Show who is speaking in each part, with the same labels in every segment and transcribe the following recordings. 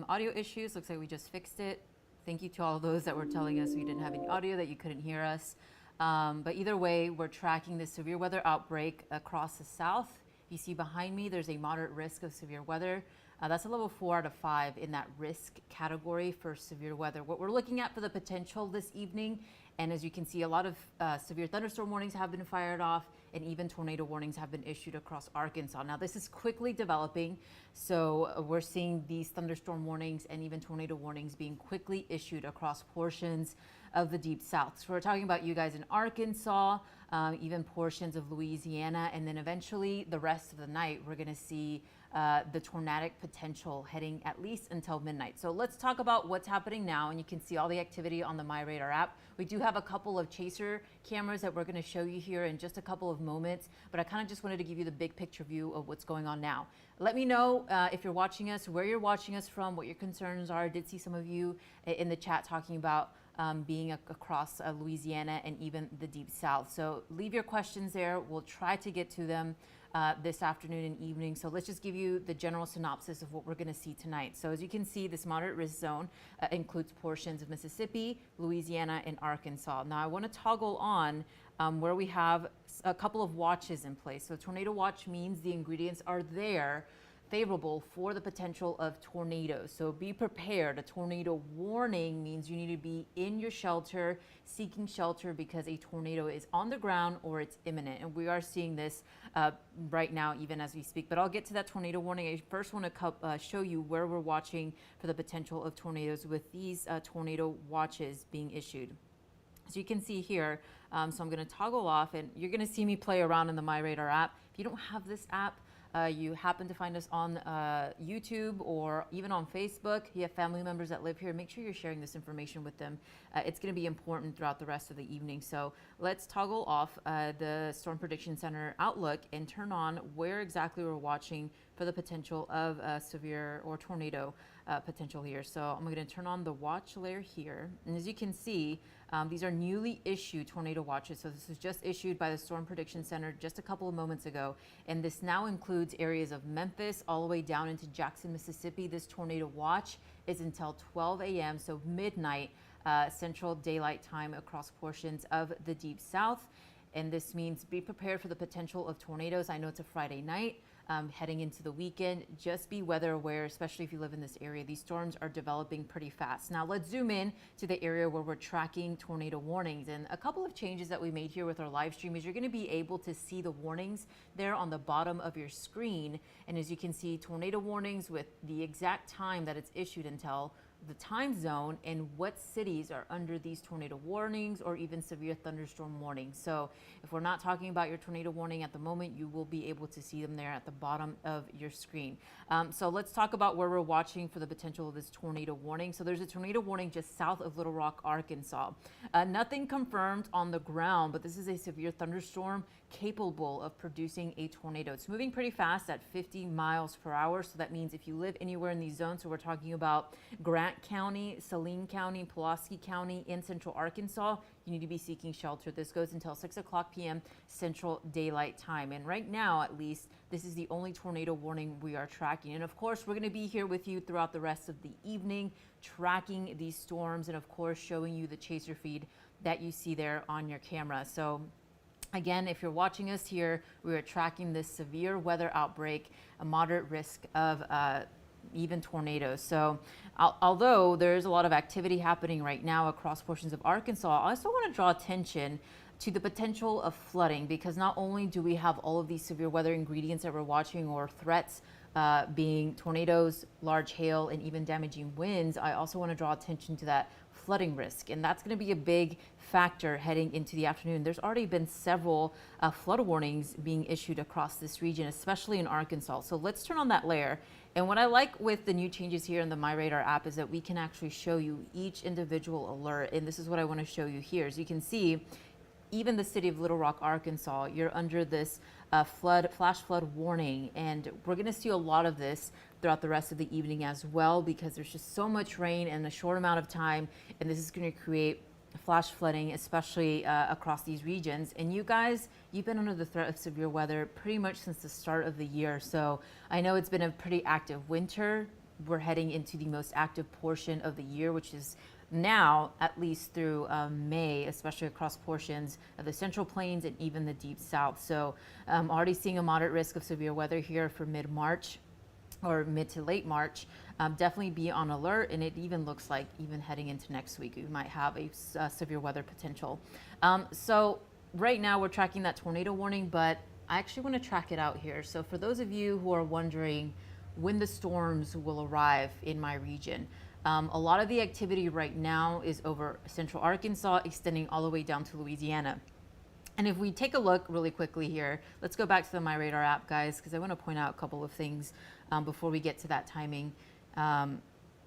Speaker 1: some audio issues. Looks like we just fixed it. Thank you to all those that were telling us we didn't have any audio, that you couldn't hear us. But either way, we're tracking this severe weather outbreak across the south. You see behind me, there's a moderate risk of severe weather. That's a level 4 out of 5 in that risk category for severe weather. What we're looking at for the potential this evening, and as you can see, a lot of severe thunderstorm warnings have been fired off, and even tornado warnings have been issued across Arkansas. Now, this is quickly developing, so we're seeing these thunderstorm warnings and even tornado warnings being quickly issued across portions of the Deep South. So we're talking about you guys in Arkansas, even portions of Louisiana, and then eventually the rest of the night, we're going to see the tornadic potential heading at least until midnight. So let's talk about what's happening now, and you can see all the activity on the MyRadar app. We do have a couple of chaser cameras that we're going to show you here in just a couple of moments, but I kind of just wanted to give you the big picture view of what's going on now. Let me know if you're watching us, where you're watching us from, what your concerns are. I did see some of you in the chat talking about being across Louisiana and even the Deep South. So leave your questions there. We'll try to get to them this afternoon and evening. So let's just give you the general synopsis of what we're going to see tonight. So as you can see, this moderate risk zone includes portions of Mississippi, Louisiana, and Arkansas. Now I want to toggle on where we have a couple of watches in place. So tornado watch means the ingredients are there favorable for the potential of tornadoes. So be prepared. A tornado warning means you need to be in your shelter, seeking shelter, because a tornado is on the ground or it's imminent. And we are seeing this right now, even as we speak. But I'll get to that tornado warning. I first want to show you where we're watching for the potential of tornadoes with these tornado watches being issued. So you can see here, so I'm going to toggle off, and you're going to see me play around in the MyRadar app. If you don't have this app, you happen to find us on YouTube or even on Facebook, you have family members that live here, make sure you're sharing this information with them. It's going to be important throughout the rest of the evening. So let's toggle off the Storm Prediction Center Outlook and turn on where exactly we're watching for the potential of severe or tornado potential here. So I'm going to turn on the watch layer here. And as you can see, these are newly issued tornado watches. So this was just issued by the Storm Prediction Center just a couple of moments ago. And this now includes areas of Memphis all the way down into Jackson, Mississippi. This tornado watch is until 12 a.m., so midnight Central Daylight Time across portions of the Deep South. And this means be prepared for the potential of tornadoes. I know it's a Friday night. Heading into the weekend, just be weather aware, especially if you live in this area. These storms are developing pretty fast. Now let's zoom in to the area where we're tracking tornado warnings. And a couple of changes that we made here with our live stream is you're going to be able to see the warnings there on the bottom of your screen. And as you can see, tornado warnings with the exact time that it's issued until, the time zone, and what cities are under these tornado warnings or even severe thunderstorm warnings. So if we're not talking about your tornado warning at the moment, you will be able to see them there at the bottom of your screen. So let's talk about where we're watching for the potential of this tornado warning. So there's a tornado warning just south of Little Rock, Arkansas. Nothing confirmed on the ground, but this is a severe thunderstorm capable of producing a tornado. It's moving pretty fast at 50 miles per hour. So that means if you live anywhere in these zones, so we're talking about Grant County, Saline County, Pulaski County, in central Arkansas, you need to be seeking shelter. This goes until 6 o'clock p.m. Central Daylight Time. And right now, at least, this is the only tornado warning we are tracking. And of course, we're going to be here with you throughout the rest of the evening, tracking these storms and of course, showing you the chaser feed that you see there on your camera. So again, if you're watching us here, we are tracking this severe weather outbreak, a moderate risk of even tornadoes. So although there is a lot of activity happening right now across portions of Arkansas, I also want to draw attention to the potential of flooding, because not only do we have all of these severe weather ingredients that we're watching or threats being tornadoes, large hail, and even damaging winds, I also want to draw attention to that flooding risk. And that's going to be a big factor heading into the afternoon. There's already been several flood warnings being issued across this region, especially in Arkansas. So let's turn on that layer. And what I like with the new changes here in the MyRadar app is that we can actually show you each individual alert. And this is what I want to show you here. As you can see, even the city of Little Rock, Arkansas, you're under this flash flood warning. And we're going to see a lot of this throughout the rest of the evening as well, because there's just so much rain in a short amount of time. And this is going to create flash flooding, especially across these regions. And you guys, you've been under the threat of severe weather pretty much since the start of the year. So I know it's been a pretty active winter, we're heading into the most active portion of the year, which is now at least through May, especially across portions of the Central Plains and even the Deep South. So already seeing a moderate risk of severe weather here for mid-March or mid to late March. Definitely be on alert, and it even looks like even heading into next week, we might have a severe weather potential. So right now we're tracking that tornado warning, but I actually want to track it out here. So for those of you who are wondering when the storms will arrive in my region, a lot of the activity right now is over central Arkansas, extending all the way down to Louisiana. And if we take a look really quickly here, let's go back to the MyRadar app, guys, because I want to point out a couple of things before we get to that timing.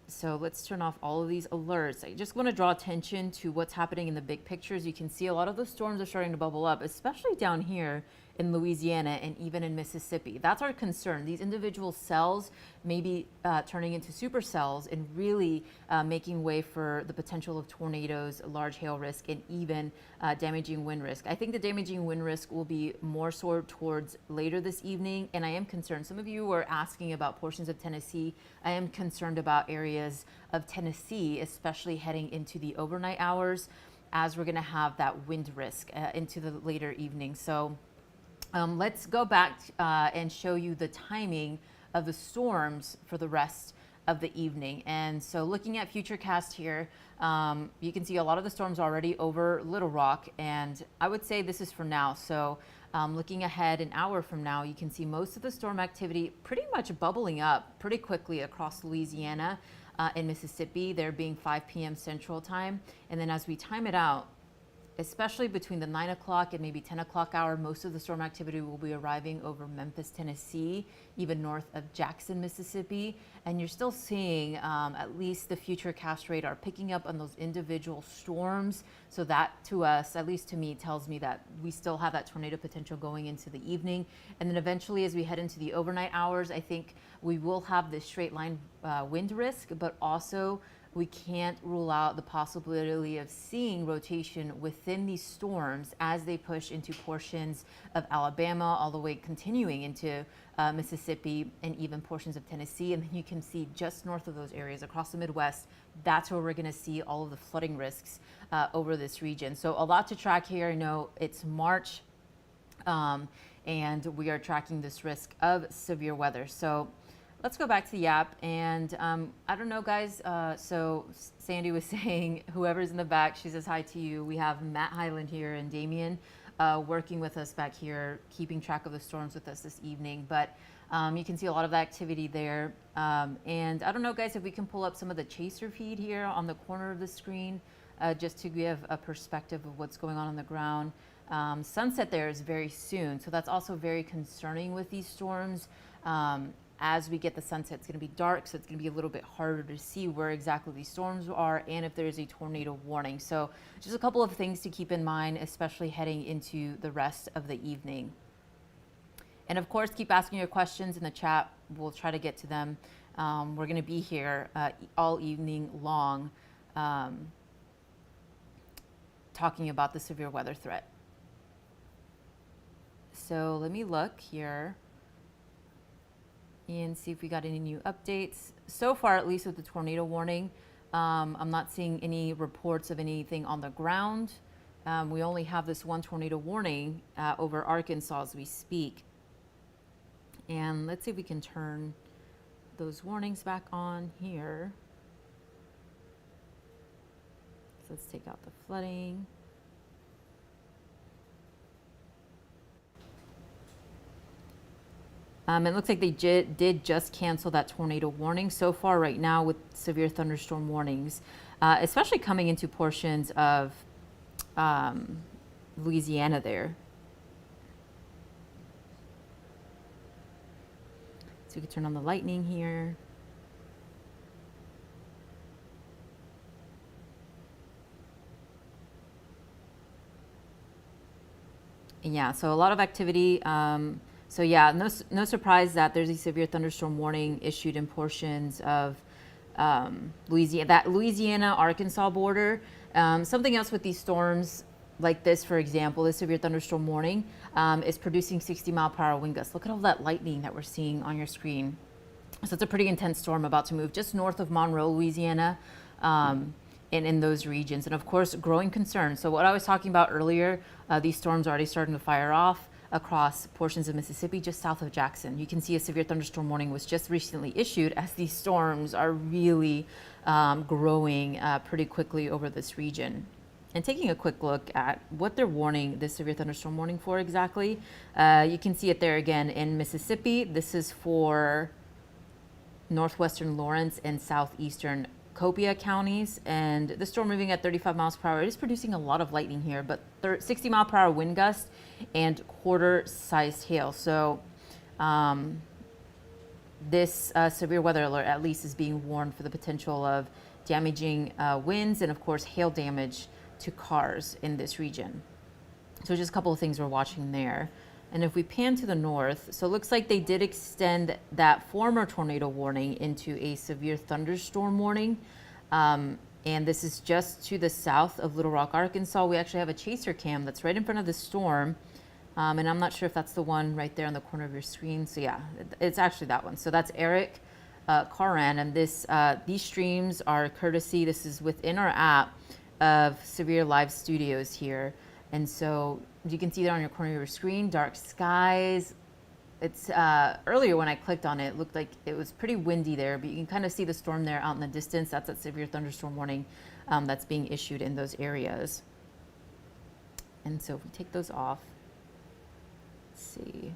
Speaker 1: So let's turn off all of these alerts. I just want to draw attention to what's happening in the big pictures. You can see a lot of the storms are starting to bubble up, especially down here in Louisiana and even in Mississippi. That's our concern. These individual cells may be turning into supercells and really making way for the potential of tornadoes, large hail risk, and even damaging wind risk. I think the damaging wind risk will be more so towards later this evening, and I am concerned. Some of you were asking about portions of Tennessee. I am concerned about areas of Tennessee, especially heading into the overnight hours, as we're going to have that wind risk into the later evening. So let's go back and show you the timing of the storms for the rest of the evening. And so looking at Futurecast here, you can see a lot of the storms already over Little Rock, and I would say this is for now. So looking ahead an hour from now, you can see most of the storm activity pretty much bubbling up pretty quickly across Louisiana and Mississippi, there being 5 p.m. Central Time. And then as we time it out, especially between the 9 o'clock and maybe 10 o'clock hour, most of the storm activity will be arriving over Memphis, Tennessee, even north of Jackson, Mississippi. And you're still seeing at least the Futurecast radar picking up on those individual storms. So that to us, at least to me, tells me that we still have that tornado potential going into the evening. And then eventually as we head into the overnight hours, I think we will have this straight line wind risk, but also we can't rule out the possibility of seeing rotation within these storms as they push into portions of Alabama, all the way continuing into Mississippi and even portions of Tennessee. And then you can see just north of those areas across the Midwest, that's where we're going to see all of the flooding risks over this region. So a lot to track here. I know it's March and we are tracking this risk of severe weather. So let's go back to the app, and I don't know, guys, so Sandy was saying, whoever's in the back, she says hi to you. We have Matt Highland here and Damien working with us back here, keeping track of the storms with us this evening. But you can see a lot of activity there. And I don't know, guys, if we can pull up some of the chaser feed here on the corner of the screen, just to give a perspective of what's going on the ground. Sunset there is very soon, so that's also very concerning with these storms. As we get the sunset, it's going to be dark, so it's going to be a little bit harder to see where exactly these storms are and if there's a tornado warning. So just a couple of things to keep in mind, especially heading into the rest of the evening. And of course, keep asking your questions in the chat. We'll try to get to them. We're going to be here all evening long talking about the severe weather threat. So let me look here and see if we got any new updates. So far, at least with the tornado warning, I'm not seeing any reports of anything on the ground. We only have this one tornado warning over Arkansas as we speak. And let's see if we can turn those warnings back on here. So let's take out the flooding. It looks like they did just cancel that tornado warning so far right now with severe thunderstorm warnings, especially coming into portions of Louisiana there. So we can turn on the lightning here. And yeah, so a lot of activity. So yeah, no surprise that there's a severe thunderstorm warning issued in portions of Louisiana, that Louisiana-Arkansas border. Something else with these storms like this, for example, this severe thunderstorm warning is producing 60-mile-per-hour wind gusts. Look at all that lightning that we're seeing on your screen. So it's a pretty intense storm about to move just north of Monroe, Louisiana, and in those regions. And of course, growing concern. So what I was talking about earlier, these storms are already starting to fire off across portions of Mississippi just south of Jackson. You can see a severe thunderstorm warning was just recently issued as these storms are really growing pretty quickly over this region. And taking a quick look at what they're warning this severe thunderstorm warning for exactly, you can see it there again in Mississippi. This is for northwestern Lawrence and southeastern Copia counties, and the storm moving at 35 miles per hour. It is producing a lot of lightning here, but 60 mile per hour wind gust and quarter-sized hail. So this severe weather alert at least is being warned for the potential of damaging winds and of course hail damage to cars in this region. So just a couple of things we're watching there. And if we pan to the north, so it looks like they did extend that former tornado warning into a severe thunderstorm warning. And this is just to the south of Little Rock, Arkansas. We actually have a chaser cam that's right in front of the storm. And I'm not sure if that's the one right there on the corner of your screen. So yeah, it's actually that one. So that's Eric Karan, and these streams are courtesy, this is within our app of Severe Live Studios here. And so you can see there on your corner of your screen, dark skies. It's earlier when I clicked on it, it looked like it was pretty windy there, but you can kind of see the storm there out in the distance. That's that severe thunderstorm warning that's being issued in those areas. And so if we take those off, let's see.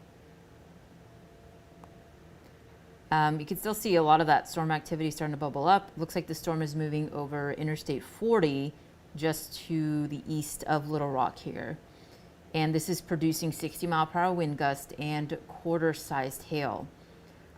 Speaker 1: You can still see a lot of that storm activity starting to bubble up. Looks like the storm is moving over Interstate 40 just to the east of Little Rock here. And this is producing 60 mile per hour wind gust and quarter-sized hail.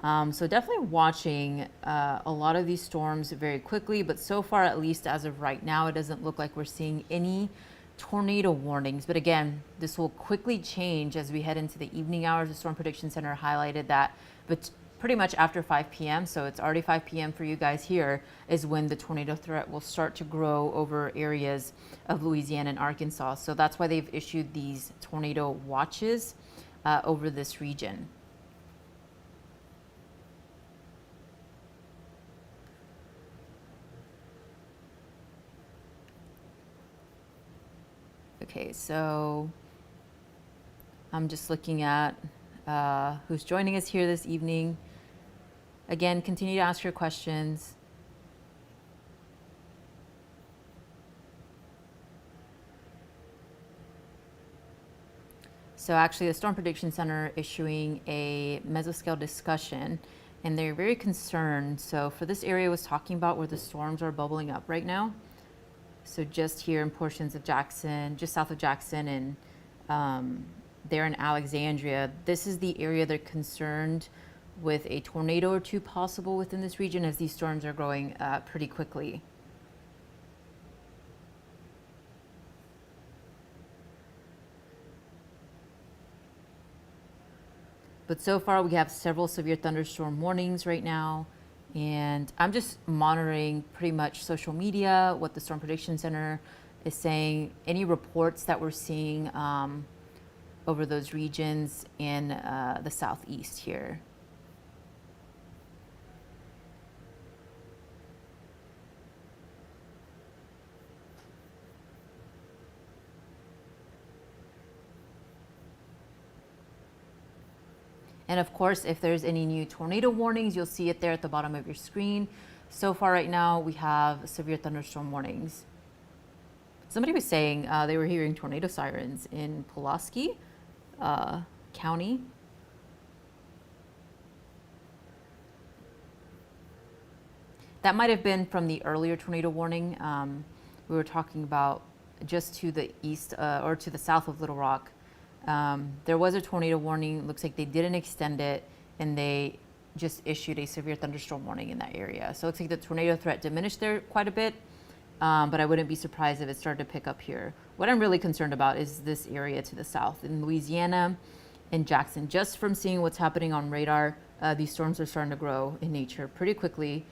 Speaker 1: So definitely watching a lot of these storms very quickly, but so far, at least as of right now, it doesn't look like we're seeing any tornado warnings. But again, this will quickly change as we head into the evening hours. The Storm Prediction Center highlighted that, but pretty much after 5 p.m., so it's already 5 p.m. for you guys here, is when the tornado threat will start to grow over areas of Louisiana and Arkansas. So that's why they've issued these tornado watches over this region. Okay, so I'm just looking at who's joining us here this evening. Again, continue to ask your questions. So actually the Storm Prediction Center issuing a mesoscale discussion, and they're very concerned. So for this area I was talking about where the storms are bubbling up right now. So just here in portions of Jackson, just south of Jackson, and there in Alexandria, this is the area they're concerned with a tornado or two possible within this region as these storms are growing pretty quickly. But so far we have several severe thunderstorm warnings right now. And I'm just monitoring pretty much social media, what the Storm Prediction Center is saying, any reports that we're seeing over those regions in the southeast here. And of course, if there's any new tornado warnings, you'll see it there at the bottom of your screen. So far right now, we have severe thunderstorm warnings. Somebody was saying they were hearing tornado sirens in Pulaski County. That might have been from the earlier tornado warning. We were talking about just to the east or to the south of Little Rock. There was a tornado warning. Looks like they didn't extend it, and they just issued a severe thunderstorm warning in that area. So it looks like the tornado threat diminished there quite a bit, but I wouldn't be surprised if it started to pick up here. What I'm really concerned about is this area to the south in Louisiana and Jackson. Just from seeing what's happening on radar, these storms are starting to grow in nature pretty quickly.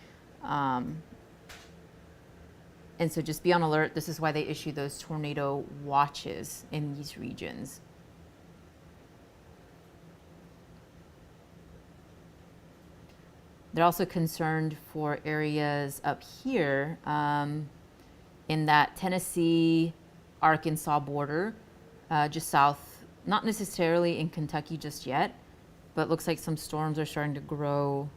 Speaker 1: And so just be on alert. This is why they issue those tornado watches in these regions. They're also concerned for areas up here in that Tennessee, Arkansas border, just south, not necessarily in Kentucky just yet, but looks like some storms are starting to grow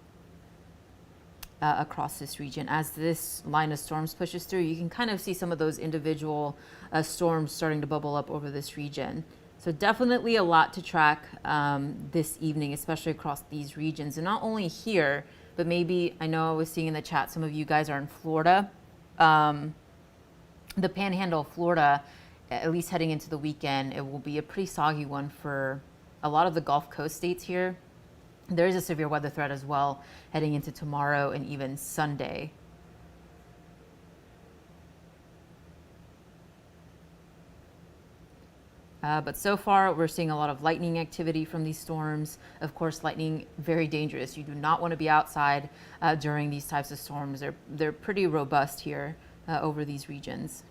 Speaker 1: across this region. As this line of storms pushes through, you can kind of see some of those individual storms starting to bubble up over this region. So definitely a lot to track this evening, especially across these regions. And not only here, but maybe, I know I was seeing in the chat, some of you guys are in Florida. The Panhandle of Florida, at least heading into the weekend, it will be a pretty soggy one for a lot of the Gulf Coast states here. There is a severe weather threat as well heading into tomorrow and even Sunday. But so far, we're seeing a lot of lightning activity from these storms. Of course, lightning, very dangerous. You do not want to be outside during these types of storms. They're pretty robust here over these regions.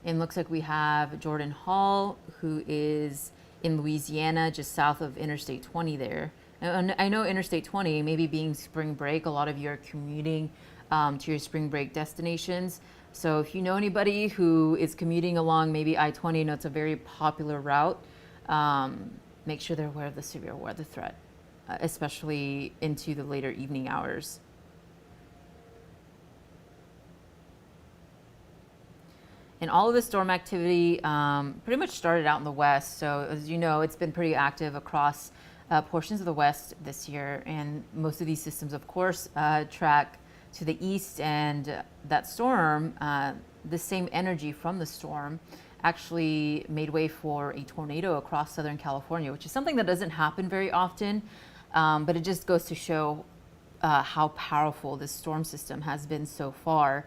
Speaker 1: And looks like we have Jordan Hall, who is in Louisiana, just south of Interstate 20 there. And I know Interstate 20, maybe being spring break, a lot of you are commuting to your spring break destinations. So if you know anybody who is commuting along maybe I-20, know it's a very popular route, make sure they're aware of the severe weather threat, especially into the later evening hours. And all of the storm activity pretty much started out in the west. So as you know, it's been pretty active across portions of the west this year. And most of these systems, of course, track to the east, and that storm, the same energy from the storm actually made way for a tornado across Southern California, which is something that doesn't happen very often, but it just goes to show how powerful this storm system has been so far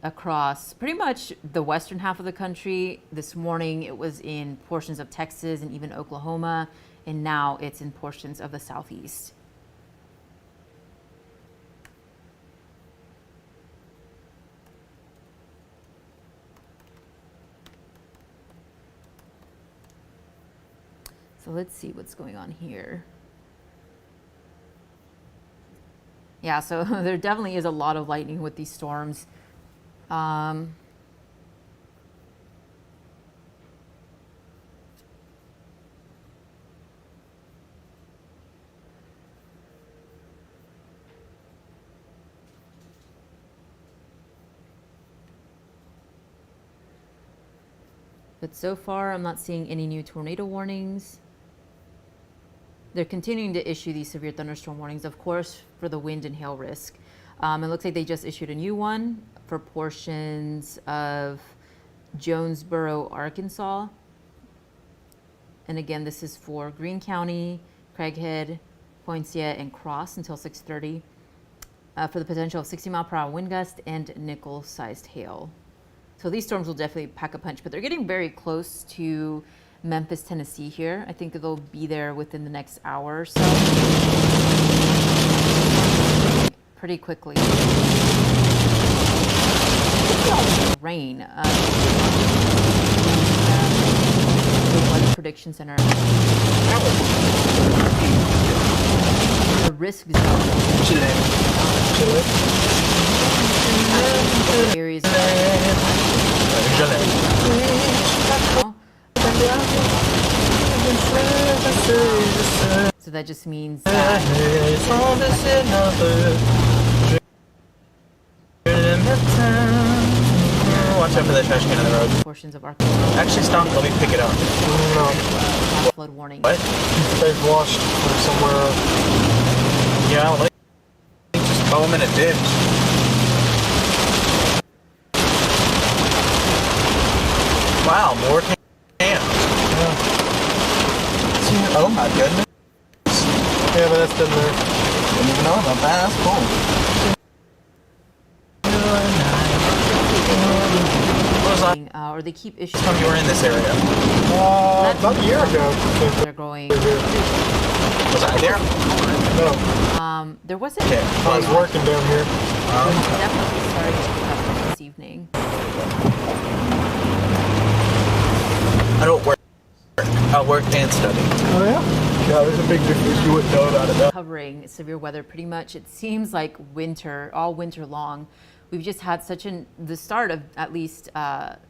Speaker 1: across pretty much the western half of the country. This morning it was in portions of Texas and even Oklahoma, and now it's in portions of the southeast. So let's see what's going on here. Yeah, so there definitely is a lot of lightning with these storms. But so far, I'm not seeing any new tornado warnings. They're continuing to issue these severe thunderstorm warnings, of course, for the wind and hail risk. It looks like they just issued a new one for portions of Jonesboro, Arkansas. And again, this is for Greene County, Craighead, Poinciana, and Cross until 6:30 for the potential of 60-mile-per-hour wind gust and nickel-sized hail. So these storms will definitely pack a punch, but they're getting very close to Memphis, Tennessee here. I think that they'll be there within the next hour or so. Pretty quickly. Rain. The Weather Prediction Center. The risk zone. Areas. So that just means that
Speaker 2: watch out for that trash can on the road.
Speaker 1: Portions of Arkansas.
Speaker 2: Actually, stop. Let me pick it up.
Speaker 3: No.
Speaker 1: Flood warning.
Speaker 2: What?
Speaker 3: They've washed from somewhere.
Speaker 2: Yeah, like just throw them in a ditch. Wow, more cans.
Speaker 3: Yeah.
Speaker 2: Oh my goodness.
Speaker 3: Yeah, but that's been there.
Speaker 2: Didn't even know about that. That's cool. What was that?
Speaker 1: Or they keep issuing.
Speaker 2: Time you were in this area?
Speaker 3: About a year ago.
Speaker 1: They're going.
Speaker 2: Was I there?
Speaker 3: No.
Speaker 1: There wasn't.
Speaker 2: Okay.
Speaker 3: I was working down here.
Speaker 1: Definitely starting to pick up this evening.
Speaker 2: I don't work. I work and study.
Speaker 3: Oh, yeah? Yeah, there's a big difference. You wouldn't know about it though.
Speaker 1: Covering severe weather pretty much. It seems like winter, all winter long. We've just had the start of at least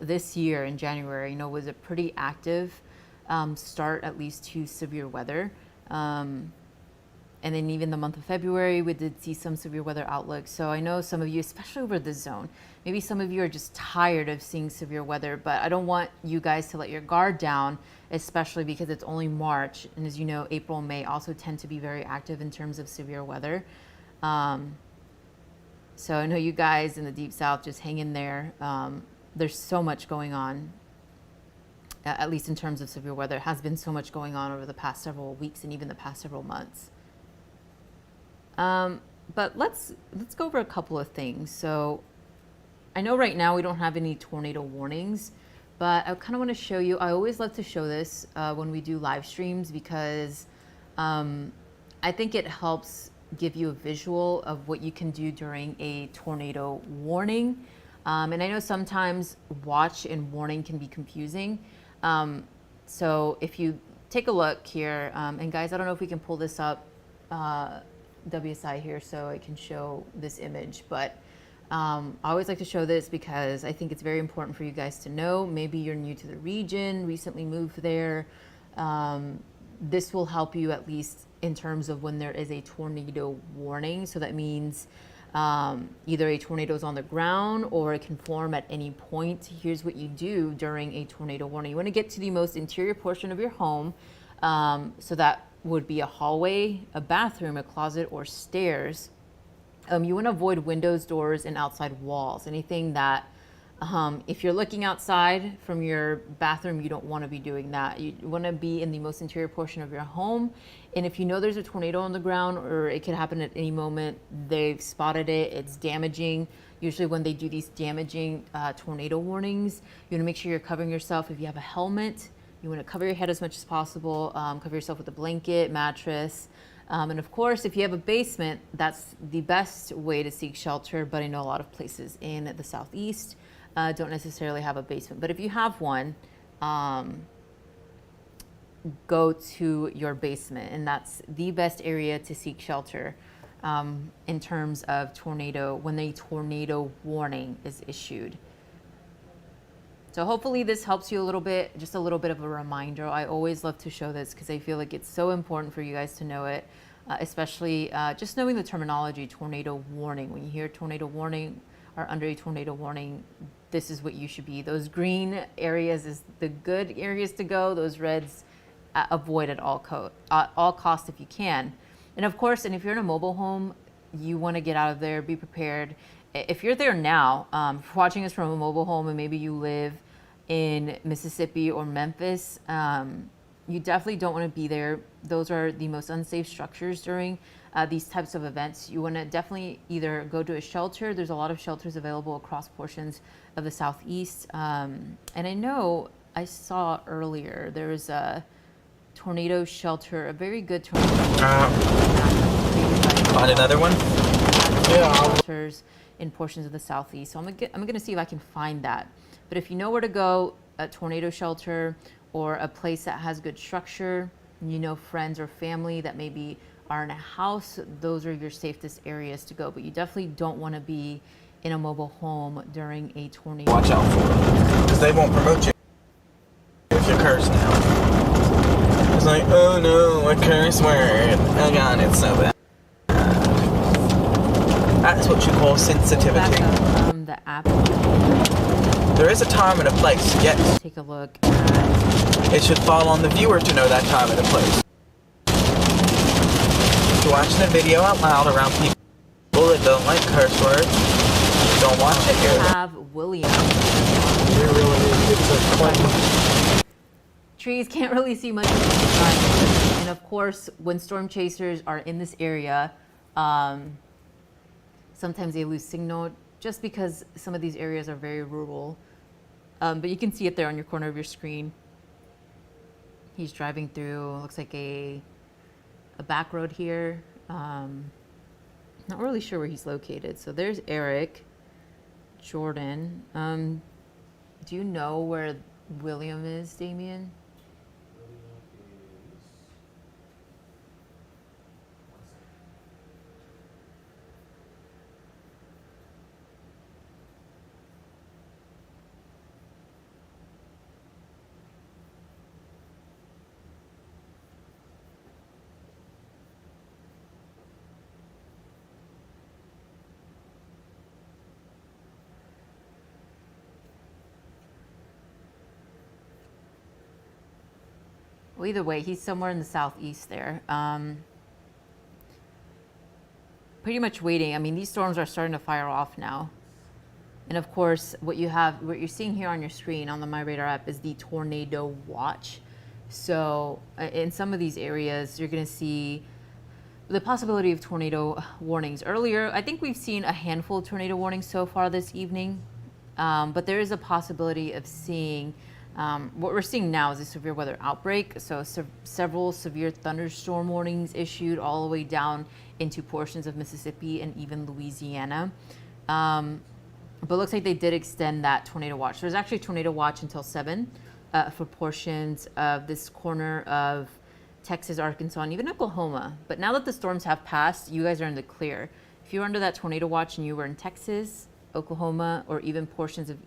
Speaker 1: this year in January, was a pretty active start, at least to severe weather. And then even the month of February, we did see some severe weather outlooks. So I know some of you, especially over the zone, maybe some of you are just tired of seeing severe weather, but I don't want you guys to let your guard down, especially because it's only March. And as you know, April and May also tend to be very active in terms of severe weather. So I know you guys in the Deep South, just hang in there. There's so much going on, at least in terms of severe weather. There has been so much going on over the past several weeks and even the past several months. But let's go over a couple of things. So I know right now we don't have any tornado warnings, but I kind of want to show you. I always love to show this when we do live streams because I think it helps give you a visual of what you can do during a tornado warning. And I know sometimes watch and warning can be confusing. So if you take a look here, and guys, I don't know if we can pull this up, WSI here, so I can show this image, but I always like to show this because I think it's very important for you guys to know. Maybe you're new to the region, recently moved there. This will help you at least in terms of when there is a tornado warning. So that means either a tornado is on the ground or it can form at any point. Here's what you do during a tornado warning. You want to get to the most interior portion of your home. So that would be a hallway, a bathroom, a closet, or stairs. You want to avoid windows, doors, and outside walls. Anything that, if you're looking outside from your bathroom, you don't want to be doing that. You want to be in the most interior portion of your home. And if you know there's a tornado on the ground, or it could happen at any moment, they've spotted it, it's damaging. Usually when they do these damaging tornado warnings, you want to make sure you're covering yourself. If you have a helmet, you want to cover your head as much as possible, cover yourself with a blanket, mattress. And of course, if you have a basement, that's the best way to seek shelter, but I know a lot of places in the Southeast don't necessarily have a basement. But if you have one, go to your basement, and that's the best area to seek shelter in terms of tornado, when a tornado warning is issued. So hopefully this helps you a little bit, just a little bit of a reminder. I always love to show this because I feel like it's so important for you guys to know it, especially just knowing the terminology, tornado warning. When you hear tornado warning or under a tornado warning, this is what you should be. Those green areas is the good areas to go. Those reds, avoid at all costs if you can. And of course, and if you're in a mobile home, you want to get out of there, be prepared. If you're there now, watching us from a mobile home, and maybe you live in Mississippi or Memphis, you definitely don't want to be there. Those are the most unsafe structures during these types of events. You want to definitely either go to a shelter. There's a lot of shelters available across portions of the Southeast. And I know I saw earlier there was a tornado shelter, a very good tornado shelter.
Speaker 2: Find another one?
Speaker 3: Yeah.
Speaker 1: Shelters in portions of the Southeast. So I'm gonna see if I can find that. But if you know where to go, a tornado shelter or a place that has good structure, you know, friends or family that maybe are in a house, those are your safest areas to go. But you definitely don't want to be in a mobile home during a tornado.
Speaker 2: Watch out for it, because they won't promote you if you curse now. It's like, oh no, a curse word. Oh god, it's so bad. That's what you call sensitivity.
Speaker 1: Back up, the app.
Speaker 2: There is a time and a place, yes.
Speaker 1: Take a look at.
Speaker 2: It should fall on the viewer to know that time and a place. If you're watching a video out loud around people that don't like curse words, don't watch it here.
Speaker 1: Have William.
Speaker 3: They really need to get to Clinton.
Speaker 1: Trees can't really see much of the sun. And of course, when storm chasers are in this area, sometimes they lose signal just because some of these areas are very rural. But you can see it there on your corner of your screen. He's driving through, looks like a back road here. Not really sure where he's located. So there's Eric, Jordan. Do you know where William is, Damien? Well, either way, he's somewhere in the southeast there. Pretty much waiting. I mean, these storms are starting to fire off now. And of course, what you're seeing here on your screen on the MyRadar app is the tornado watch. So in some of these areas, you're going to see the possibility of tornado warnings. Earlier, I think we've seen a handful of tornado warnings so far this evening, but there is a possibility of seeing, what we're seeing now is a severe weather outbreak. So several severe thunderstorm warnings issued all the way down into portions of Mississippi and even Louisiana. But it looks like they did extend that tornado watch. There's actually a tornado watch until 7 for portions of this corner of Texas, Arkansas, and even Oklahoma. But now that the storms have passed, you guys are in the clear. If you were under that tornado watch and you were in Texas, Oklahoma, or even portions of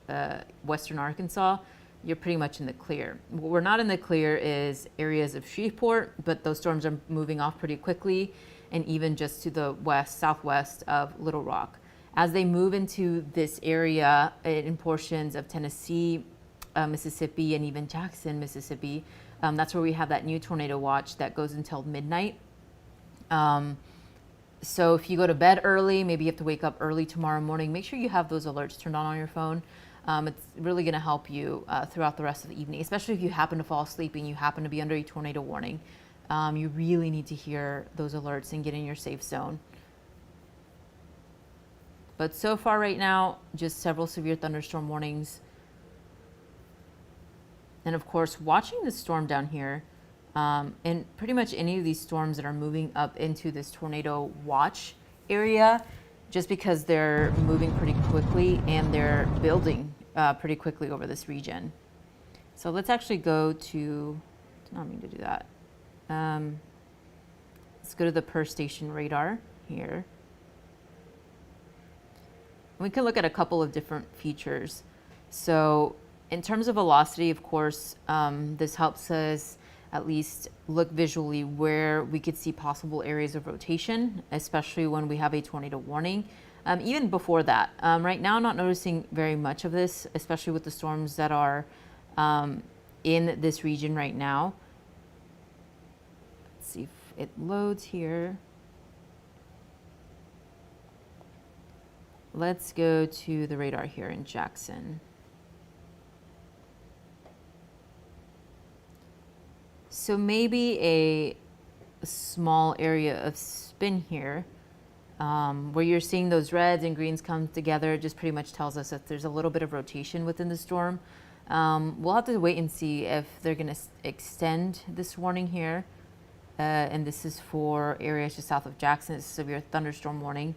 Speaker 1: western Arkansas, you're pretty much in the clear. What we're not in the clear is areas of Shreveport, but those storms are moving off pretty quickly, and even just to the west, southwest of Little Rock. As they move into this area in portions of Tennessee, Mississippi, and even Jackson, Mississippi, that's where we have that new tornado watch that goes until midnight. So if you go to bed early, maybe you have to wake up early tomorrow morning, make sure you have those alerts turned on your phone. It's really going to help you throughout the rest of the evening, especially if you happen to fall asleep and you happen to be under a tornado warning. You really need to hear those alerts and get in your safe zone. But so far right now, just several severe thunderstorm warnings. And of course, watching the storm down here, and pretty much any of these storms that are moving up into this tornado watch area, just because they're moving pretty quickly and they're building pretty quickly over this region. So let's actually go to, did not mean to do that. Let's go to the per station radar here. We can look at a couple of different features. So in terms of velocity, of course, this helps us at least look visually where we could see possible areas of rotation, especially when we have a tornado warning. Even before that, right now I'm not noticing very much of this, especially with the storms that are in this region right now. Let's see if it loads here. Let's go to the radar here in Jackson. So maybe a small area of spin here, where you're seeing those reds and greens come together, just pretty much tells us that there's a little bit of rotation within the storm. We'll have to wait and see if they're going to extend this warning here. And this is for areas just south of Jackson. It's a severe thunderstorm warning.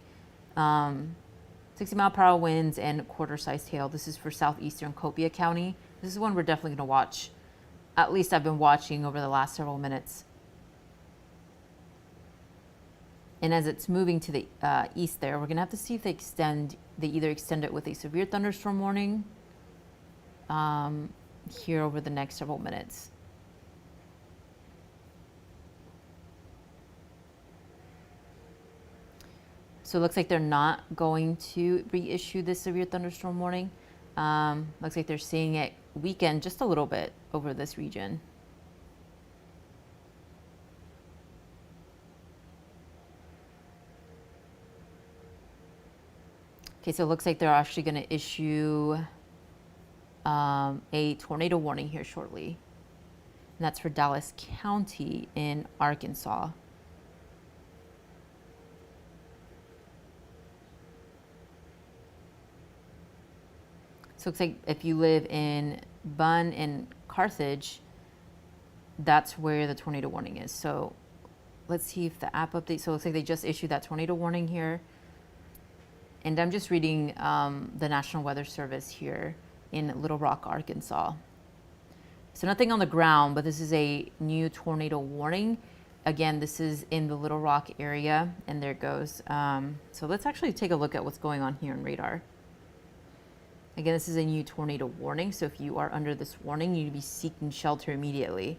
Speaker 1: 60-mile-per-hour winds and quarter-sized hail. This is for southeastern Copia County. This is one we're definitely going to watch. At least I've been watching over the last several minutes. And as it's moving to the east there, we're going to have to see if they either extend it with a severe thunderstorm warning here over the next several minutes. So it looks like they're not going to reissue this severe thunderstorm warning. Looks like they're seeing it weaken just a little bit over this region. Okay, so it looks like they're actually going to issue a tornado warning here shortly. And that's for Dallas County in Arkansas. So it looks like if you live in Bunn and Carthage, that's where the tornado warning is. So let's see if the app updates. So it looks like they just issued that tornado warning here. And I'm just reading the National Weather Service here in Little Rock, Arkansas. So nothing on the ground, but this is a new tornado warning. Again, this is in the Little Rock area, and there it goes. So let's actually take a look at what's going on here in radar. Again, this is a new tornado warning, so if you are under this warning, you need to be seeking shelter immediately.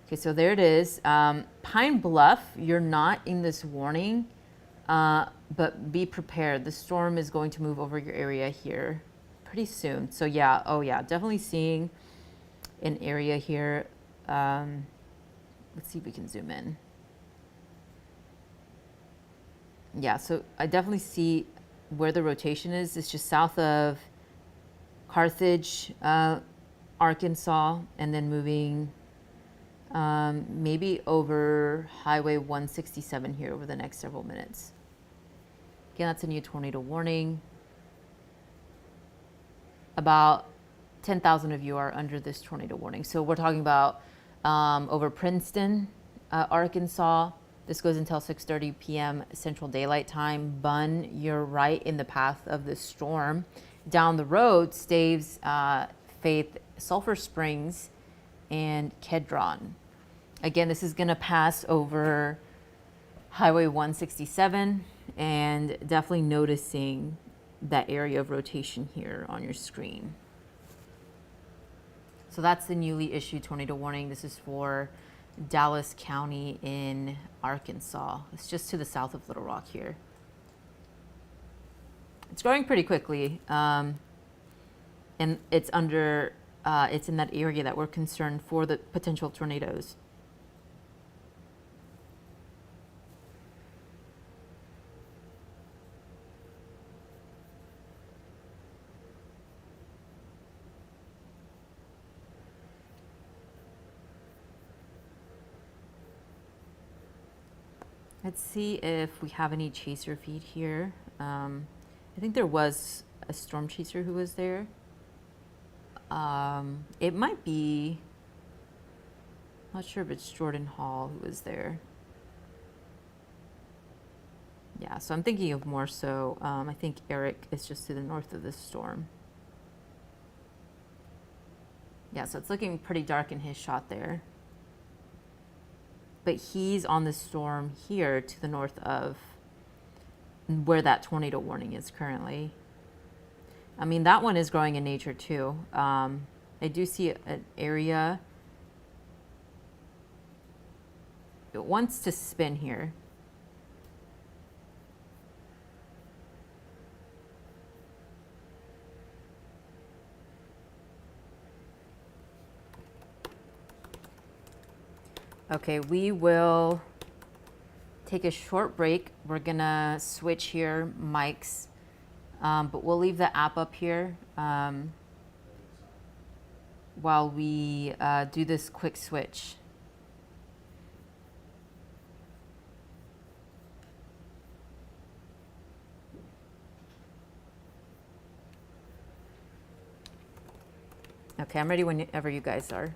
Speaker 1: Okay, so there it is. Pine Bluff, you're not in this warning, but be prepared. The storm is going to move over your area here pretty soon. So yeah, oh yeah, definitely seeing an area here Let's see if we can zoom in. Yeah, so I definitely see where the rotation is. It's just south of Carthage, Arkansas, and then moving maybe over Highway 167 here over the next several minutes. Again, that's a new tornado warning. About 10,000 of you are under this tornado warning. So we're talking about over Princeton, Arkansas. This goes until 6:30 p.m. Central Daylight Time. Bunn, you're right in the path of this storm. Down the road, Staves, Faith, Sulphur Springs, and Kedron. Again, this is going to pass over Highway 167, and definitely noticing that area of rotation here on your screen. So that's the newly issued tornado warning. This is for Dallas County in Arkansas. It's just to the south of Little Rock here. It's growing pretty quickly, and it's under, it's in that area that we're concerned for the potential tornadoes. Let's see if we have any chaser feed here. I think there was a storm chaser who was there. It might be, not sure if it's Jordan Hall who was there. Yeah, so I'm thinking of more so, I think Eric is just to the north of this storm. Yeah, so it's looking pretty dark in his shot there. But he's on the storm here to the north of where that tornado warning is currently. I mean, that one is growing in nature too. I do see an area. It wants to spin here. Okay, we will take a short break. We're gonna switch here mics, but we'll leave the app up here while we do this quick switch. Okay, I'm ready whenever you guys are.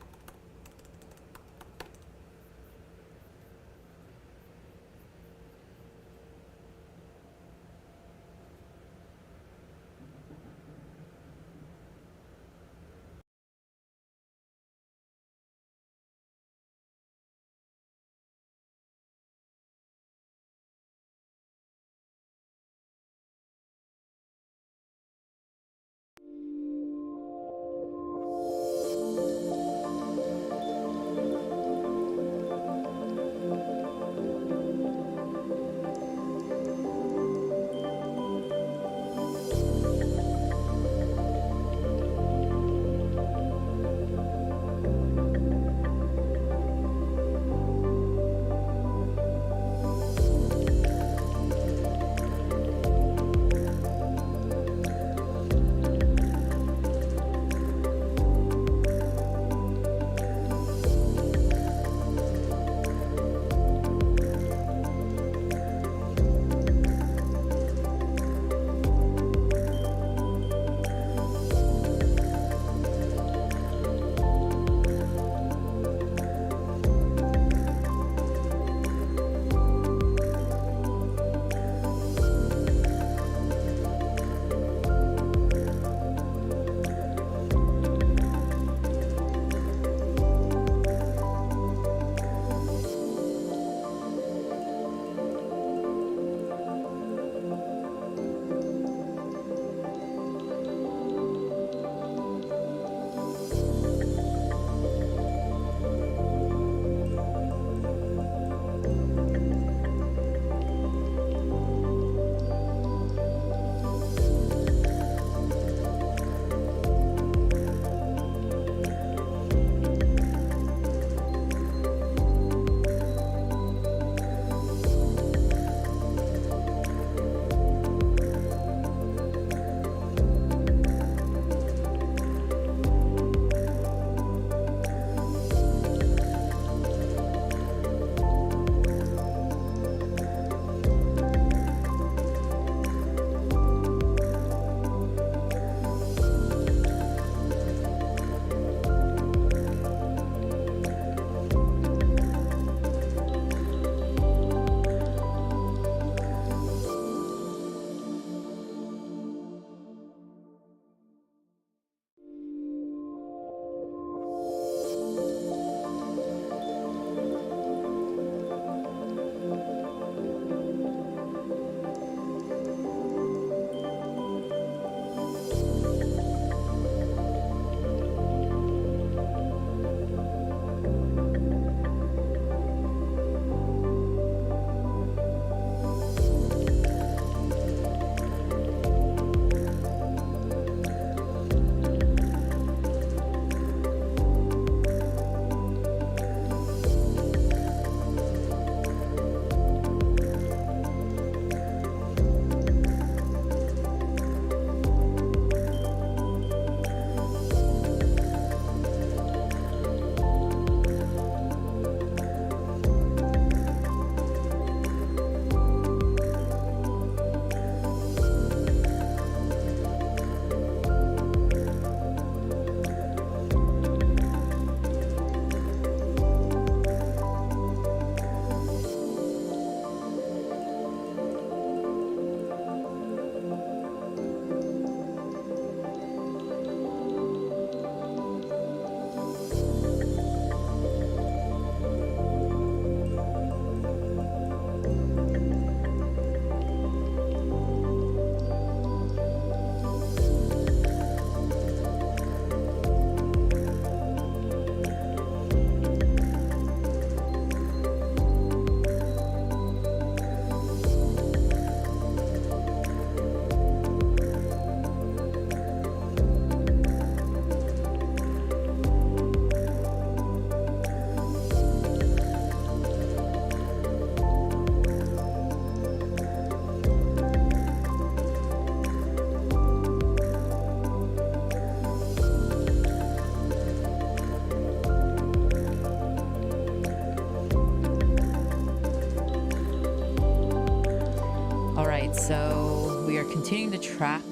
Speaker 1: so we are continuing to track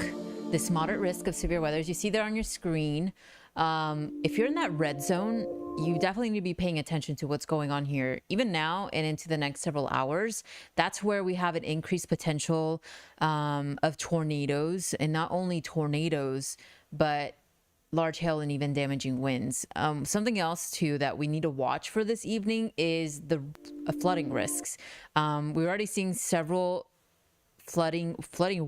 Speaker 1: this moderate risk of severe weather. As you see there on your screen, if you're in that red zone, you definitely need to be paying attention to what's going on here. Even now and into the next several hours, that's where we have an increased potential of tornadoes, and not only tornadoes, but large hail and even damaging winds. Something else too that we need to watch for this evening is the flooding risks. We're already seeing several flooding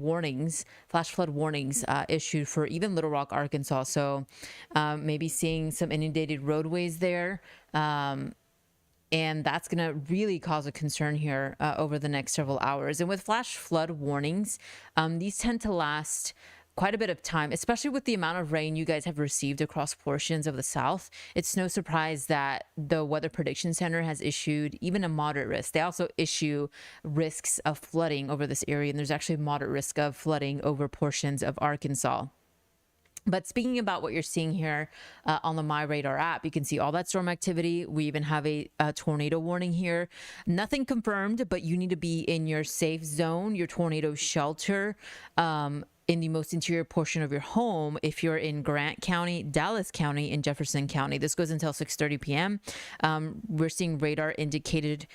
Speaker 1: warnings, flash flood warnings issued for even Little Rock, Arkansas. So maybe seeing some inundated roadways there. And that's going to really cause a concern here over the next several hours. And with flash flood warnings, these tend to last quite a bit of time, especially with the amount of rain you guys have received across portions of the South. It's no surprise that the Weather Prediction Center has issued even a moderate risk. They also issue risks of flooding over this area, and there's actually a moderate risk of flooding over portions of Arkansas. But speaking about what you're seeing here on the MyRadar app, you can see all that storm activity. We even have a tornado warning here. Nothing confirmed, but you need to be in your safe zone, your tornado shelter, in the most interior portion of your home. If you're in Grant County, Dallas County, and Jefferson County, this goes until 6:30 p.m. We're seeing radar indicated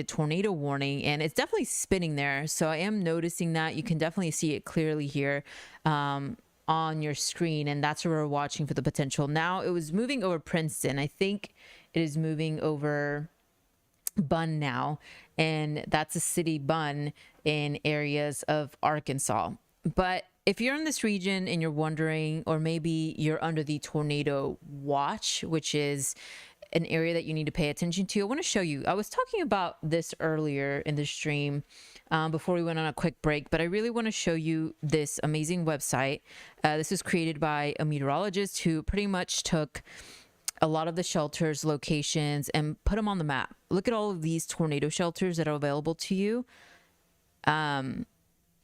Speaker 1: tornado warning, and it's definitely spinning there. So I am noticing that. You can definitely see it clearly here on your screen, and that's where we're watching for the potential. Now it was moving over Princeton. I think it is moving over Bunn now, and that's a city Bunn in areas of Arkansas. But if you're in this region and you're wondering, or maybe you're under the tornado watch, which is an area that you need to pay attention to, I want to show you. I was talking about this earlier in the stream before we went on a quick break, but I really want to show you this amazing website. This was created by a meteorologist who pretty much took a lot of the shelters, locations, and put them on the map. Look at all of these tornado shelters that are available to you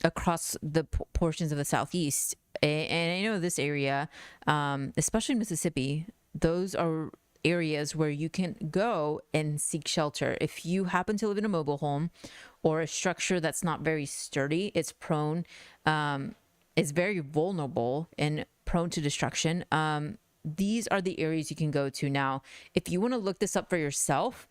Speaker 1: across the portions of the Southeast. And I know this area, especially Mississippi, those are areas where you can go and seek shelter. If you happen to live in a mobile home or a structure that's not very sturdy, it's prone, it's very vulnerable and prone to destruction. These are the areas you can go to. Now, if you want to look this up for yourself,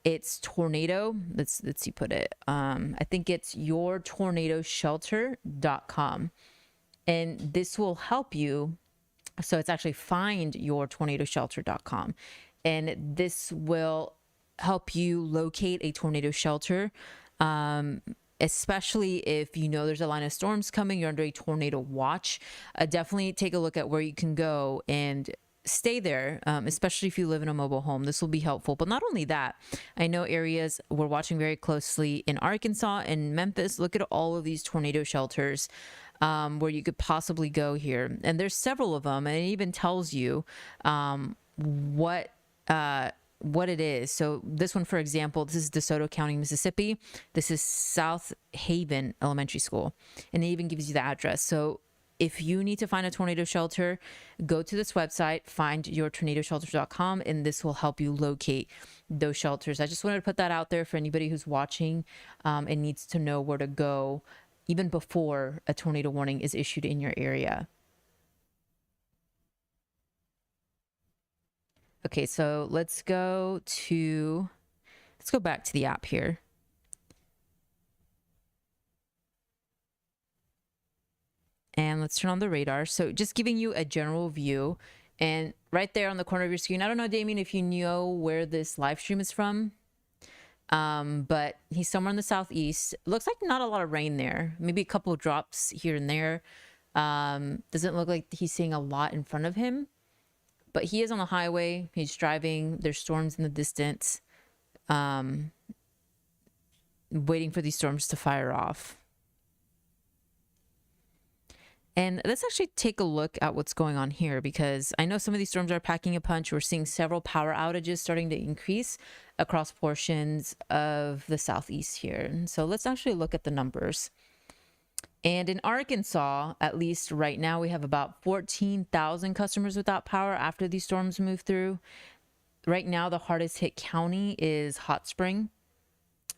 Speaker 1: it's tornado. Let's see, put it. I think it's yourtornadoshelter.com, and this will help you. So it's actually findyourtornadoshelter.com, and this will help you locate a tornado shelter. Especially if you know there's a line of storms coming, you're under a tornado watch. Definitely take a look at where you can go and stay there, especially if you live in a mobile home. This will be helpful. But not only that, I know areas we're watching very closely in Arkansas and Memphis. Look at all of these tornado shelters where you could possibly go here. And there's several of them, and it even tells you what it is. So this one, for example, this is DeSoto County, Mississippi. This is South Haven Elementary School, and it even gives you the address. So if you need to find a tornado shelter, go to this website, findyourtornadoshelter.com, and this will help you locate those shelters. I just wanted to put that out there for anybody who's watching and needs to know where to go even before a tornado warning is issued in your area. Okay, so let's go back to the app here. And let's turn on the radar. So just giving you a general view, and right there on the corner of your screen, I don't know, Damien, if you know where this live stream is from, but he's somewhere in the Southeast. Looks like not a lot of rain there, maybe a couple of drops here and there. Doesn't look like he's seeing a lot in front of him. But he is on the highway. He's driving. There's storms in the distance, waiting for these storms to fire off. And let's actually take a look at what's going on here, because I know some of these storms are packing a punch. We're seeing several power outages starting to increase across portions of the Southeast here. And so let's actually look at the numbers. And in Arkansas, at least right now, we have about 14,000 customers without power after these storms move through. Right now, the hardest hit county is Hot Spring.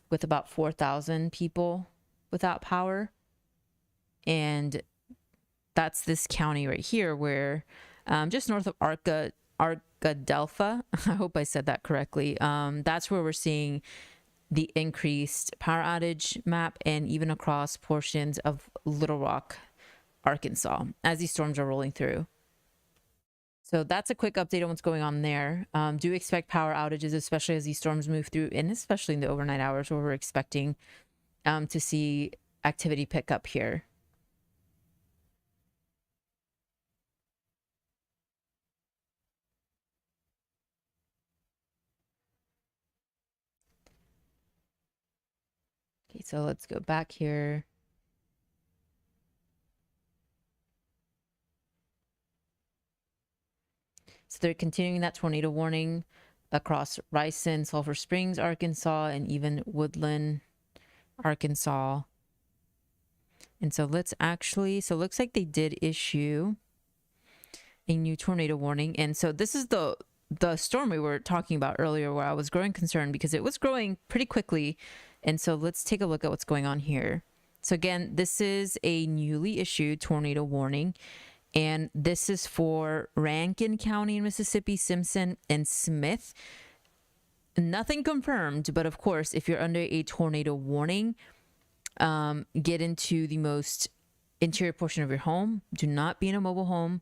Speaker 1: with about 4,000 people without power. And that's this county right here where just north of Arkadelphia, I hope I said that correctly. That's where we're seeing the increased power outage map, and even across portions of Little Rock, Arkansas, as these storms are rolling through. So that's a quick update on what's going on there. Do expect power outages, especially as these storms move through, and especially in the overnight hours where we're expecting to see activity pick up here. Okay, so let's go back here. So they're continuing that tornado warning across Rison, Sulphur Springs, Arkansas, and even Woodland, Arkansas. And so let's actually, so it looks like they did issue a new tornado warning. And so this is the storm we were talking about earlier, where I was growing concerned because it was growing pretty quickly. And so let's take a look at what's going on here. So again, this is a newly issued tornado warning. And this is for Rankin County in Mississippi, Simpson, and Smith. Nothing confirmed, but of course, if you're under a tornado warning, get into the most interior portion of your home. Do not be in a mobile home.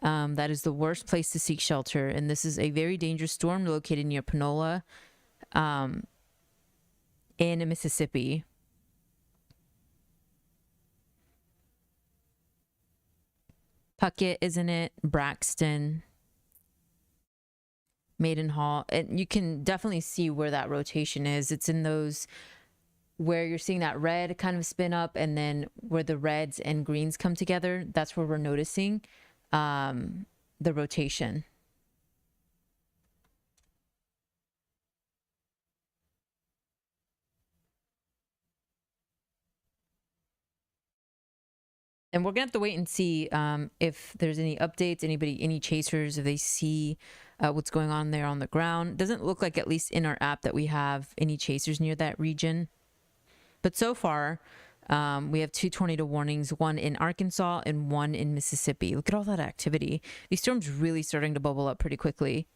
Speaker 1: That is the worst place to seek shelter. And this is a very dangerous storm located near Panola in Mississippi. Puckett, isn't it? Braxton, Maidenhall. And you can definitely see where that rotation is. It's in those where you're seeing that red kind of spin up, and then where the reds and greens come together. That's where we're noticing the rotation. And we're gonna have to wait and see if there's any updates, any chasers, if they see what's going on there on the ground. Doesn't look like, at least in our app, that we have any chasers near that region. But so far, we have 2 tornado warnings, one in Arkansas and one in Mississippi. Look at all that activity. These storms really starting to bubble up pretty quickly.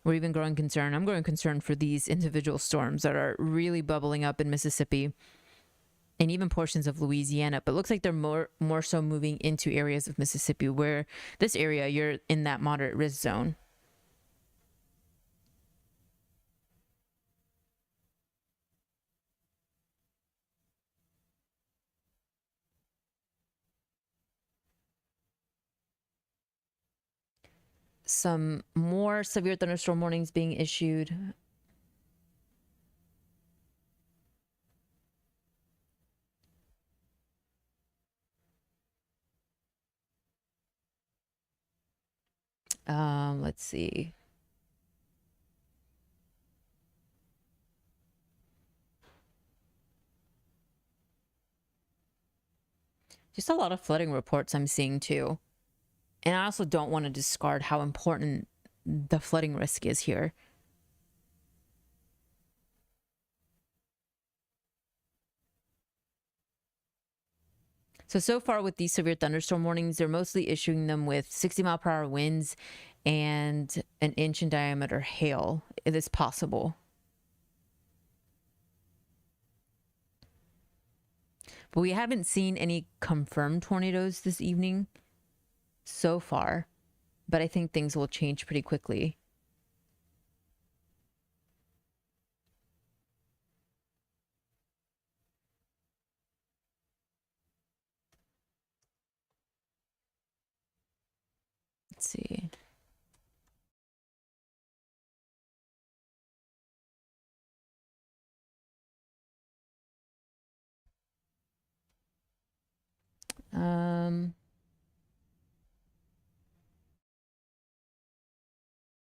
Speaker 1: We're even growing concern. I'm growing concern for these individual storms that are really bubbling up in Mississippi and even portions of Louisiana. But it looks like they're more so moving into areas of Mississippi, where this area, you're in that moderate risk zone. Some more severe thunderstorm warnings being issued. Let's see. Just a lot of flooding reports I'm seeing too. And I also don't want to discard how important the flooding risk is here. So far with these severe thunderstorm warnings, they're mostly issuing them with 60-mile-per-hour winds and an inch in diameter hail. It is possible. But we haven't seen any confirmed tornadoes this evening so far, but I think things will change pretty quickly. Let's see.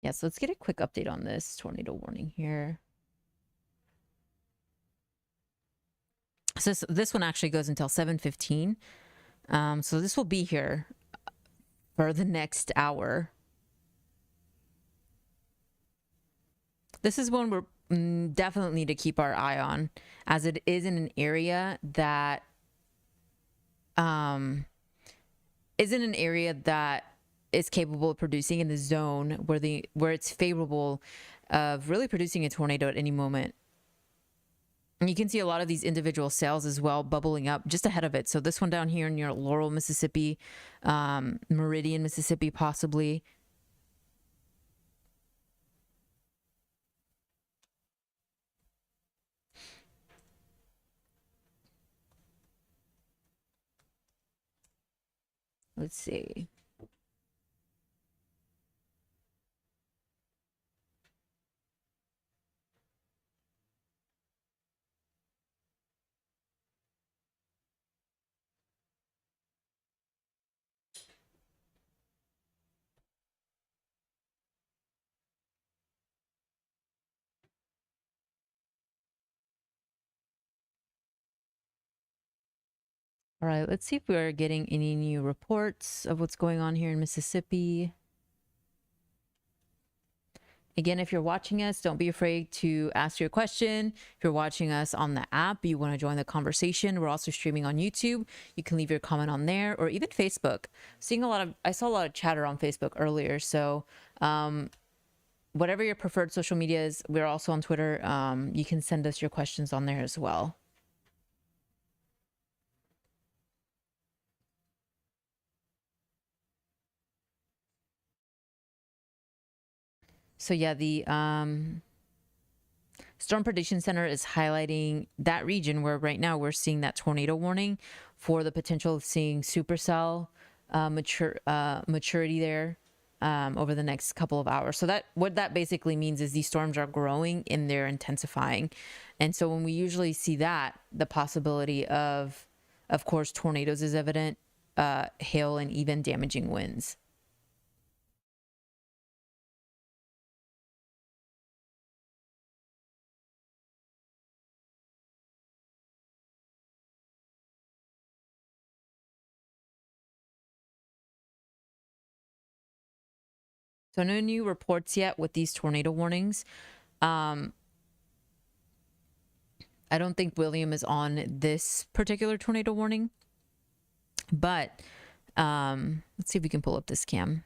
Speaker 1: Yeah, so let's get a quick update on this tornado warning here. So this one actually goes until 7:15. So this will be here for the next hour. This is when we're definitely need to keep our eye on, as it is in an area that is capable of producing in the zone where it's favorable of really producing a tornado at any moment. And you can see a lot of these individual cells as well bubbling up just ahead of it. So this one down here near Laurel, Mississippi, Meridian, Mississippi, possibly. Let's see. All right, let's see if we're getting any new reports of what's going on here in Mississippi. Again, if you're watching us, don't be afraid to ask your question. If you're watching us on the app, you want to join the conversation. We're also streaming on YouTube. You can leave your comment on there, or even Facebook. I saw a lot of chatter on Facebook earlier. So whatever your preferred social media is, we're also on Twitter. You can send us your questions on there as well. So yeah, the Storm Prediction Center is highlighting that region where right now we're seeing that tornado warning for the potential of seeing supercell maturity there over the next couple of hours. So what that basically means is these storms are growing and they're intensifying. And so when we usually see that, the possibility of course, tornadoes is evident, hail, and even damaging winds. So no new reports yet with these tornado warnings. I don't think William is on this particular tornado warning, but let's see if we can pull up this cam.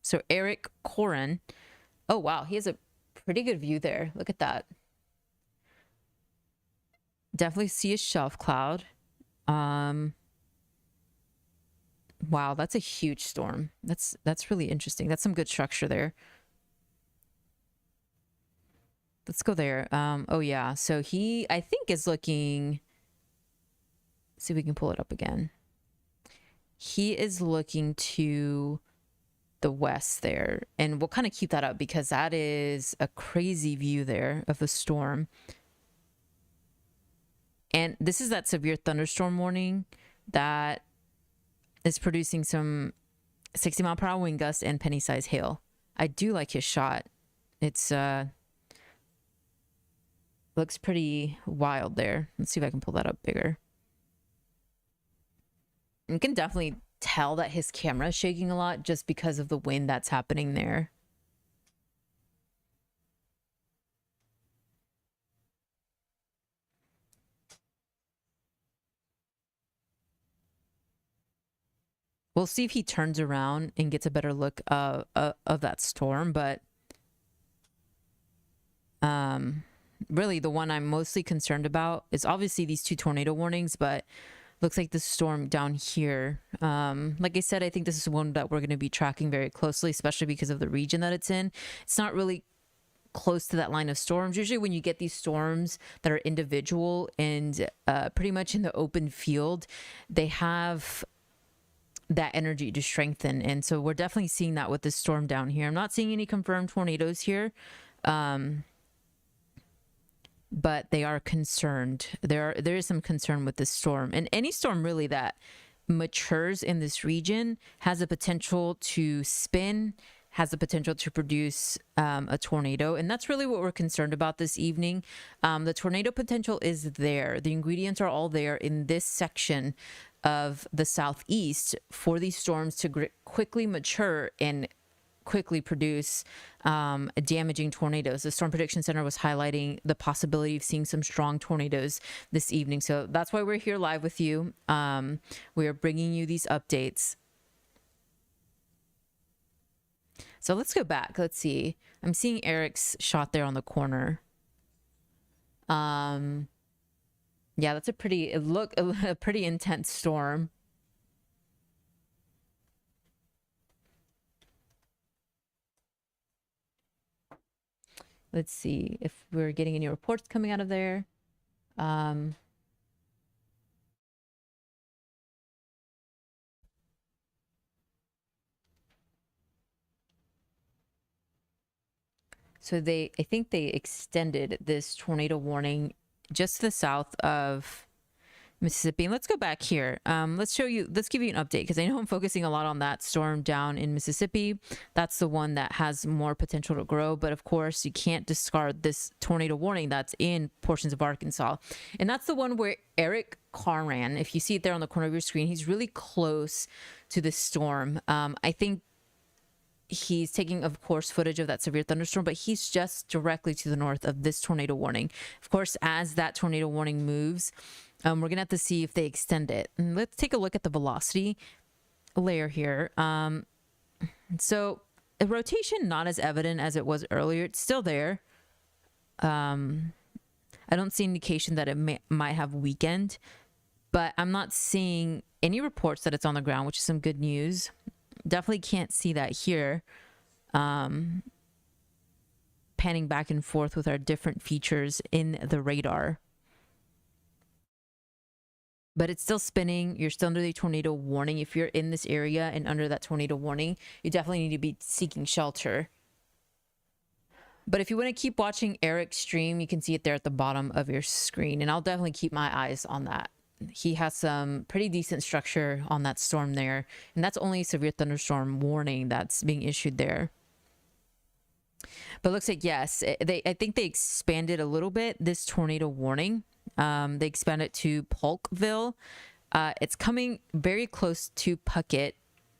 Speaker 1: So Eric Corin, oh wow, he has a pretty good view there. Look at that. Definitely see a shelf cloud. Wow, that's a huge storm. That's really interesting. That's some good structure there. Let's go there. Oh yeah, so he, I think, is looking, see if we can pull it up again. He is looking to the west there, and we'll kind of keep that up because that is a crazy view there of the storm. And this is that severe thunderstorm warning that is producing some 60-mile-per-hour wind gusts and penny-sized hail. I do like his shot. It's looks pretty wild there. Let's see if I can pull that up bigger. You can definitely tell that his camera is shaking a lot just because of the wind that's happening there. We'll see if he turns around and gets a better look of that storm, but really the one I'm mostly concerned about is obviously these two tornado warnings, but looks like the storm down here. Like I said, I think this is one that we're going to be tracking very closely, especially because of the region that it's in. It's not really close to that line of storms. Usually when you get these storms that are individual and pretty much in the open field, they have that energy to strengthen. And so we're definitely seeing that with this storm down here. I'm not seeing any confirmed tornadoes here, but they are concerned. There is some concern with this storm, and any storm really that matures in this region has a potential to spin, has the potential to produce a tornado. And that's really what we're concerned about this evening. The tornado potential is there. The ingredients are all there in this section of the southeast for these storms to quickly mature and quickly produce damaging tornadoes. The Storm Prediction Center was highlighting the possibility of seeing some strong tornadoes this evening. So that's why we're here live with you. We are bringing you these updates. So let's go back. Let's see. I'm seeing Eric's shot there on the corner. Yeah, that's a pretty intense storm. Let's see if we're getting any reports coming out of there. So I think they extended this tornado warning just to the south of Mississippi. And let's go back here. Let's give you an update, because I know I'm focusing a lot on that storm down in Mississippi. That's the one that has more potential to grow. But of course, you can't discard this tornado warning that's in portions of Arkansas. And that's the one where Eric Carran, if you see it there on the corner of your screen, he's really close to the storm. I think he's taking, of course, footage of that severe thunderstorm, but he's just directly to the north of this tornado warning. Of course, as that tornado warning moves, we're going to have to see if they extend it. And let's take a look at the velocity layer here. So a rotation not as evident as it was earlier. It's still there. I don't see indication that it might have weakened, but I'm not seeing any reports that it's on the ground, which is some good news. Definitely can't see that here. Panning back and forth with our different features in the radar. But it's still spinning. You're still under the tornado warning. If you're in this area and under that tornado warning, you definitely need to be seeking shelter. But if you want to keep watching Eric's stream, you can see it there at the bottom of your screen. And I'll definitely keep my eyes on that. He has some pretty decent structure on that storm there. And that's only a severe thunderstorm warning that's being issued there. But it looks like, yes, I think they expanded a little bit this tornado warning. They expanded to Polkville. It's coming very close to Puckett,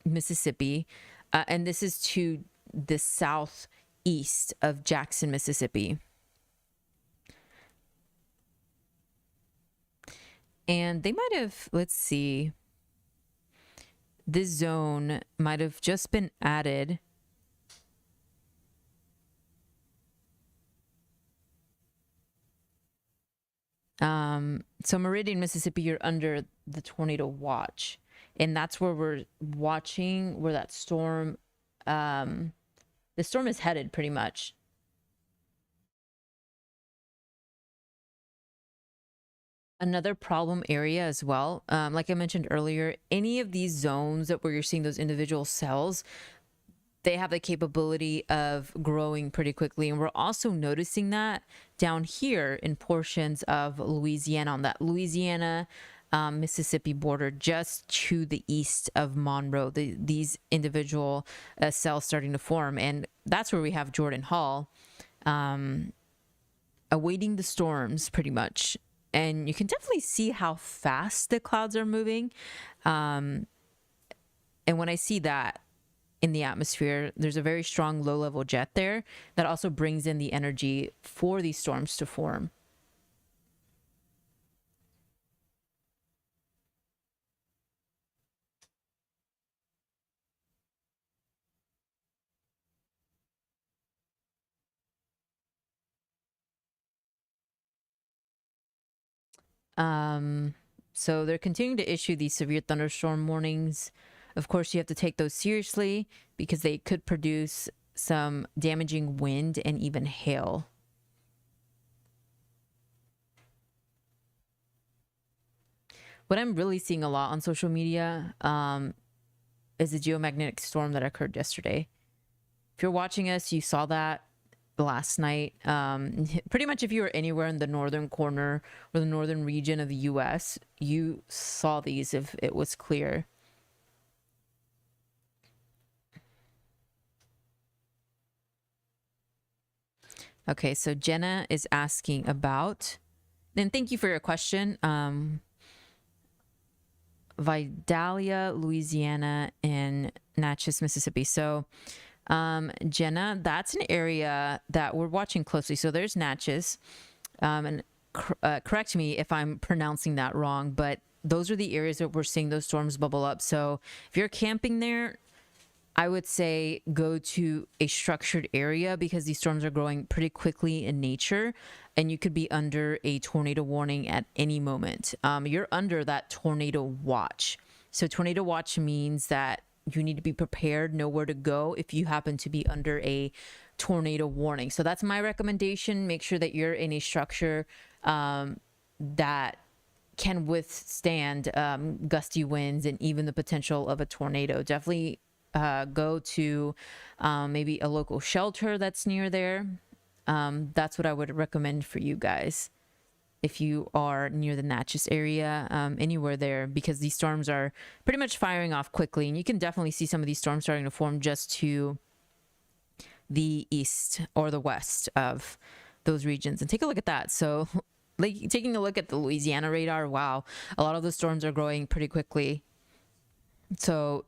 Speaker 1: Mississippi. And this is to the southeast of Jackson, Mississippi. And they might have, let's see, this zone might have just been added. So Meridian, Mississippi, you're under the tornado watch. And that's where we're watching where that storm, the storm is headed pretty much. Another problem area as well, like I mentioned earlier, any of these zones where you're seeing those individual cells, they have the capability of growing pretty quickly. And we're also noticing that down here in portions of Louisiana, on that Louisiana Mississippi border, just to the east of Monroe, these individual cells starting to form. And that's where we have Jordan Hall awaiting the storms pretty much. And you can definitely see how fast the clouds are moving. And when I see that in the atmosphere, there's a very strong low-level jet there that also brings in the energy for these storms to form. So they're continuing to issue these severe thunderstorm warnings. Of course, you have to take those seriously because they could produce some damaging wind and even hail. What I'm really seeing a lot on social media is the geomagnetic storm that occurred yesterday. If you're watching us, you saw that last night. Pretty much if you were anywhere in the northern corner or the northern region of the US, you saw these if it was clear. Okay, so Jenna is asking about, and thank you for your question, Vidalia, Louisiana, and Natchez, Mississippi. So Jenna, that's an area that we're watching closely. So there's Natchez, and correct me if I'm pronouncing that wrong, but those are the areas that we're seeing those storms bubble up. So if you're camping there, I would say go to a structured area because these storms are growing pretty quickly in nature and you could be under a tornado warning at any moment. You're under that tornado watch. So tornado watch means that you need to be prepared, know where to go if you happen to be under a tornado warning. So that's my recommendation. Make sure that you're in a structure that can withstand gusty winds and even the potential of a tornado. Definitely go to maybe a local shelter that's near there. That's what I would recommend for you guys if you are near the Natchez area, anywhere there, because these storms are pretty much firing off quickly. And you can definitely see some of these storms starting to form just to the east or the west of those regions. And take a look at that. So like taking a look at the Louisiana radar, wow, a lot of the storms are growing pretty quickly. So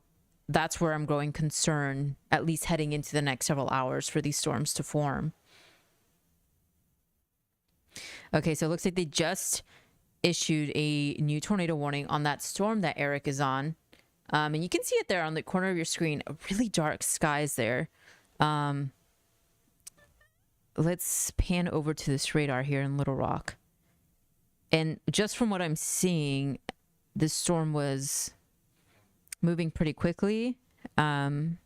Speaker 1: that's where I'm growing concern, at least heading into the next several hours for these storms to form. Okay, so it looks like they just issued a new tornado warning on that storm that Eric is on. And you can see it there on the corner of your screen, really dark skies there. Let's pan over to this radar here in Little Rock. And just from what I'm seeing, this storm was moving pretty quickly. It's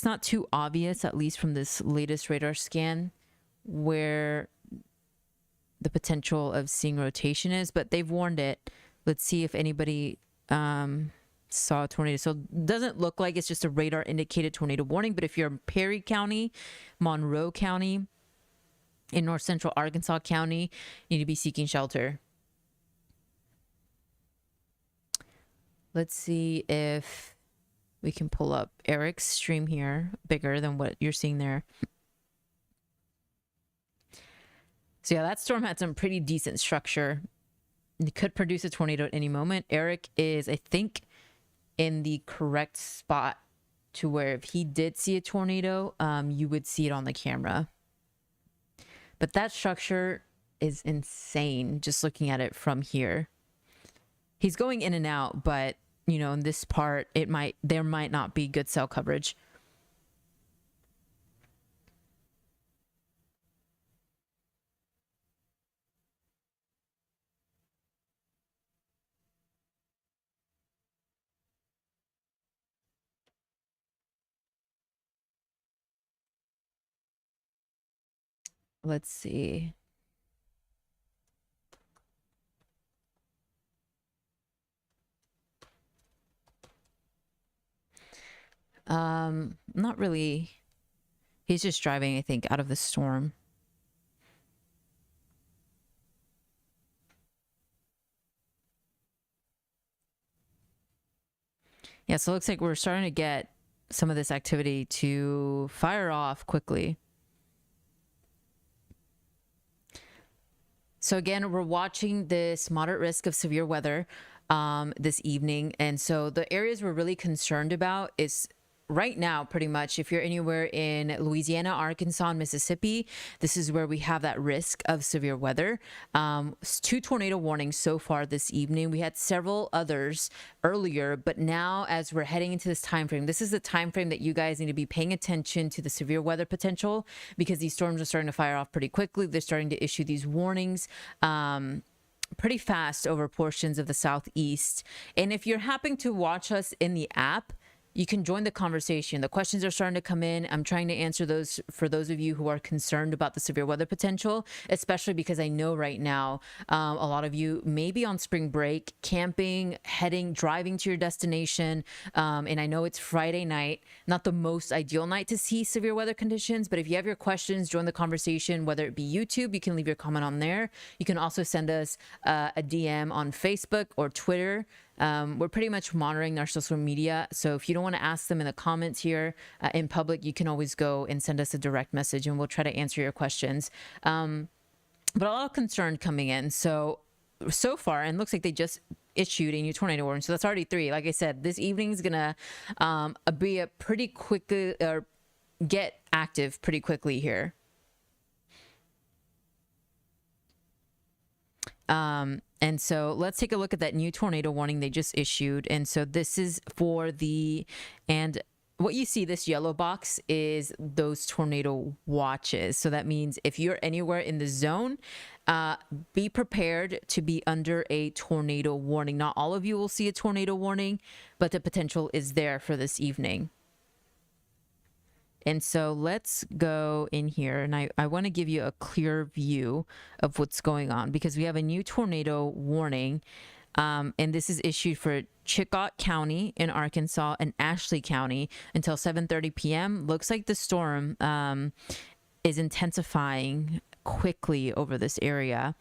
Speaker 1: not too obvious, at least from this latest radar scan, where the potential of seeing rotation is, but they've warned it. Let's see if anybody saw a tornado. So it doesn't look like it's just a radar indicated tornado warning, but if you're in Perry County, Monroe County, in north central Arkansas County, you need to be seeking shelter. Let's see if we can pull up Eric's stream here, bigger than what you're seeing there. So yeah, that storm had some pretty decent structure. It could produce a tornado at any moment. Eric is, I think, in the correct spot to where if he did see a tornado, you would see it on the camera. But that structure is insane just looking at it from here. He's going in and out, but you know, in this part, there might not be good cell coverage. Let's see. Not really. He's just driving, I think, out of the storm. Yeah, so it looks like we're starting to get some of this activity to fire off quickly. So again, we're watching this moderate risk of severe weather this evening. And so the areas we're really concerned about is right now, pretty much, if you're anywhere in Louisiana, Arkansas, and Mississippi, this is where we have that risk of severe weather. 2 tornado warnings so far this evening. We had several others earlier, but now as we're heading into this time frame, this is the time frame that you guys need to be paying attention to the severe weather potential, because these storms are starting to fire off pretty quickly. They're starting to issue these warnings pretty fast over portions of the southeast. And if you're happening to watch us in the app, you can join the conversation. The questions are starting to come in. I'm trying to answer those for those of you who are concerned about the severe weather potential, especially because I know right now a lot of you may be on spring break, camping, driving to your destination. And I know it's Friday night, not the most ideal night to see severe weather conditions. But if you have your questions, join the conversation, whether it be YouTube, you can leave your comment on there. You can also send us a DM on Facebook or Twitter. We're pretty much monitoring our social media. So if you don't want to ask them in the comments here in public, you can always go and send us a direct message and we'll try to answer your questions. But a lot of concern coming in. So so far, and looks like they just issued a new tornado warning. So that's already 3. Like I said, this evening is gonna be a pretty quickly or get active pretty quickly here. And so let's take a look at that new tornado warning they just issued. And so this is for and what you see, this yellow box, is those tornado watches. So that means if you're anywhere in the zone, be prepared to be under a tornado warning. Not all of you will see a tornado warning, but the potential is there for this evening. And so let's go in here, and I want to give you a clear view of what's going on, because we have a new tornado warning, and this is issued for Chillicothe County in Arkansas and Ashley County until 7:30 p.m. Looks like the storm is intensifying quickly over this area,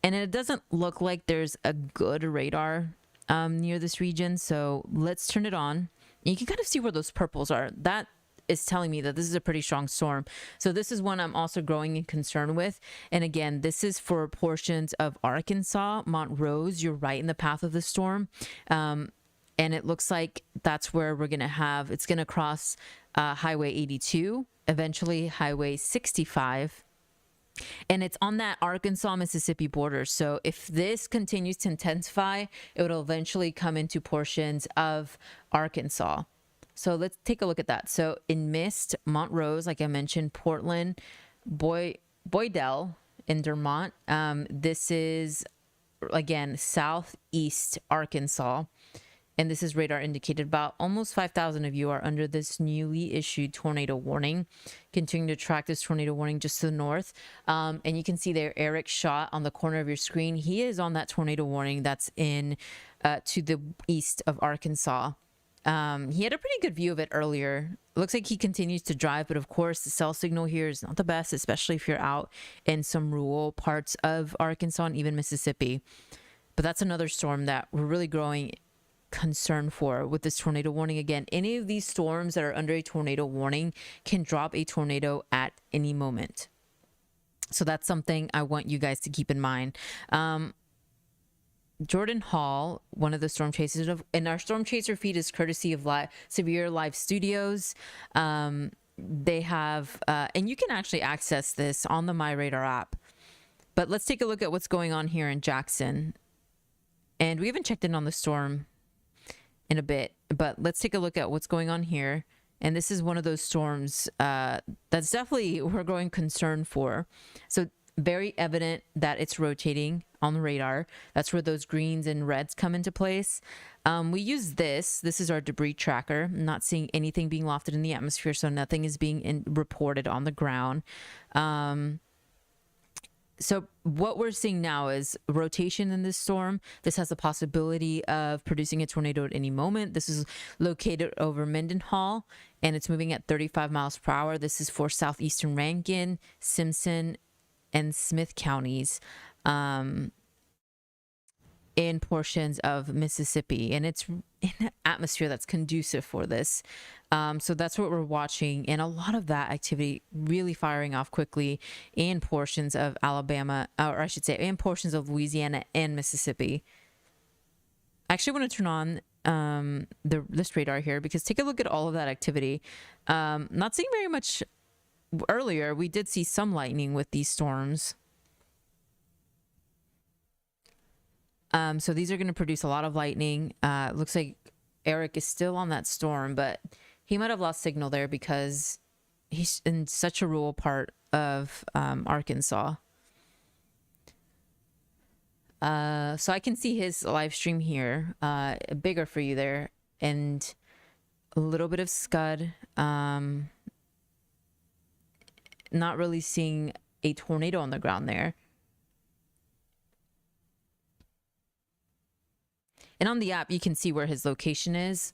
Speaker 1: and it doesn't look like there's a good radar near this region. So let's turn it on. You can kind of see where those purples are. That is telling me that this is a pretty strong storm. So this is one I'm also growing in concern with. And again, this is for portions of Arkansas, Montrose. You're right in the path of the storm. And it looks like that's where we're going to have, it's going to cross Highway 82, eventually Highway 65. And it's on that Arkansas-Mississippi border. So if this continues to intensify, it will eventually come into portions of Arkansas. So let's take a look at that. So in Mist, Montrose, like I mentioned, Portland, Boydell, in Dermont. This is, again, southeast Arkansas. And this is radar indicated. About almost 5,000 of you are under this newly issued tornado warning. Continuing to track this tornado warning just to the north. And you can see there Eric shot on the corner of your screen. He is on that tornado warning that's in to the east of Arkansas. He had a pretty good view of it earlier. It looks like he continues to drive, but of course the cell signal here is not the best, especially if you're out in some rural parts of Arkansas and even Mississippi. But that's another storm that we're really growing concern for with this tornado warning. Again, any of these storms that are under a tornado warning can drop a tornado at any moment. So that's something I want you guys to keep in mind. Jordan Hall, one of the storm chasers, and our storm chaser feed is courtesy of Severe Live Studios. They have, and you can actually access this on the MyRadar app. But let's take a look at what's going on here in Jackson. And we haven't checked in on the storm in a bit, but let's take a look at what's going on here. And this is one of those storms that's definitely we're growing concern for. So very evident that it's rotating on the radar. That's where those greens and reds come into place. We use this is our debris tracker. I'm not seeing anything being lofted in the atmosphere, so nothing is being reported on the ground. So what we're seeing now is rotation in this storm. This has the possibility of producing a tornado at any moment. This is located over Mendenhall, and it's moving at 35 miles per hour. This is for southeastern Rankin, Simpson, and Smith counties in portions of Mississippi. And it's in an atmosphere that's conducive for this. So that's what we're watching. And a lot of that activity really firing off quickly in portions of Alabama, or I should say in portions of Louisiana and Mississippi. I actually want to turn on this radar here, because take a look at all of that activity. Not seeing very much. Earlier, we did see some lightning with these storms. So these are going to produce a lot of lightning. Looks like Eric is still on that storm, but he might have lost signal there because he's in such a rural part of Arkansas. So I can see his live stream here, bigger for you there, and a little bit of scud. Not really seeing a tornado on the ground there. And on the app, you can see where his location is.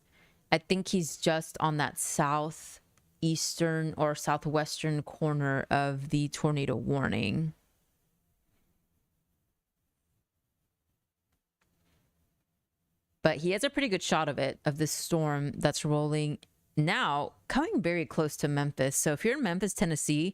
Speaker 1: I think he's just on that southeastern or southwestern corner of the tornado warning. But he has a pretty good shot of it, of this storm that's rolling now, coming very close to Memphis. So if you're in Memphis, Tennessee,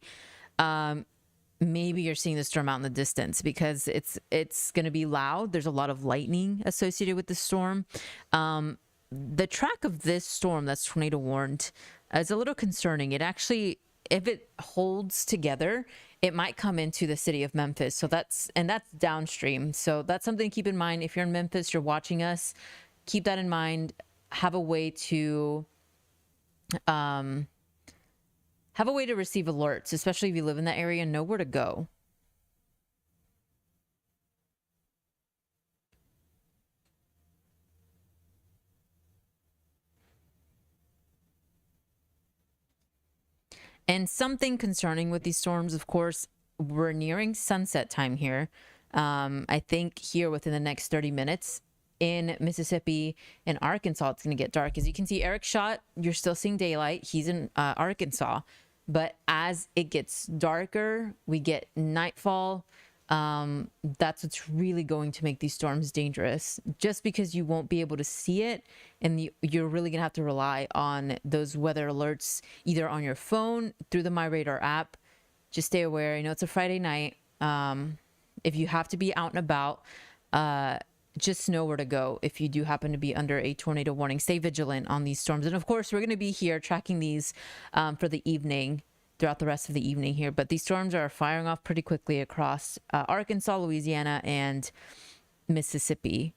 Speaker 1: maybe you're seeing the storm out in the distance because it's going to be loud. There's a lot of lightning associated with the storm. The track of this storm that's tornado warned is a little concerning. It actually, if it holds together, it might come into the city of Memphis. So that's downstream. So that's something to keep in mind. If you're in Memphis, you're watching us, keep that in mind. Have a way to receive alerts, especially if you live in that area and know where to go. And something concerning with these storms, of course, we're nearing sunset time here. I think here within the next 30 minutes in Mississippi and Arkansas, it's going to get dark. As you can see, Eric shot, you're still seeing daylight. He's in Arkansas. But as it gets darker, we get nightfall. That's what's really going to make these storms dangerous. Just because you won't be able to see it, and you're really gonna have to rely on those weather alerts either on your phone through the MyRadar app. Just stay aware. I know it's a Friday night. If you have to be out and about, just know where to go if you do happen to be under a tornado warning. Stay vigilant on these storms. And of course, we're going to be here tracking these for the evening, throughout the rest of the evening here. But these storms are firing off pretty quickly across Arkansas, Louisiana, and Mississippi.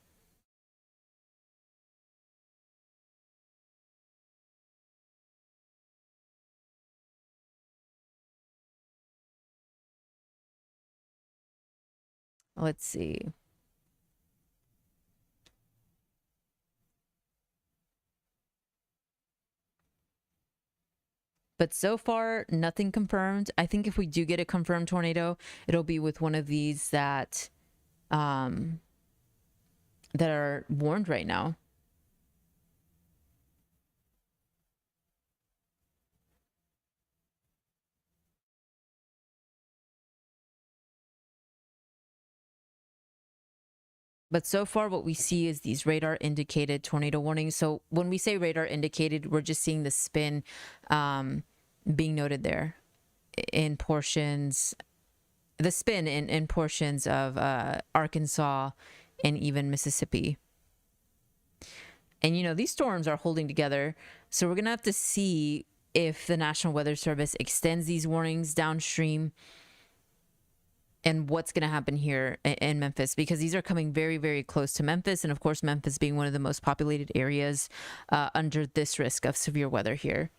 Speaker 1: Let's see. But so far, nothing confirmed. I think if we do get a confirmed tornado, it'll be with one of these that are warned right now. But so far, what we see is these radar indicated tornado warnings. So when we say radar indicated, we're just seeing the spin being noted there in portions, the spin in portions of Arkansas and even Mississippi. And, you know, these storms are holding together. So we're going to have to see if the National Weather Service extends these warnings downstream and what's going to happen here in Memphis, because these are coming very, very close to Memphis. And of course, Memphis being one of the most populated areas under this risk of severe weather here,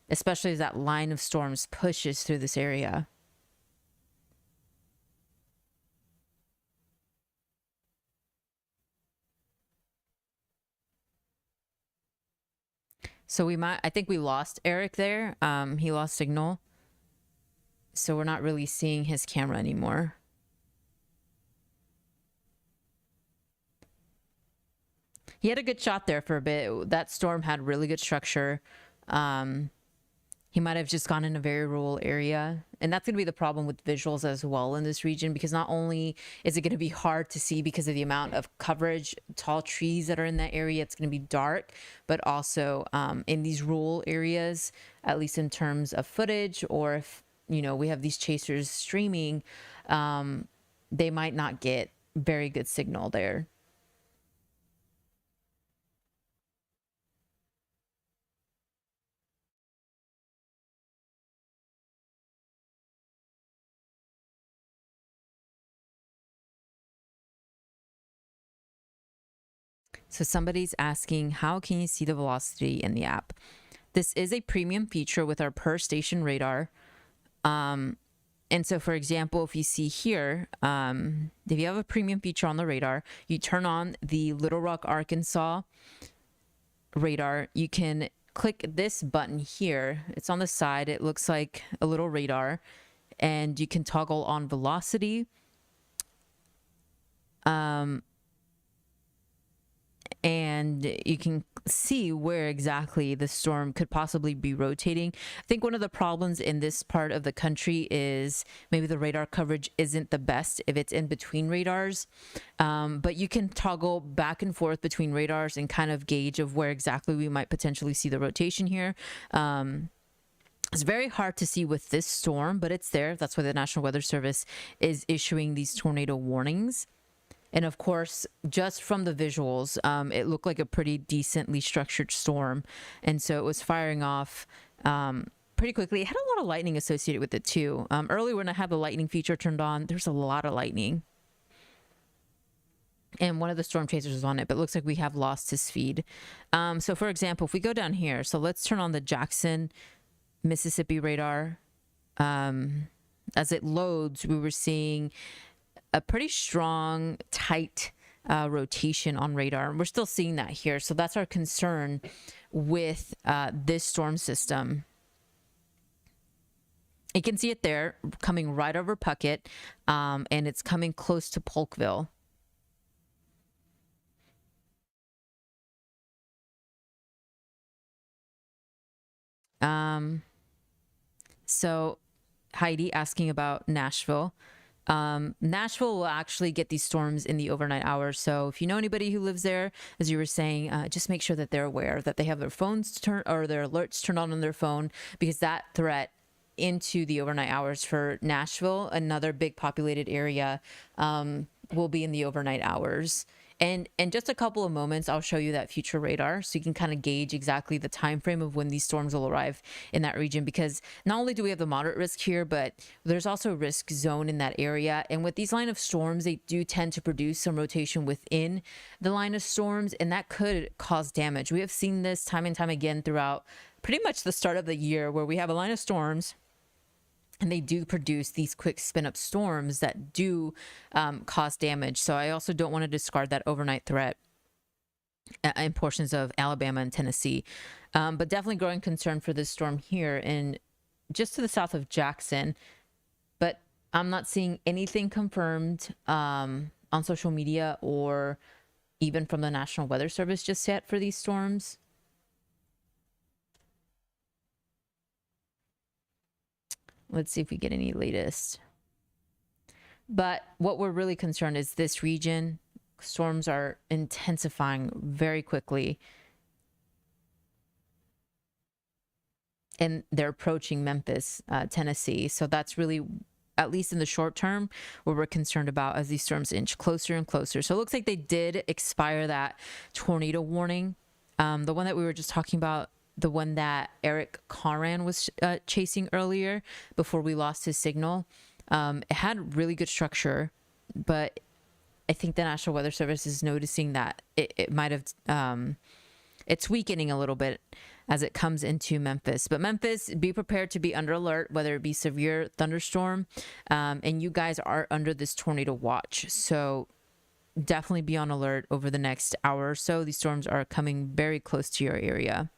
Speaker 1: especially as that line of storms pushes through this area. So I think we lost Eric there. He lost signal. So we're not really seeing his camera anymore. He had a good shot there for a bit. That storm had really good structure. He might have just gone in a very rural area. And that's going to be the problem with visuals as well in this region, because not only is it going to be hard to see because of the amount of coverage, tall trees that are in that area, it's going to be dark, but also in these rural areas, at least in terms of footage, or if, you know, we have these chasers streaming, they might not get very good signal there. So somebody's asking, how can you see the velocity in the app? This is a premium feature with our per station radar. And so, for example, if you see here, if you have a premium feature on the radar, you turn on the Little Rock, Arkansas radar, you can click this button here. It's on the side. It looks like a little radar, and you can toggle on velocity. And you can see where exactly the storm could possibly be rotating. I think one of the problems in this part of the country is maybe the radar coverage isn't the best if it's in between radars. But you can toggle back and forth between radars and kind of gauge of where exactly we might potentially see the rotation here. It's very hard to see with this storm, but it's there. That's why the National Weather Service is issuing these tornado warnings. And of course, just from the visuals, it looked like a pretty decently structured storm. And so it was firing off pretty quickly. It had a lot of lightning associated with it too. Earlier when I had the lightning feature turned on, there's a lot of lightning. And one of the storm chasers was on it, but it looks like we have lost his feed. So for example, if we go down here, so let's turn on the Jackson, Mississippi radar. As it loads, we were seeing a pretty strong, tight rotation on radar. And we're still seeing that here. So that's our concern with this storm system. You can see it there coming right over Puckett, and it's coming close to Polkville. So Heidi asking about Nashville. Nashville will actually get these storms in the overnight hours. So if you know anybody who lives there, as you were saying, just make sure that they're aware that they have their phones turned or their alerts turned on their phone, because that threat into the overnight hours for Nashville, another big populated area, will be in the overnight hours. And in just a couple of moments, I'll show you that future radar so you can kind of gauge exactly the time frame of when these storms will arrive in that region, because not only do we have the moderate risk here, but there's also a risk zone in that area. And with these line of storms, they do tend to produce some rotation within the line of storms, and that could cause damage. We have seen this time and time again throughout pretty much the start of the year, where we have a line of storms and they do produce these quick spin up storms that do cause damage. So I also don't want to discard that overnight threat in portions of Alabama and Tennessee. But definitely growing concern for this storm here in just to the south of Jackson. But I'm not seeing anything confirmed on social media or even from the National Weather Service just yet for these storms. Let's see if we get any latest. But what we're really concerned is this region. Storms are intensifying very quickly. And they're approaching Memphis, Tennessee. So that's really, at least in the short term, what we're concerned about as these storms inch closer and closer. So it looks like they did expire that tornado warning. The one that we were just talking about, the one that Eric Conran was chasing earlier before we lost his signal. It had really good structure, but I think the National Weather Service is noticing that it might have, it's weakening a little bit as it comes into Memphis. But Memphis, be prepared to be under alert, whether it be severe thunderstorm, and you guys are under this tornado watch. So definitely be on alert over the next hour or so. These storms are coming very close to your area.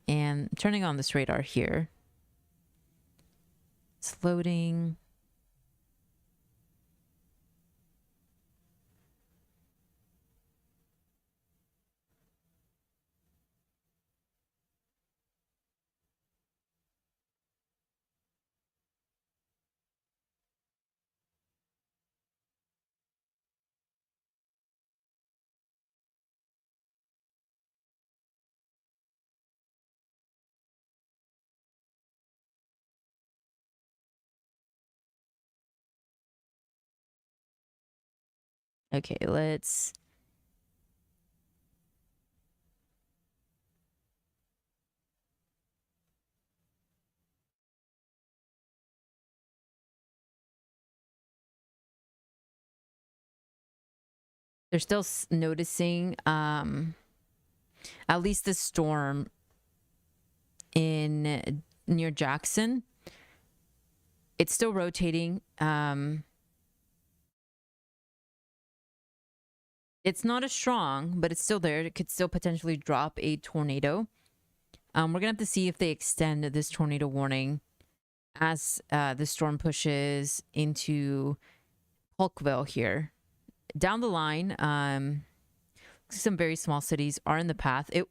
Speaker 1: And turning on this radar here. It's loading. Okay, let's... They're still noticing at least the storm in near Jackson. It's still rotating. It's not as strong, but it's still there. It could still potentially drop a tornado. We're going to have to see if they extend this tornado warning as the storm pushes into Polkville here. Down the line, some very small cities are in the path. It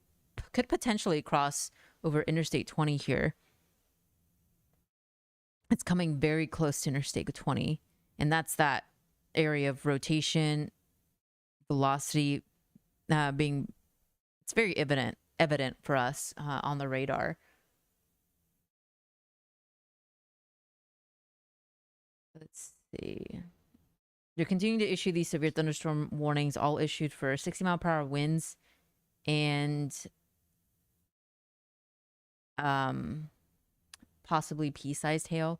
Speaker 1: could potentially cross over Interstate 20 here. It's coming very close to Interstate 20, and that's that area of rotation. velocity being, it's very evident for us on the radar. Let's see. They're continuing to issue these severe thunderstorm warnings, all issued for 60-mile-per-hour winds and possibly pea-sized hail.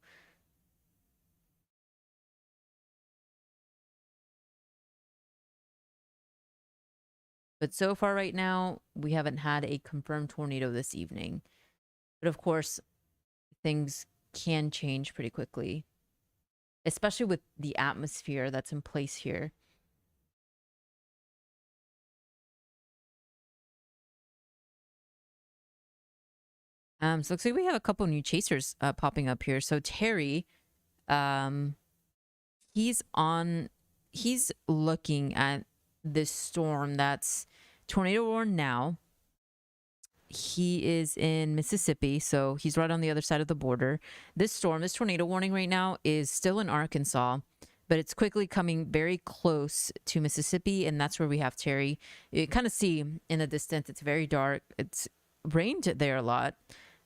Speaker 1: But so far right now, we haven't had a confirmed tornado this evening. But of course, things can change pretty quickly, especially with the atmosphere that's in place here. So looks like we have a couple new chasers popping up here. So Terry, he's looking at this storm that's tornado warned now. He is in Mississippi, so he's right on the other side of the border. This tornado warning right now is still in Arkansas, but it's quickly coming very close to Mississippi, and that's where we have Terry. You kind of see in the distance, it's very dark. It's rained there a lot,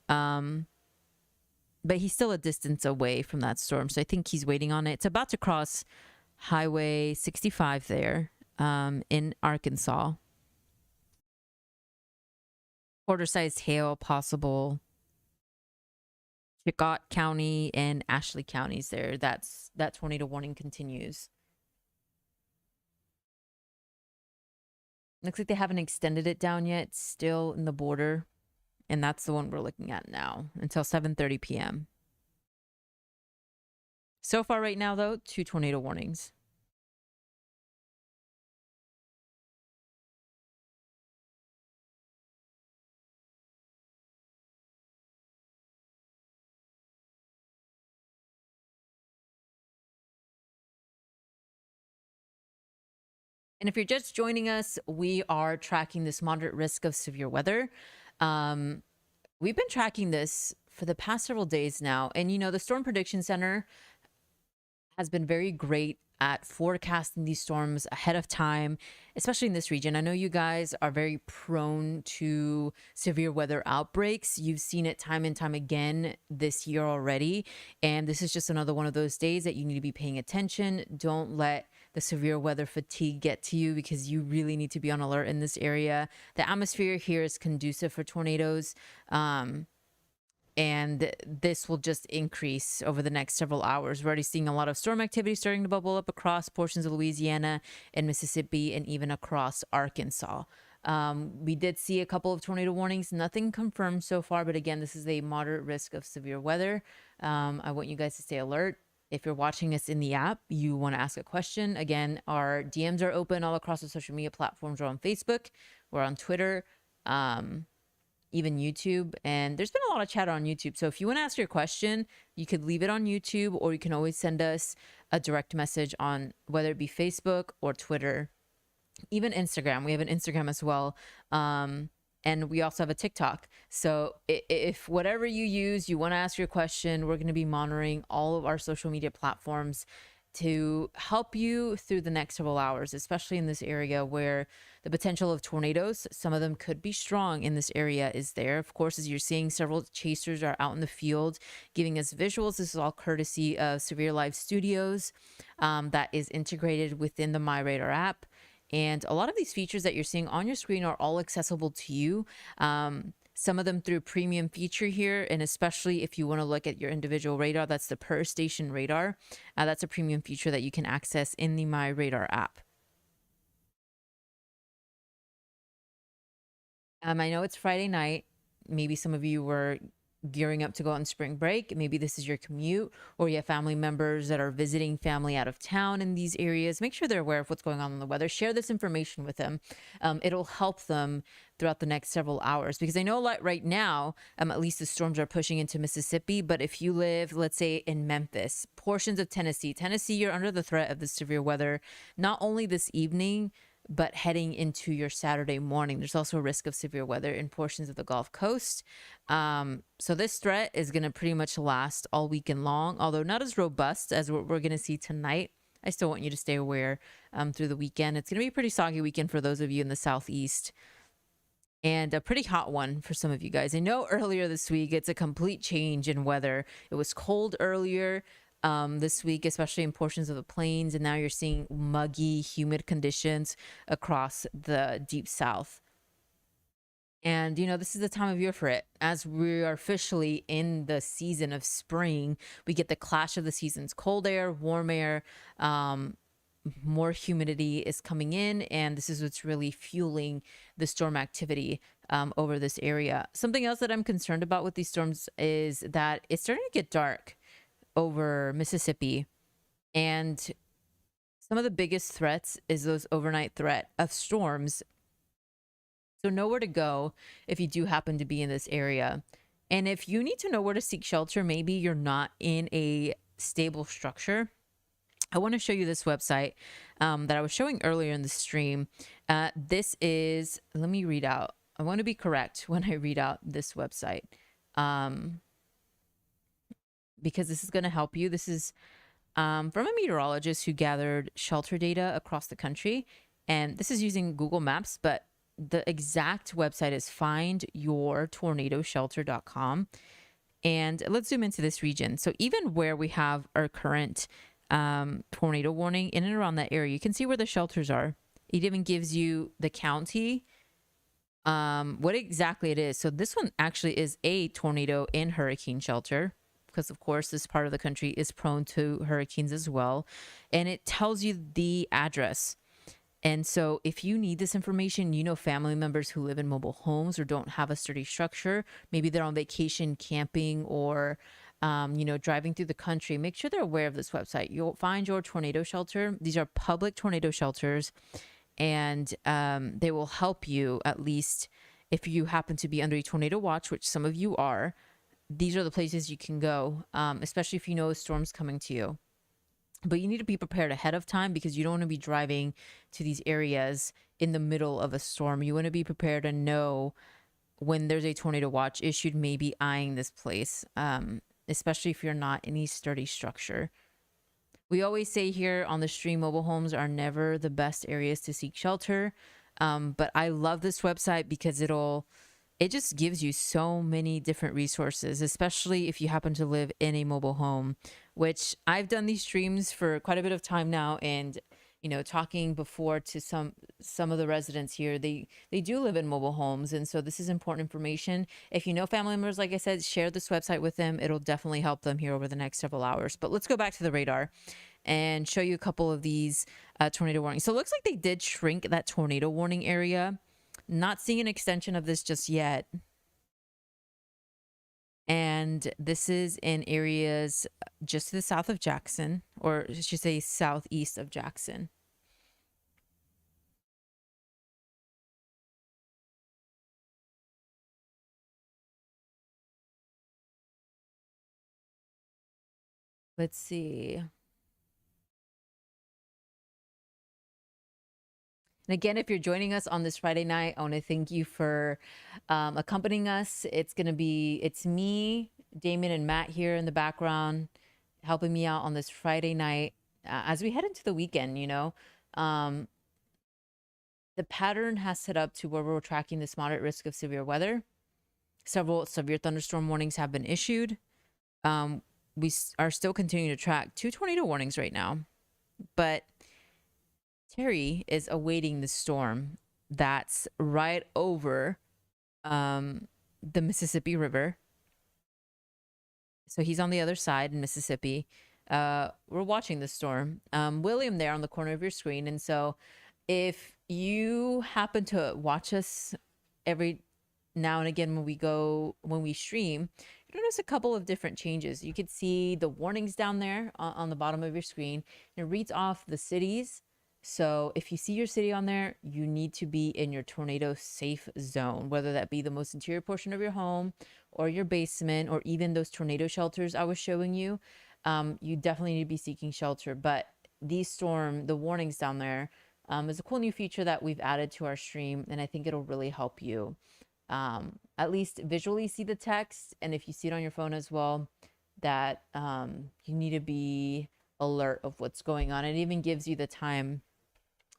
Speaker 1: but he's still a distance away from that storm, so I think he's waiting on it. It's about to cross Highway 65 there in Arkansas. Quarter-sized hail possible. Chicot County and Ashley counties there. That tornado warning continues. Looks like they haven't extended it down yet. It's still in the border. And that's the one we're looking at now until 7:30 p.m. So far right now, though, 2 tornado warnings. And if you're just joining us, we are tracking this moderate risk of severe weather. We've been tracking this for the past several days now. And, you know, the Storm Prediction Center has been very great at forecasting these storms ahead of time, especially in this region. I know you guys are very prone to severe weather outbreaks. You've seen it time and time again this year already. And this is just another one of those days that you need to be paying attention. Don't let the severe weather fatigue get to you, because you really need to be on alert in this area. The atmosphere here is conducive for tornadoes. And this will just increase over the next several hours. We're already seeing a lot of storm activity starting to bubble up across portions of Louisiana and Mississippi and even across Arkansas. We did see a couple of tornado warnings, nothing confirmed so far, but again, this is a moderate risk of severe weather. I want you guys to stay alert. If you're watching us in the app, you want to ask a question. Again, our DMs are open all across the social media platforms. We're on Facebook, we're on Twitter, even YouTube, and there's been a lot of chatter on YouTube. So if you want to ask your question, you could leave it on YouTube, or you can always send us a direct message on whether it be Facebook or Twitter, even Instagram. We have an Instagram as well. And we also have a TikTok. So if whatever you use, you want to ask your question, we're going to be monitoring all of our social media platforms to help you through the next several hours, especially in this area where the potential of tornadoes, some of them could be strong in this area, is there. Of course, as you're seeing, several chasers are out in the field giving us visuals. This is all courtesy of Severe Live Studios that is integrated within the MyRadar app. And a lot of these features that you're seeing on your screen are all accessible to you. Some of them through premium feature here, and especially if you want to look at your individual radar, that's the per station radar. That's a premium feature that you can access in the MyRadar app. I know it's Friday night. Maybe some of you were gearing up to go on spring break. Maybe this is your commute, or you have family members that are visiting family out of town in these areas. Make sure they're aware of what's going on in the weather. Share this information with them. It'll help them throughout the next several hours, because I know right now, at least the storms are pushing into Mississippi. But if you live, let's say, in Memphis, portions of Tennessee, you're under the threat of the severe weather, not only this evening, but heading into your Saturday morning. There's also a risk of severe weather in portions of the Gulf Coast. So this threat is going to pretty much last all weekend long, although not as robust as what we're going to see tonight I still want you to stay aware through the weekend. It's going to be a pretty soggy weekend for those of you in the southeast, and a pretty hot one for some of you guys. I know earlier this week, it's a complete change in weather. It was cold earlier this week, especially in portions of the plains, and now you're seeing muggy, humid conditions across the deep south. And, this is the time of year for it. As we are officially in the season of spring, we get the clash of the seasons: cold air, warm air, more humidity is coming in, and this is what's really fueling the storm activity over this area. Something else that I'm concerned about with these storms is that it's starting to get dark over Mississippi, and some of the biggest threats is those overnight threat of storms. So know where to go if you do happen to be in this area. And if you need to know where to seek shelter, maybe you're not in a stable structure, I want to show you this website that I was showing earlier in the stream. This is, let me read out. I want to be correct when I read out this website because this is going to help you. This is from a meteorologist who gathered shelter data across the country. And this is using Google Maps, but the exact website is findyourtornadoshelter.com. And let's zoom into this region. So even where we have our current tornado warning in and around that area, you can see where the shelters are. It even gives you the county, what exactly it is. So this one actually is a tornado and hurricane shelter, because of course this part of the country is prone to hurricanes as well. And it tells you the address. And so if you need this information, family members who live in mobile homes or don't have a sturdy structure, maybe they're on vacation, camping, or driving through the country, make sure they're aware of this website. You'll find your tornado shelter. These are public tornado shelters, and they will help you, at least if you happen to be under a tornado watch, which some of you are. These are the places you can go, especially if you know a storm's coming to you. But you need to be prepared ahead of time, because you don't want to be driving to these areas in the middle of a storm. You want to be prepared to know when there's a tornado watch issued, maybe eyeing this place, especially if you're not in a sturdy structure. We always say here on the stream, mobile homes are never the best areas to seek shelter. But I love this website because it just gives you so many different resources, especially if you happen to live in a mobile home, which I've done these streams for quite a bit of time now. And, talking before to some of the residents here, they do live in mobile homes. And so this is important information. If you know family members, like I said, share this website with them. It'll definitely help them here over the next several hours. But let's go back to the radar and show you a couple of these tornado warnings. So it looks like they did shrink that tornado warning area. Not seeing an extension of this just yet. And this is in areas just to the south of Jackson, or I should say southeast of Jackson. Let's see. And again, if you're joining us on this Friday night, I want to thank you for accompanying us. It's me, Damon, and Matt here in the background, helping me out on this Friday night as we head into the weekend. The pattern has set up to where we're tracking this moderate risk of severe weather. Several severe thunderstorm warnings have been issued. We are still continuing to track 2 tornado warnings right now, but Terry is awaiting the storm that's right over the Mississippi River. So he's on the other side in Mississippi. We're watching the storm. William there on the corner of your screen. And so if you happen to watch us every now and again when we stream, you notice a couple of different changes. You could see the warnings down there on the bottom of your screen. It reads off the cities. So if you see your city on there, you need to be in your tornado safe zone, whether that be the most interior portion of your home or your basement, or even those tornado shelters I was showing you. You definitely need to be seeking shelter. But the warnings down there is a cool new feature that we've added to our stream, and I think it'll really help you at least visually see the text. And if you see it on your phone as well, that you need to be alert of what's going on. It even gives you the time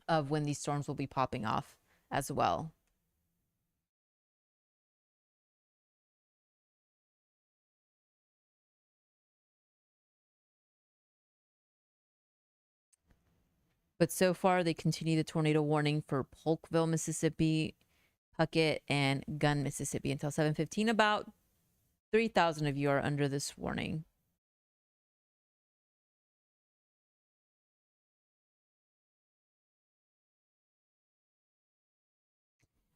Speaker 1: of when these storms will be popping off as well. But so far, they continue the tornado warning for Polkville, Mississippi, Puckett, and Gunn, Mississippi until 7:15. About 3,000 of you are under this warning.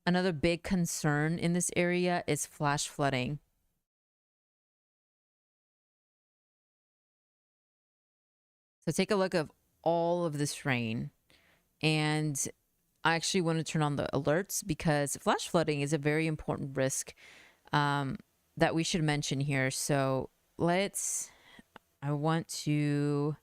Speaker 1: Another big concern in this area is flash flooding. So take a look at all of this rain. And I actually want to turn on the alerts because flash flooding is a very important risk that we should mention here. So I want to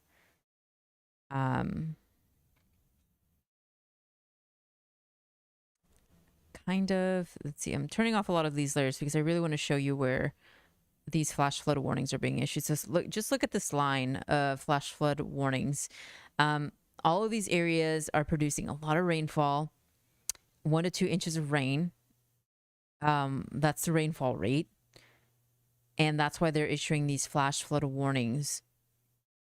Speaker 1: let's see, I'm turning off a lot of these layers because I really want to show you where these flash flood warnings are being issued. So just look at this line of flash flood warnings. All of these areas are producing a lot of rainfall, 1 to 2 inches of rain. That's the rainfall rate. And that's why they're issuing these flash flood warnings.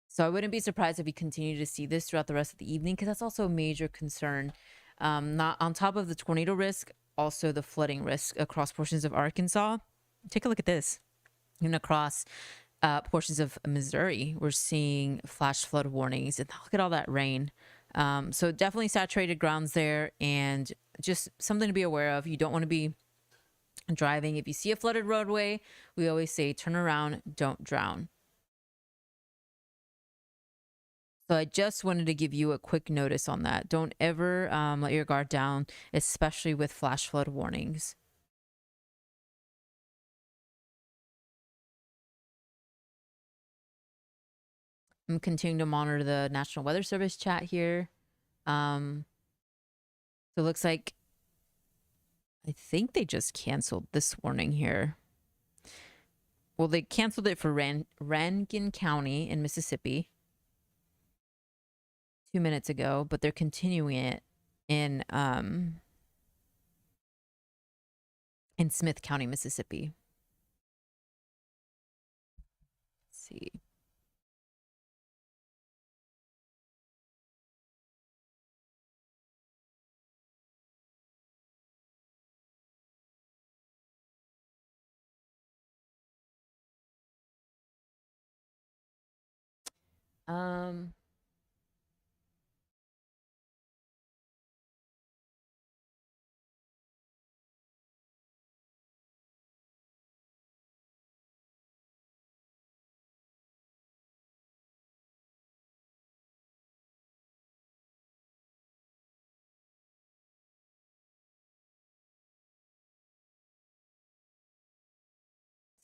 Speaker 1: So I wouldn't be surprised if we continue to see this throughout the rest of the evening, because that's also a major concern. Not on top of the tornado risk, also the flooding risk across portions of Arkansas. Take a look at this. And across portions of Missouri, we're seeing flash flood warnings. And look at all that rain. So definitely saturated grounds there, and just something to be aware of. You don't want to be driving. If you see a flooded roadway, we always say turn around, don't drown. So I just wanted to give you a quick notice on that. Don't ever let your guard down, especially with flash flood warnings. I'm continuing to monitor the National Weather Service chat here. So it looks like I think they just canceled this warning here. Well, they canceled it for Rankin County in Mississippi 2 minutes ago, but they're continuing it in Smith County, Mississippi. Let's see.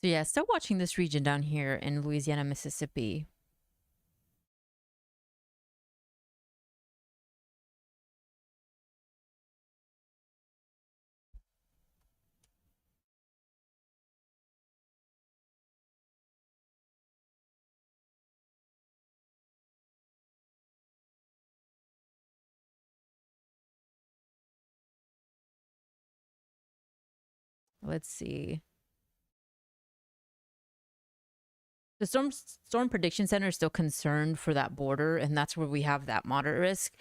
Speaker 1: So yeah, still watching this region down here in Louisiana, Mississippi. Let's see. The Storm Prediction Center is still concerned for that border, and that's where we have that moderate risk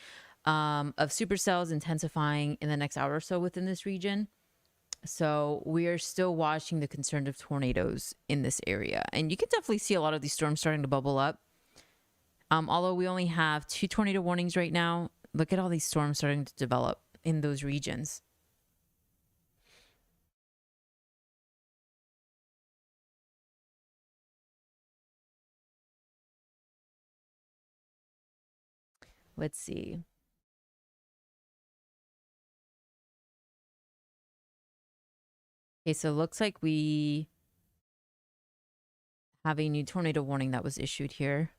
Speaker 1: of supercells intensifying in the next hour or so within this region. So we are still watching the concern of tornadoes in this area. And you can definitely see a lot of these storms starting to bubble up. Although we only have 2 tornado warnings right now, look at all these storms starting to develop in those regions. Let's see. Okay, so it looks like we have a new tornado warning that was issued here.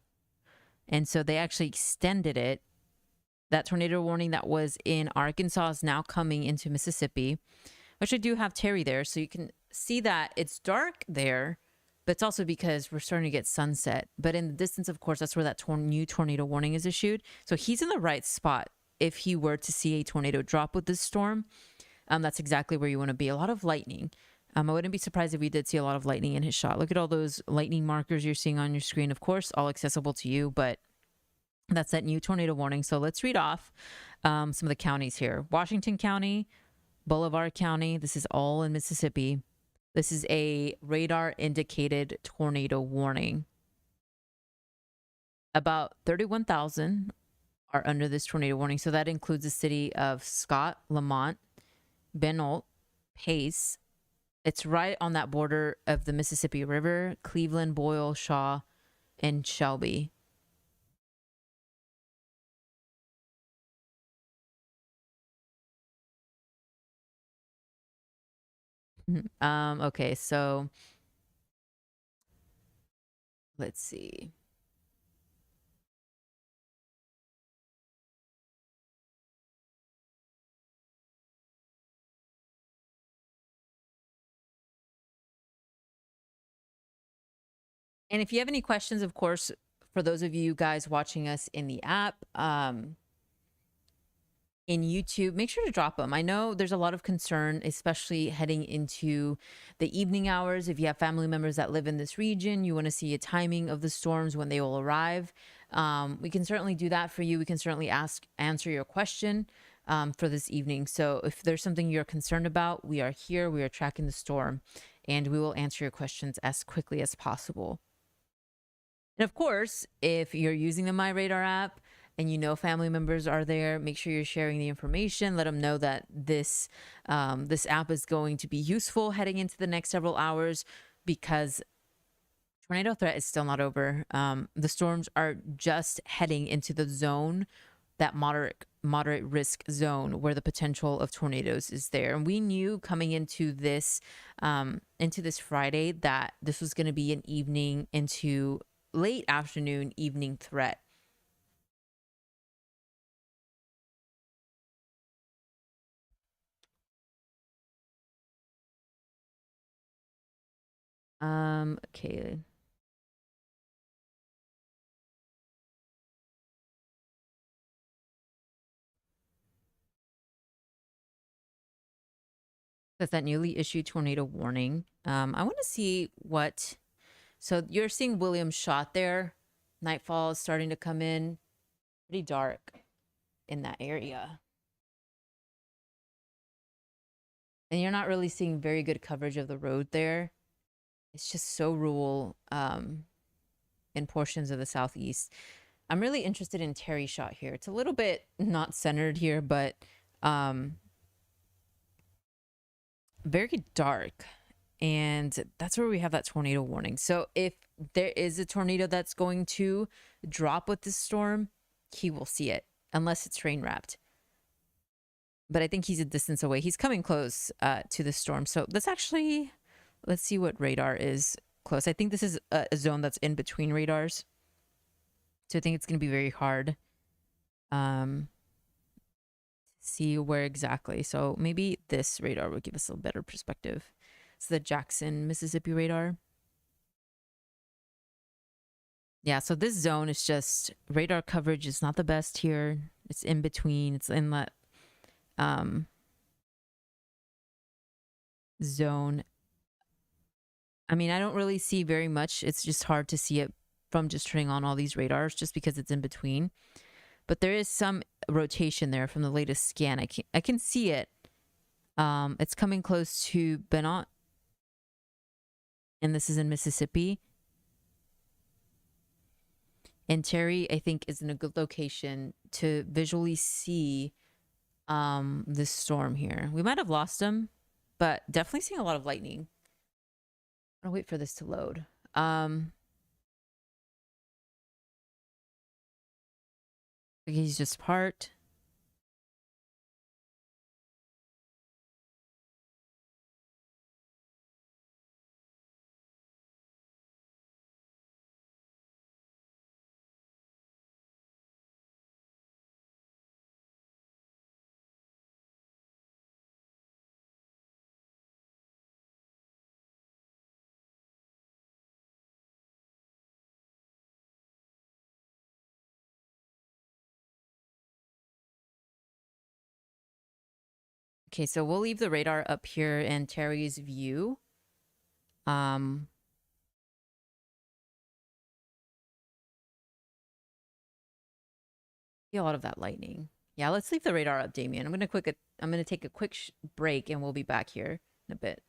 Speaker 1: And so they actually extended it. That tornado warning that was in Arkansas is now coming into Mississippi. Which I do have Terry there, so you can see that it's dark there, but it's also because we're starting to get sunset. But in the distance, of course, that's where that new tornado warning is issued. So he's in the right spot. If he were to see a tornado drop with this storm, that's exactly where you want to be. A lot of lightning. I wouldn't be surprised if we did see a lot of lightning in his shot. Look at all those lightning markers you're seeing on your screen. Of course, all accessible to you, but that's that new tornado warning. So let's read off some of the counties here. Washington County, Boulevard County. This is all in Mississippi. This is a radar indicated tornado warning. About 31,000 are under this tornado warning. So that includes the city of Scott, Lamont, Benoit, Pace. It's right on that border of the Mississippi River, Cleveland, Boyle, Shaw, and Shelby. Okay, so let's see. And if you have any questions, of course, for those of you guys watching us in the app, in YouTube, make sure to drop them. I know there's a lot of concern, especially heading into the evening hours. If you have family members that live in this region, you want to see a timing of the storms when they will arrive. We can certainly do that for you. We can certainly answer your question for this evening. So if there's something you're concerned about, we are here. We are tracking the storm, and we will answer your questions as quickly as possible. And of course, if you're using the MyRadar app and you know family members are there, make sure you're sharing the information. Let them know that this app is going to be useful heading into the next several hours, because tornado threat is still not over. The storms are just heading into the zone, that moderate risk zone, where the potential of tornadoes is there. And we knew coming into this Friday that this was going to be an evening into late afternoon, evening threat. Okay. That's that newly issued tornado warning. I want to see what. So you're seeing Williams shot there. Nightfall is starting to come in. Pretty dark in that area. And you're not really seeing very good coverage of the road there. It's just so rural in portions of the southeast. I'm really interested in Terry shot here. It's a little bit not centered here, but very dark. And that's where we have that tornado warning. So if there is a tornado that's going to drop with this storm, he will see it, unless it's rain wrapped. But I think he's a distance away. He's coming close to the storm. So let's see what radar is close. I think this is a zone that's in between radars. So I think it's going to be very hard see where exactly. So maybe this radar will give us a better perspective. It's the Jackson, Mississippi radar. Yeah, so this zone is just, radar coverage is not the best here. It's in between. It's in that zone. I mean, I don't really see very much. It's just hard to see it from just turning on all these radars, just because it's in between. But there is some rotation there from the latest scan. I can see it. It's coming close to Benoit, and this is in Mississippi. And Terry, I think, is in a good location to visually see this storm here. We might have lost him, but definitely seeing a lot of lightning. I'll wait for this to load. He's just parked. Okay, so we'll leave the radar up here in Terry's view. See a lot of that lightning. Yeah, let's leave the radar up, Damien. I'm gonna take a quick break, and we'll be back here in a bit.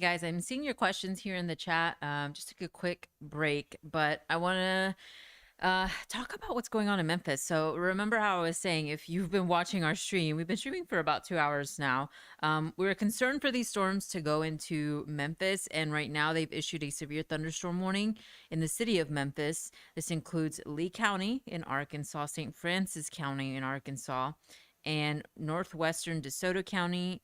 Speaker 1: guys, I'm seeing your questions here in the chat. Just took a quick break, but I want to talk about what's going on in Memphis. So remember how I was saying, if you've been watching our stream, we've been streaming for about 2 hours now. We were concerned for these storms to go into Memphis, and right now they've issued a severe thunderstorm warning in the city of Memphis. This includes Lee County in Arkansas, St. Francis County in Arkansas, and northwestern DeSoto County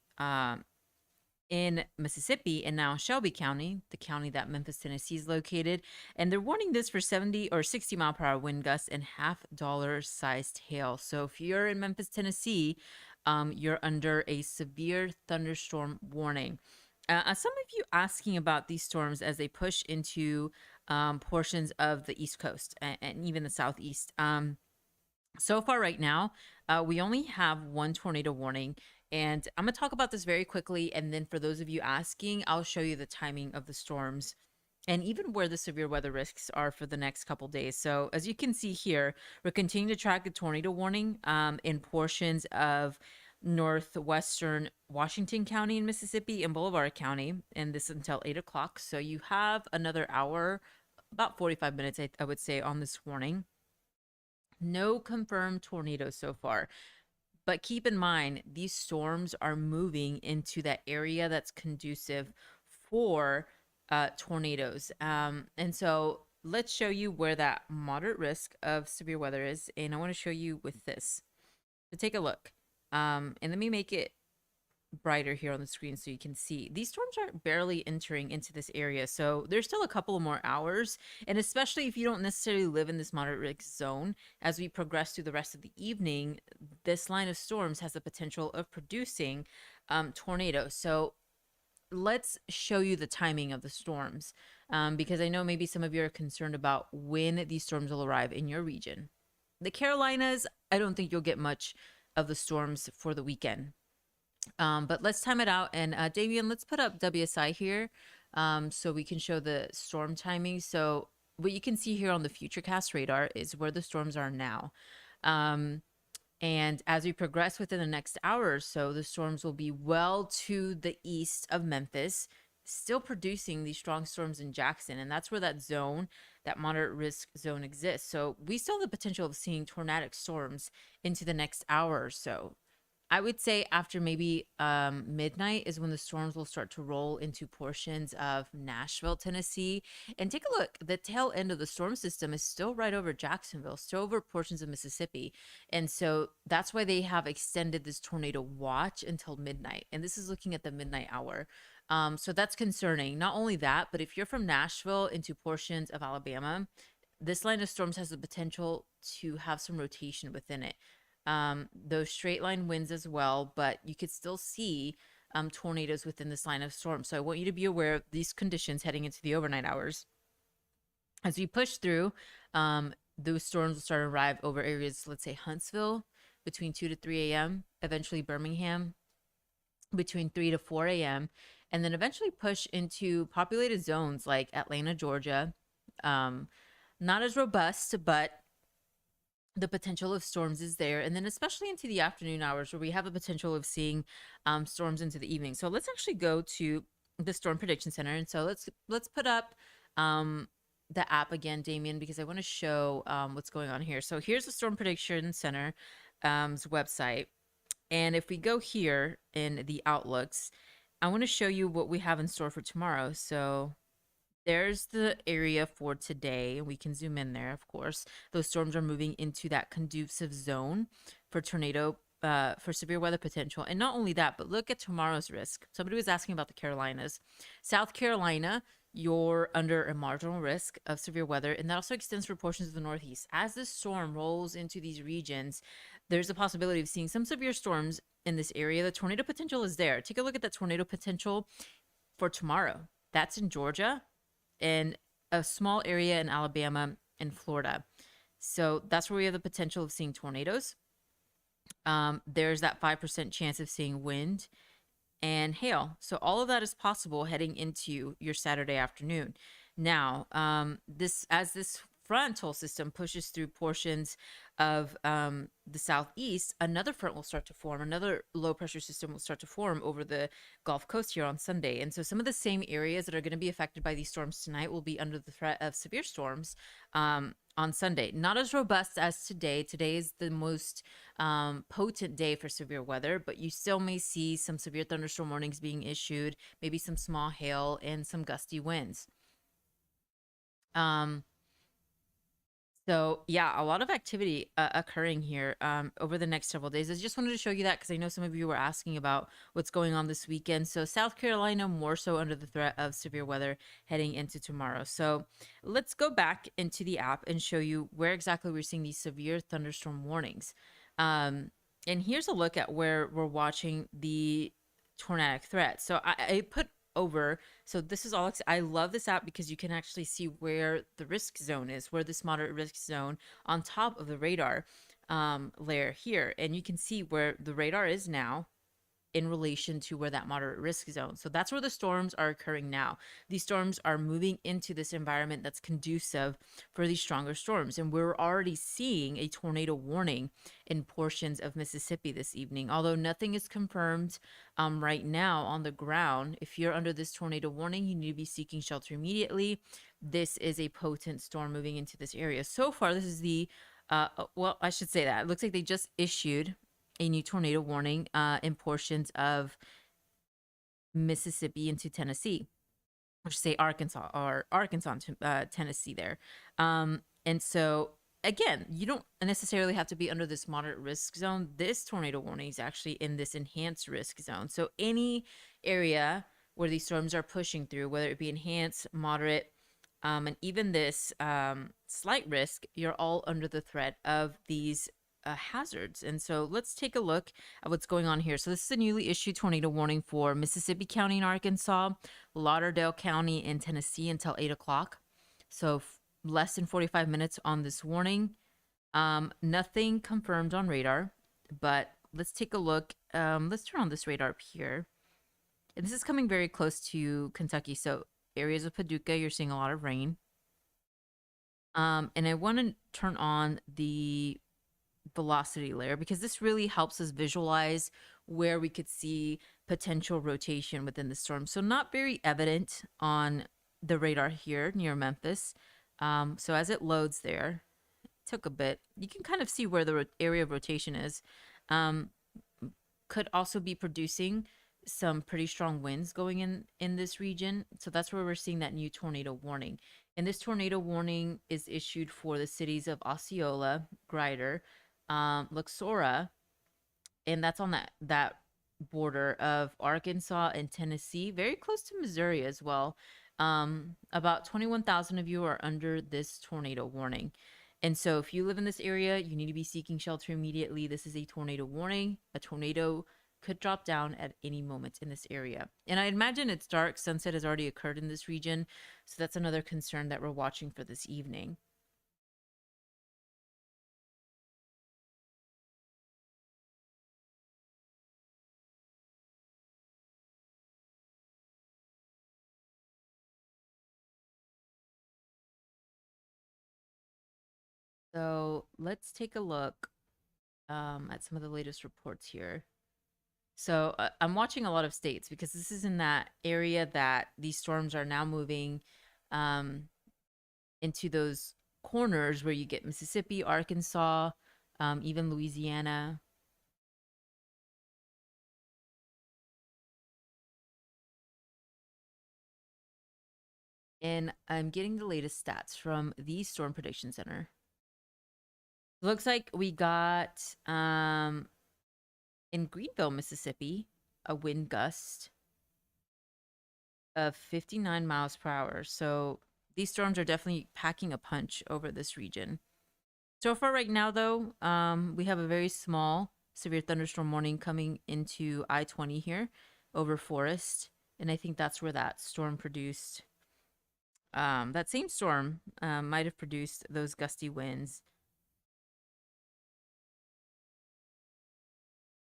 Speaker 1: in Mississippi, and now Shelby County, the county that Memphis, Tennessee is located. And they're warning this for 70 or 60 mile per hour wind gusts and $50 sized hail. So if you're in Memphis, Tennessee, you're under a severe thunderstorm warning. Some of you asking about these storms as they push into portions of the East Coast and even the Southeast. So far right now, we only have one tornado warning. And I'm going to talk about this very quickly. And then for those of you asking, I'll show you the timing of the storms and even where the severe weather risks are for the next couple days. So as you can see here, we're continuing to track the tornado warning in portions of northwestern Washington County in Mississippi and Boulevard County, and this until 8 o'clock. So you have another hour, about 45 minutes, I would say, on this warning. No confirmed tornadoes so far. But keep in mind, these storms are moving into that area that's conducive for tornadoes. And so let's show you where that moderate risk of severe weather is. And I want to show you with this. So take a look. And let me make it brighter here on the screen so you can see. These storms are barely entering into this area, so there's still a couple of more hours. And especially if you don't necessarily live in this moderate risk zone, as we progress through the rest of the evening, this line of storms has the potential of producing tornadoes. So let's show you the timing of the storms, because I know maybe some of you are concerned about when these storms will arrive in your region. The Carolinas, I don't think you'll get much of the storms for the weekend. But let's time it out. And Damien, let's put up WSI here so we can show the storm timing. So what you can see here on the Futurecast radar is where the storms are now. And as we progress within the next hour or so, the storms will be well to the east of Memphis, still producing these strong storms in Jackson. And that's where that zone, that moderate risk zone, exists. So we still have the potential of seeing tornadic storms into the next hour or so. I would say after maybe midnight is when the storms will start to roll into portions of Nashville, Tennessee. And take a look, the tail end of the storm system is still right over Jacksonville, still over portions of Mississippi. And so that's why they have extended this tornado watch until midnight. And this is looking at the midnight hour. So that's concerning. Not only that, but if you're from Nashville into portions of Alabama, this line of storms has the potential to have some rotation within it. Those straight line winds as well, but you could still see tornadoes within this line of storm. So I want you to be aware of these conditions heading into the overnight hours. As we push through, those storms will start to arrive over areas, let's say Huntsville, between 2 to 3 a.m., eventually Birmingham, between 3 to 4 a.m., and then eventually push into populated zones like Atlanta, Georgia. Not as robust, but the potential of storms is there. And then especially into the afternoon hours where we have the potential of seeing storms into the evening. So let's actually go to the Storm Prediction Center. And so let's put up the app again, Damien, because I want to show what's going on here. So here's the Storm Prediction Center's website. And if we go here in the outlooks, I want to show you what we have in store for tomorrow. So there's the area for today, and we can zoom in there, of course. Those storms are moving into that conducive zone for tornado, for severe weather potential. And not only that, but look at tomorrow's risk. Somebody was asking about the Carolinas. South Carolina, you're under a marginal risk of severe weather, and that also extends for portions of the Northeast. As this storm rolls into these regions, there's a possibility of seeing some severe storms in this area. The tornado potential is there. Take a look at that tornado potential for tomorrow. That's in Georgia and a small area in Alabama and Florida. So that's where we have the potential of seeing tornadoes. There's that 5% chance of seeing wind and hail. So all of that is possible heading into your Saturday afternoon. Now, as this frontal system pushes through portions of the southeast, another front will start to form. Another low pressure system will start to form over the Gulf Coast here on Sunday. And so some of the same areas that are going to be affected by these storms tonight will be under the threat of severe storms on Sunday. Not as robust as today. Today is the most potent day for severe weather, but you still may see some severe thunderstorm warnings being issued, maybe some small hail and some gusty winds. So yeah, a lot of activity occurring here over the next several days. I just wanted to show you that because I know some of you were asking about what's going on this weekend. So South Carolina more so under the threat of severe weather heading into tomorrow. So let's go back into the app and show you where exactly we're seeing these severe thunderstorm warnings. And here's a look at where we're watching the tornadic threat. So I put over, so this is all, I love this app because you can actually see where the risk zone is, where this moderate risk zone on top of the radar layer here, and you can see where the radar is now in relation to where that moderate risk zone. So that's where the storms are occurring now. These storms are moving into this environment that's conducive for these stronger storms. And we're already seeing a tornado warning in portions of Mississippi this evening. Although nothing is confirmed right now on the ground, if you're under this tornado warning, you need to be seeking shelter immediately. This is a potent storm moving into this area. So far, this is the, well, I should say that. It looks like they just issued a new tornado warning in portions of Mississippi into Tennessee, or say Arkansas, or Arkansas to Tennessee there. And so again, you don't necessarily have to be under this moderate risk zone. This tornado warning is actually in this enhanced risk zone. So any area where these storms are pushing through, whether it be enhanced, moderate, and even this slight risk, you're all under the threat of these hazards. And so let's take a look at what's going on here. So this is a newly issued tornado warning for Mississippi County in Arkansas, Lauderdale County in Tennessee until 8 o'clock. So less than 45 minutes on this warning. Nothing confirmed on radar, but let's take a look. Let's turn on this radar up here. And this is coming very close to Kentucky. So areas of Paducah, you're seeing a lot of rain. And I want to turn on the velocity layer because this really helps us visualize where we could see potential rotation within the storm. So not very evident on the radar here near Memphis. So as it loads there, it took a bit. You can kind of see where the area of rotation is. Could also be producing some pretty strong winds going in this region. So that's where we're seeing that new tornado warning. And this tornado warning is issued for the cities of Osceola, Grider, Luxora, and that's on that border of Arkansas and Tennessee, very close to Missouri as well. About 21,000 of you are under this tornado warning. And so if you live in this area, you need to be seeking shelter immediately. This is a tornado warning. A tornado could drop down at any moment in this area. And I imagine it's dark. Sunset has already occurred in this region. So that's another concern that we're watching for this evening. So let's take a look at some of the latest reports here. So I'm watching a lot of states because this is in that area that these storms are now moving into those corners where you get Mississippi, Arkansas, even Louisiana. And I'm getting the latest stats from the Storm Prediction Center. Looks like we got in Greenville, Mississippi, a wind gust of 59 miles per hour. So these storms are definitely packing a punch over this region. So far right now, though, we have a very small severe thunderstorm warning coming into I-20 here over Forest. And I think that's where that storm produced, that same storm might have produced those gusty winds.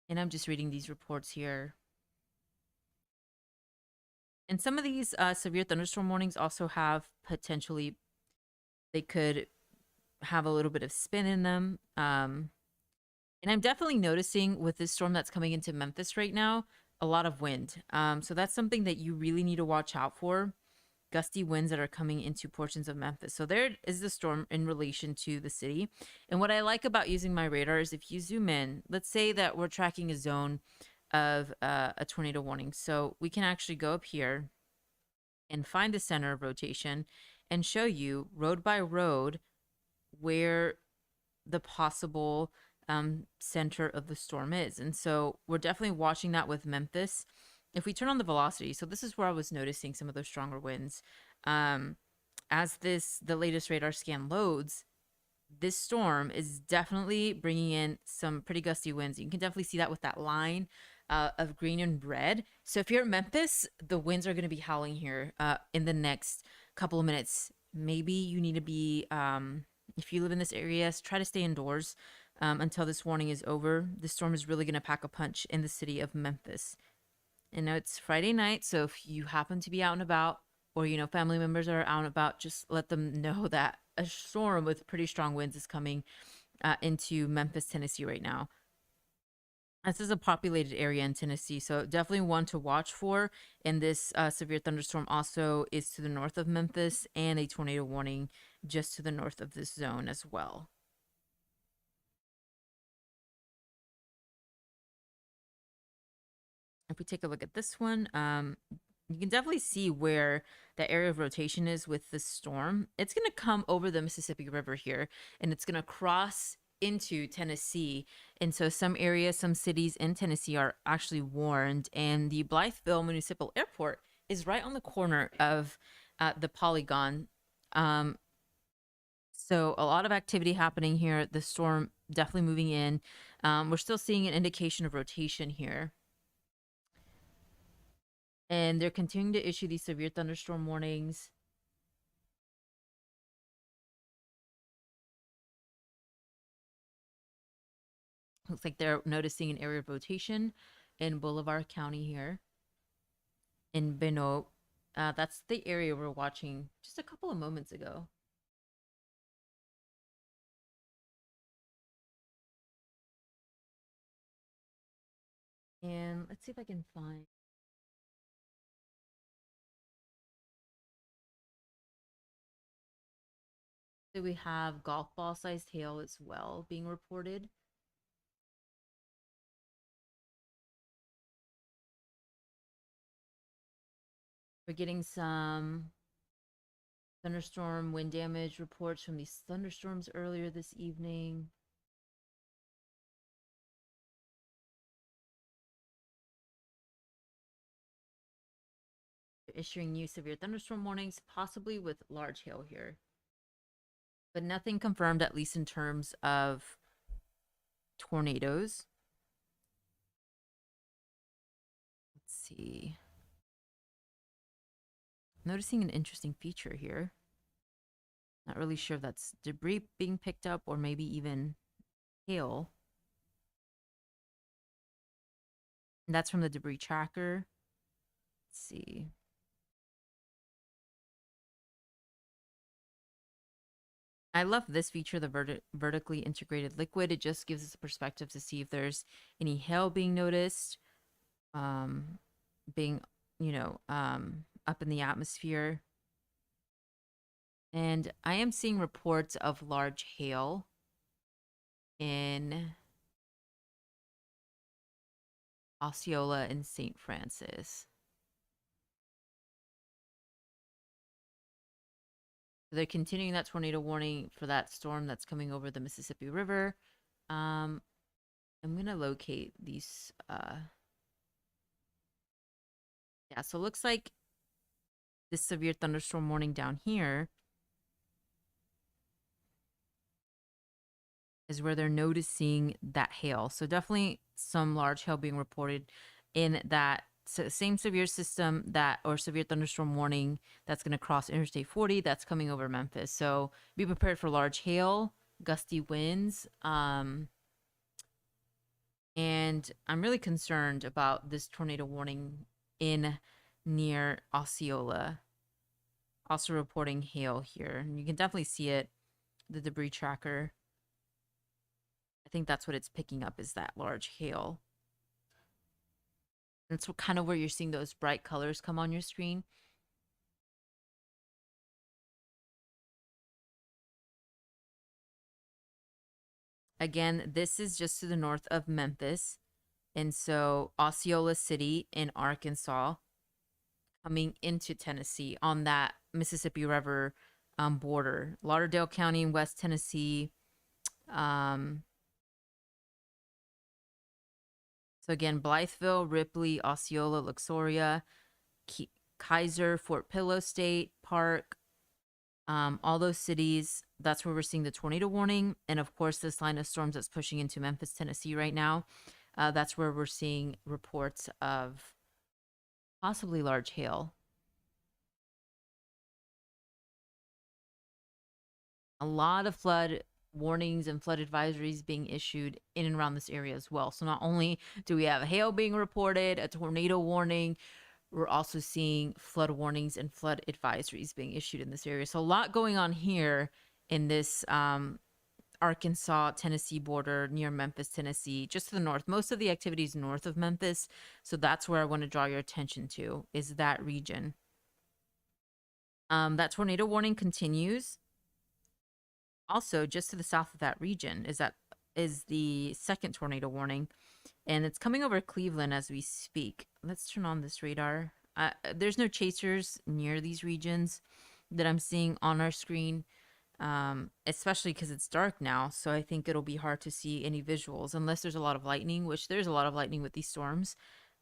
Speaker 1: And I'm just reading these reports here. And some of these severe thunderstorm warnings also have potentially, they could have a little bit of spin in them. And I'm definitely noticing with this storm that's coming into Memphis right now, a lot of wind. So that's something that you really need to watch out for. Gusty winds that are coming into portions of Memphis. So there is the storm in relation to the city. And what I like about using MyRadar is if you zoom in, let's say that we're tracking a zone of a tornado warning. So we can actually go up here and find the center of rotation and show you road by road where the possible center of the storm is. And so we're definitely watching that with Memphis. If we turn on the velocity, so this is where I was noticing some of those stronger winds. As the latest radar scan loads, this storm is definitely bringing in some pretty gusty winds. You can definitely see that with that line of green and red. So if you're in Memphis, the winds are going to be howling here in the next couple of minutes. Maybe you need to be, if you live in this area, try to stay indoors until this warning is over. The storm is really going to pack a punch in the city of Memphis. And now it's Friday night, so if you happen to be out and about, or family members are out and about, just let them know that a storm with pretty strong winds is coming into Memphis, Tennessee right now. This is a populated area in Tennessee, so definitely one to watch for. And this severe thunderstorm also is to the north of Memphis, and a tornado warning just to the north of this zone as well. If we take a look at this one, you can definitely see where the area of rotation is with the storm. It's going to come over the Mississippi River here, and it's going to cross into Tennessee. And so some areas, some cities in Tennessee are actually warned. And the Blytheville Municipal Airport is right on the corner of the polygon. So a lot of activity happening here. The storm definitely moving in. We're still seeing an indication of rotation here. And they're continuing to issue these severe thunderstorm warnings. Looks like they're noticing an area of rotation in Boulevard County here in Benoit. That's the area we're watching just a couple of moments ago. And let's see if I can find. So we have golf ball sized hail as well being reported. We're getting some thunderstorm wind damage reports from these thunderstorms earlier this evening. They're issuing new severe thunderstorm warnings, possibly with large hail here. But nothing confirmed, at least in terms of tornadoes. Let's see. Noticing an interesting feature here. Not really sure if that's debris being picked up or maybe even hail. And that's from the debris tracker. Let's see. I love this feature, the vertically integrated liquid. It just gives us a perspective to see if there's any hail being noticed, being, up in the atmosphere. And I am seeing reports of large hail in Osceola and St. Francis. They're continuing that tornado warning for that storm that's coming over the Mississippi River. I'm going to locate these. Yeah, so it looks like this severe thunderstorm warning down here is where they're noticing that hail. So definitely some large hail being reported in that same severe system or severe thunderstorm warning that's going to cross Interstate 40 that's coming over Memphis. So be prepared for large hail, gusty winds. And I'm really concerned about this tornado warning in near Osceola. Also reporting hail here. And you can definitely see it the debris tracker. I think that's what it's picking up, is that large hail. That's kind of where you're seeing those bright colors come on your screen. Again, this is just to the north of Memphis. And so Osceola City in Arkansas, coming into Tennessee on that Mississippi River border. Lauderdale County in West Tennessee. So again, Blytheville, Ripley, Osceola, Luxoria, Kaiser, Fort Pillow State Park, all those cities. That's where we're seeing the tornado warning. And of course, this line of storms that's pushing into Memphis, Tennessee right now. That's where we're seeing reports of possibly large hail. A lot of flood warnings and flood advisories being issued in and around this area as well. So not only do we have hail being reported, a tornado warning, we're also seeing flood warnings and flood advisories being issued in this area. So a lot going on here in this Arkansas, Tennessee border near Memphis, Tennessee, just to the north. Most of the activities north of Memphis. So that's where I want to draw your attention to, is that region. That tornado warning continues. Also, just to the south of that region is the second tornado warning, and it's coming over Cleveland as we speak. Let's turn on this radar. There's no chasers near these regions that I'm seeing on our screen, especially because it's dark now. So I think it'll be hard to see any visuals unless there's a lot of lightning, which there's a lot of lightning with these storms.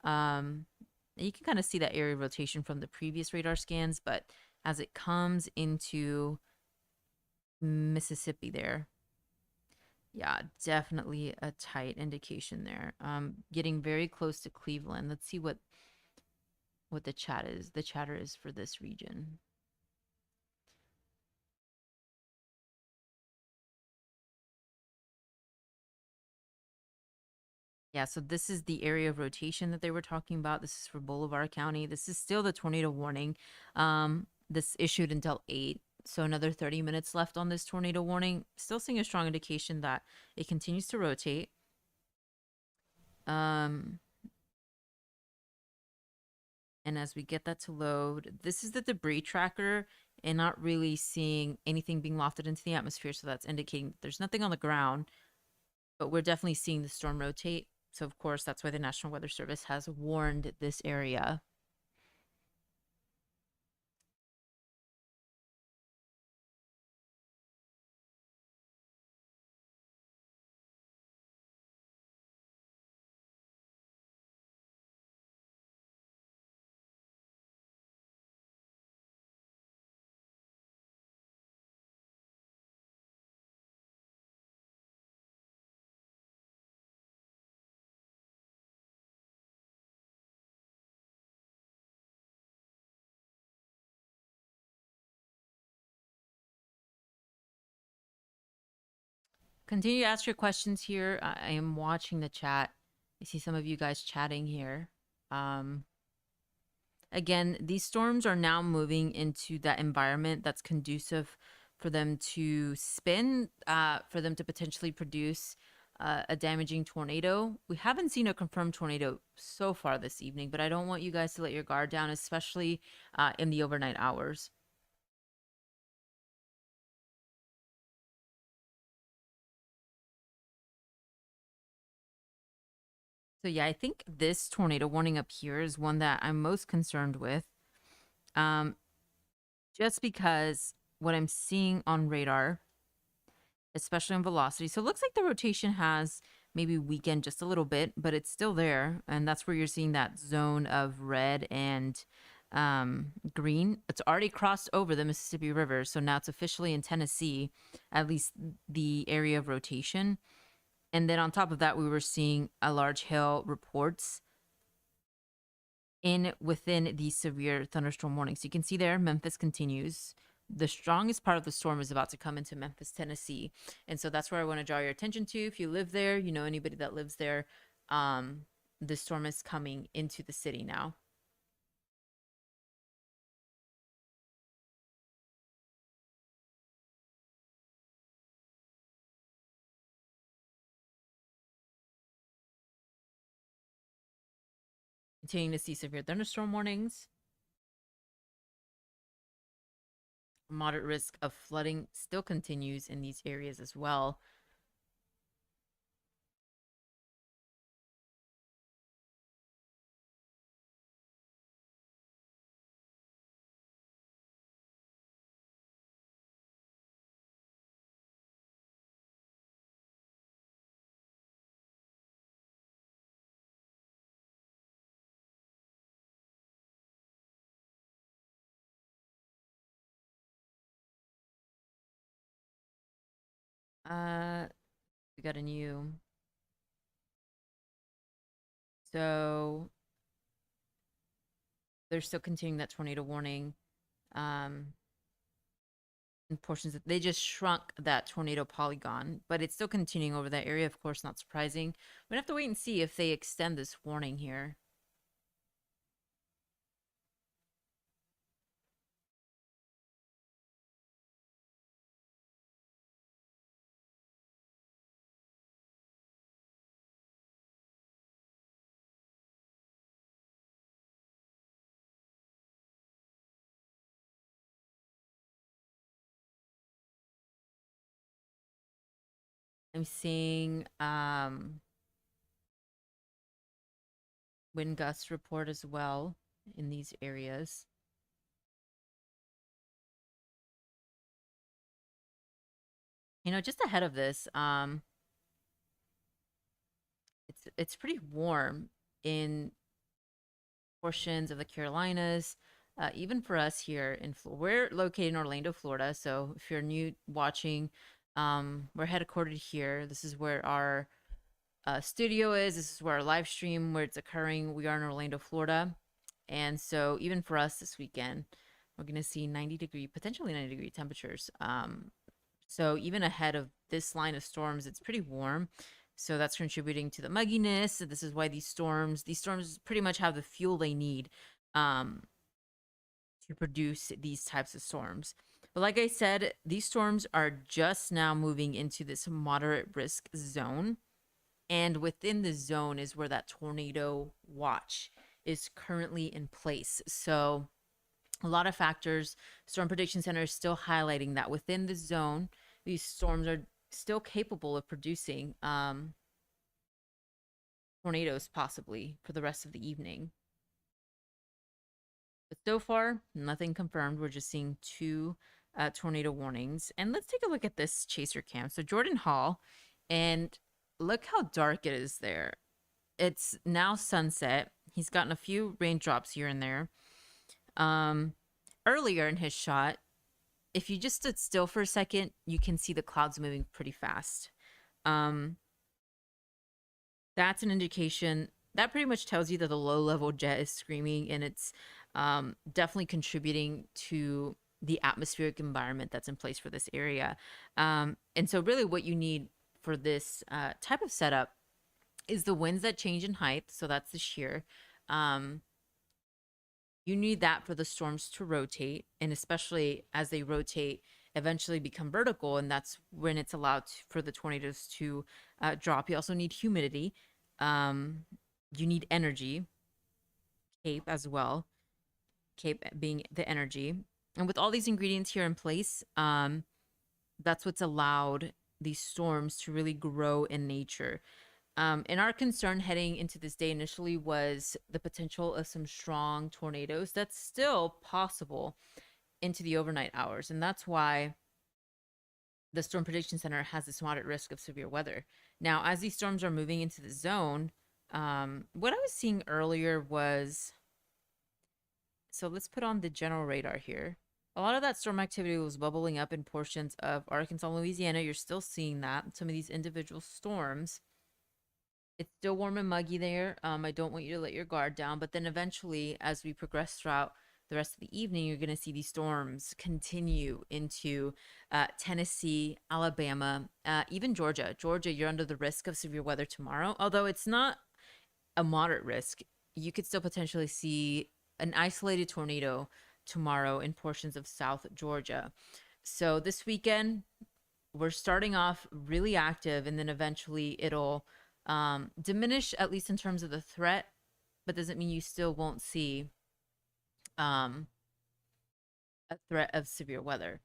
Speaker 1: You can kind of see that area of rotation from the previous radar scans, but as it comes into Mississippi there, yeah, definitely a tight indication there. Getting very close to Cleveland. Let's see what the chatter is for this region. Yeah, so this is the area of rotation that they were talking about. This is for Bolivar County. This is still the tornado warning. This issued until 8. So another 30 minutes left on this tornado warning. Still seeing a strong indication that it continues to rotate. And as we get that to load, this is the debris tracker, and not really seeing anything being lofted into the atmosphere. So that's indicating that there's nothing on the ground, but we're definitely seeing the storm rotate. So of course, that's why the National Weather Service has warned this area. Continue to ask your questions here. I am watching the chat. I see some of you guys chatting here. Again, these storms are now moving into that environment that's conducive for them to spin, for them to potentially produce a damaging tornado. We haven't seen a confirmed tornado so far this evening, but I don't want you guys to let your guard down, especially in the overnight hours. So yeah, I think this tornado warning up here is one that I'm most concerned with. Just because what I'm seeing on radar, especially on velocity. So it looks like the rotation has maybe weakened just a little bit, but it's still there. And that's where you're seeing that zone of red and green. It's already crossed over the Mississippi River. So now it's officially in Tennessee, at least the area of rotation. And then on top of that, we were seeing a large hail reports within the severe thunderstorm warning. So you can see there, Memphis continues. The strongest part of the storm is about to come into Memphis, Tennessee. And so that's where I want to draw your attention to. If you live there, you know anybody that lives there, the storm is coming into the city now. Continuing to see severe thunderstorm warnings. Moderate risk of flooding still continues in these areas as well. We got a new. So they're still continuing that tornado warning. In portions that they just shrunk that tornado polygon, but it's still continuing over that area. Of course, not surprising. We're gonna have to wait and see if they extend this warning here. I'm seeing wind gust report as well in these areas. You know, just ahead of this, it's pretty warm in portions of the Carolinas. Even for us here in we're located in Orlando, Florida. So if you're new watching, we're headquartered here. This is where our studio is. This is where our live stream, where it's occurring. We are in Orlando, Florida. And so even for us this weekend, we're going to see 90-degree, potentially 90-degree temperatures. So even ahead of this line of storms, it's pretty warm. So that's contributing to the mugginess. This is why these storms pretty much have the fuel they need to produce these types of storms. But like I said, these storms are just now moving into this moderate risk zone. And within the zone is where that tornado watch is currently in place. So a lot of factors. Storm Prediction Center is still highlighting that within the zone, these storms are still capable of producing tornadoes possibly for the rest of the evening. But so far, nothing confirmed. We're just seeing 2 tornado warnings. And let's take a look at this chaser cam. So Jordan Hall, and look how dark it is there. It's now sunset. He's gotten a few raindrops here and there. Earlier in his shot, if you just stood still for a second, you can see the clouds moving pretty fast. That's an indication that pretty much tells you that the low level jet is screaming, and it's definitely contributing to the atmospheric environment that's in place for this area. And so really what you need for this type of setup is the winds that change in height. So that's the shear. You need that for the storms to rotate, and especially as they rotate, eventually become vertical, and that's when it's allowed for the tornadoes to drop. You also need humidity. You need energy, CAPE as well. CAPE being the energy. And with all these ingredients here in place, that's what's allowed these storms to really grow in nature. And our concern heading into this day initially was the potential of some strong tornadoes. That's still possible into the overnight hours. And that's why the Storm Prediction Center has this moderate risk of severe weather. Now, as these storms are moving into the zone, what I was seeing earlier was, so let's put on the general radar here. A lot of that storm activity was bubbling up in portions of Arkansas and Louisiana. You're still seeing that. Some of these individual storms. It's still warm and muggy there. I don't want you to let your guard down. But then eventually, as we progress throughout the rest of the evening, you're going to see these storms continue into Tennessee, Alabama, even Georgia. Georgia, you're under the risk of severe weather tomorrow. Although it's not a moderate risk, you could still potentially see an isolated tornado tomorrow in portions of South Georgia. So this weekend, we're starting off really active, and then eventually it'll diminish, at least in terms of the threat, but doesn't mean you still won't see a threat of severe weather.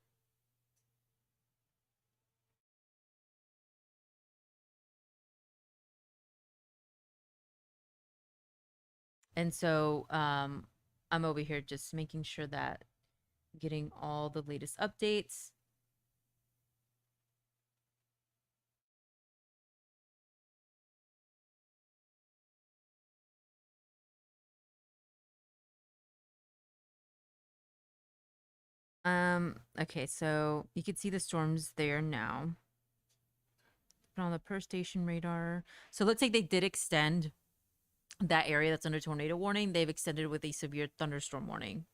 Speaker 1: And so I'm over here just making sure that getting all the latest updates. Okay, so you can see the storms there now. Put on the per station radar. So it looks like they did extend that area that's under tornado warning. They've extended with a severe thunderstorm warning.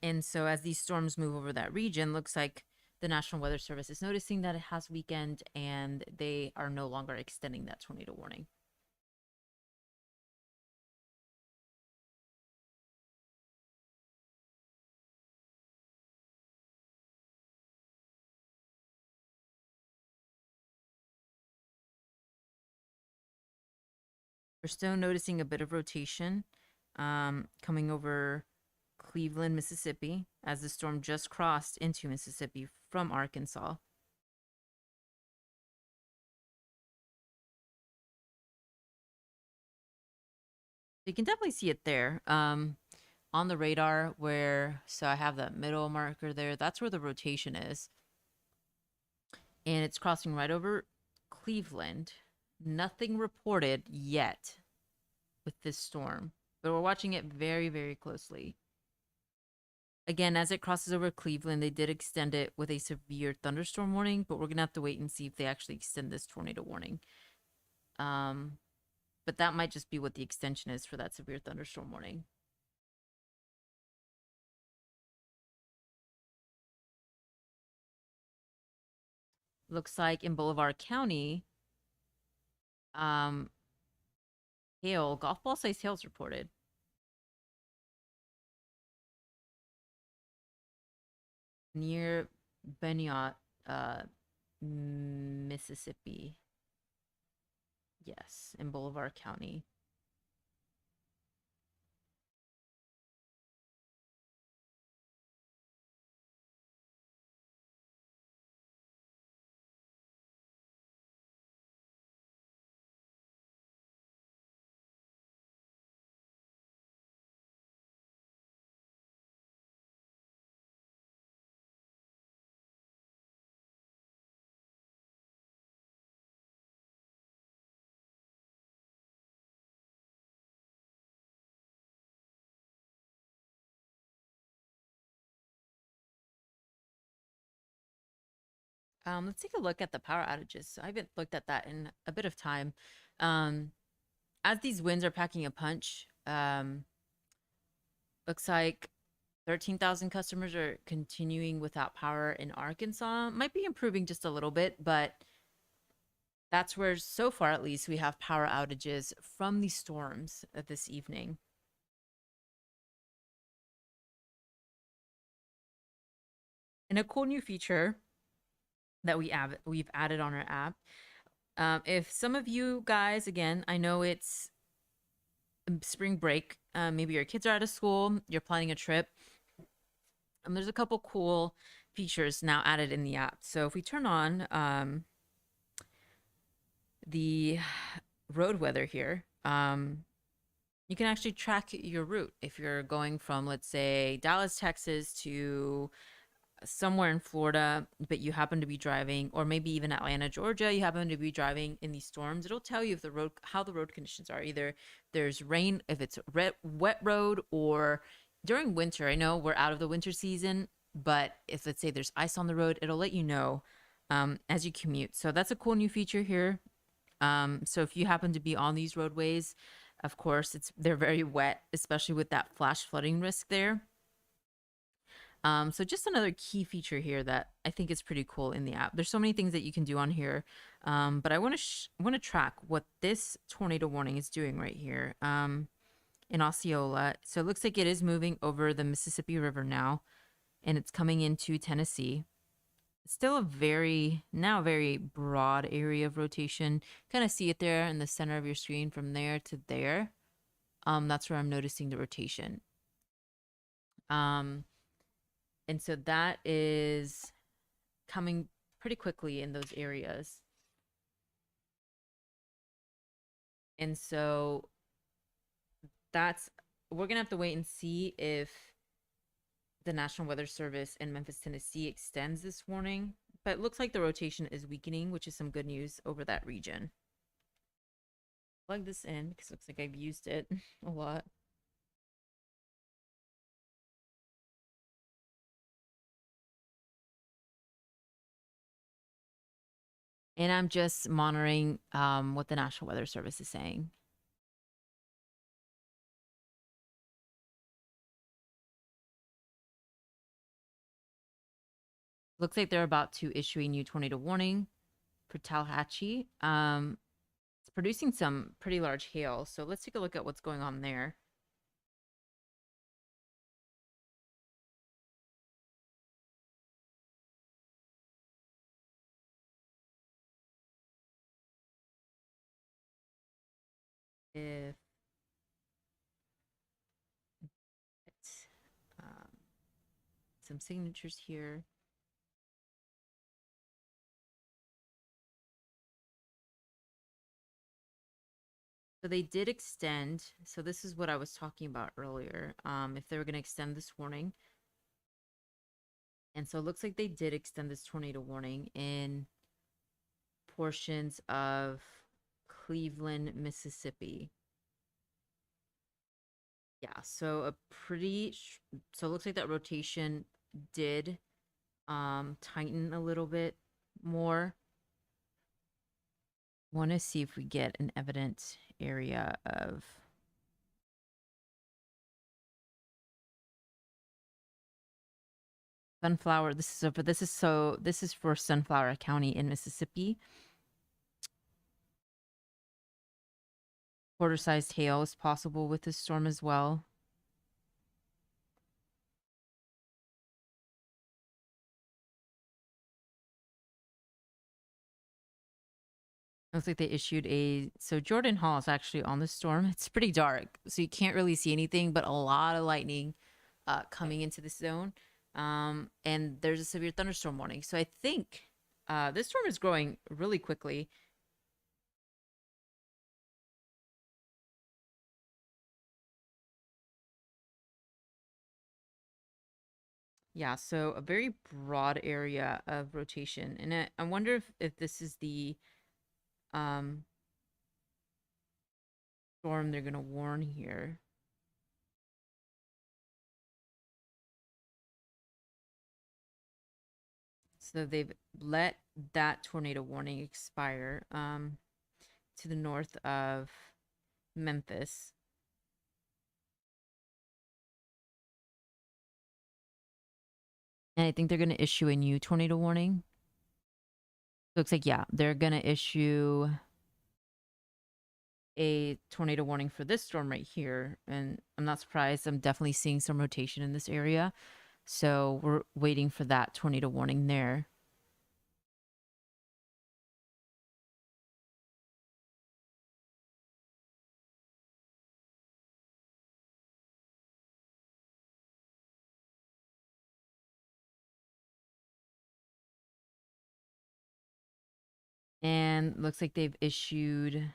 Speaker 1: And so as these storms move over that region, looks like the National Weather Service is noticing that it has weakened and they are no longer extending that tornado warning. We're still noticing a bit of rotation coming over Cleveland, Mississippi, as the storm just crossed into Mississippi from Arkansas. You can definitely see it there on the radar so I have that middle marker there. That's where the rotation is. And it's crossing right over Cleveland. Nothing reported yet with this storm, but we're watching it very, very closely. Again, as it crosses over Cleveland, they did extend it with a severe thunderstorm warning, but we're going to have to wait and see if they actually extend this tornado warning. But that might just be what the extension is for that severe thunderstorm warning. Looks like in Boulevard County, hail, golf ball size hail's reported. Near Beniot, Mississippi. Yes, in Boulevard County. Let's take a look at the power outages. I haven't looked at that in a bit of time. As these winds are packing a punch, looks like 13,000 customers are continuing without power in Arkansas. Might be improving just a little bit, but that's where, so far at least, we have power outages from these storms this evening. And a cool new feature that we've added on our app. If some of you guys, again, I know it's spring break, maybe your kids are out of school, you're planning a trip. There's a couple cool features now added in the app. So if we turn on the road weather here, you can actually track your route. If you're going from, let's say, Dallas, Texas to somewhere in Florida, but you happen to be driving, or maybe even Atlanta, Georgia, you happen to be driving in these storms, it'll tell you if how the road conditions are. Either there's rain, if it's wet road, or during winter. I know we're out of the winter season, but if, let's say, there's ice on the road, it'll let you know as you commute. So that's a cool new feature here. So if you happen to be on these roadways, of course, they're very wet, especially with that flash flooding risk there. So just another key feature here that I think is pretty cool in the app. There's so many things that you can do on here, but I want to track what this tornado warning is doing right here in Osceola. So it looks like it is moving over the Mississippi River now, and it's coming into Tennessee. still a very broad area of rotation. Kind of see it there in the center of your screen from there to there. That's where I'm noticing the rotation. And so that is coming pretty quickly in those areas. And so we're gonna have to wait and see if the National Weather Service in Memphis, Tennessee extends this warning, but it looks like the rotation is weakening, which is some good news over that region. Plug this in because it looks like I've used it a lot. And I'm just monitoring what the National Weather Service is saying. Looks like they're about to issue a new tornado warning for Tallahatchie. It's producing some pretty large hail, so let's take a look at what's going on there. If some signatures here. So they did extend. So this is what I was talking about earlier. If they were going to extend this warning. And so it looks like they did extend this tornado warning in portions of Cleveland, Mississippi. Yeah, so so it looks like that rotation did tighten a little bit more. Want to see if we get an evident area of Sunflower. This is for Sunflower County in Mississippi. Quarter-sized hail is possible with this storm as well. Looks like they issued so Jordan Hall is actually on the storm. It's pretty dark, so you can't really see anything, but a lot of lightning coming into this zone. And there's a severe thunderstorm warning. So I think this storm is growing really quickly. Yeah, so a very broad area of rotation. And I wonder if this is the storm they're going to warn here. So they've let that tornado warning expire to the north of Memphis. And I think they're going to issue a new tornado warning. Looks like, yeah, they're going to issue a tornado warning for this storm right here. And I'm not surprised. I'm definitely seeing some rotation in this area. So we're waiting for that tornado warning there. And looks like they've issued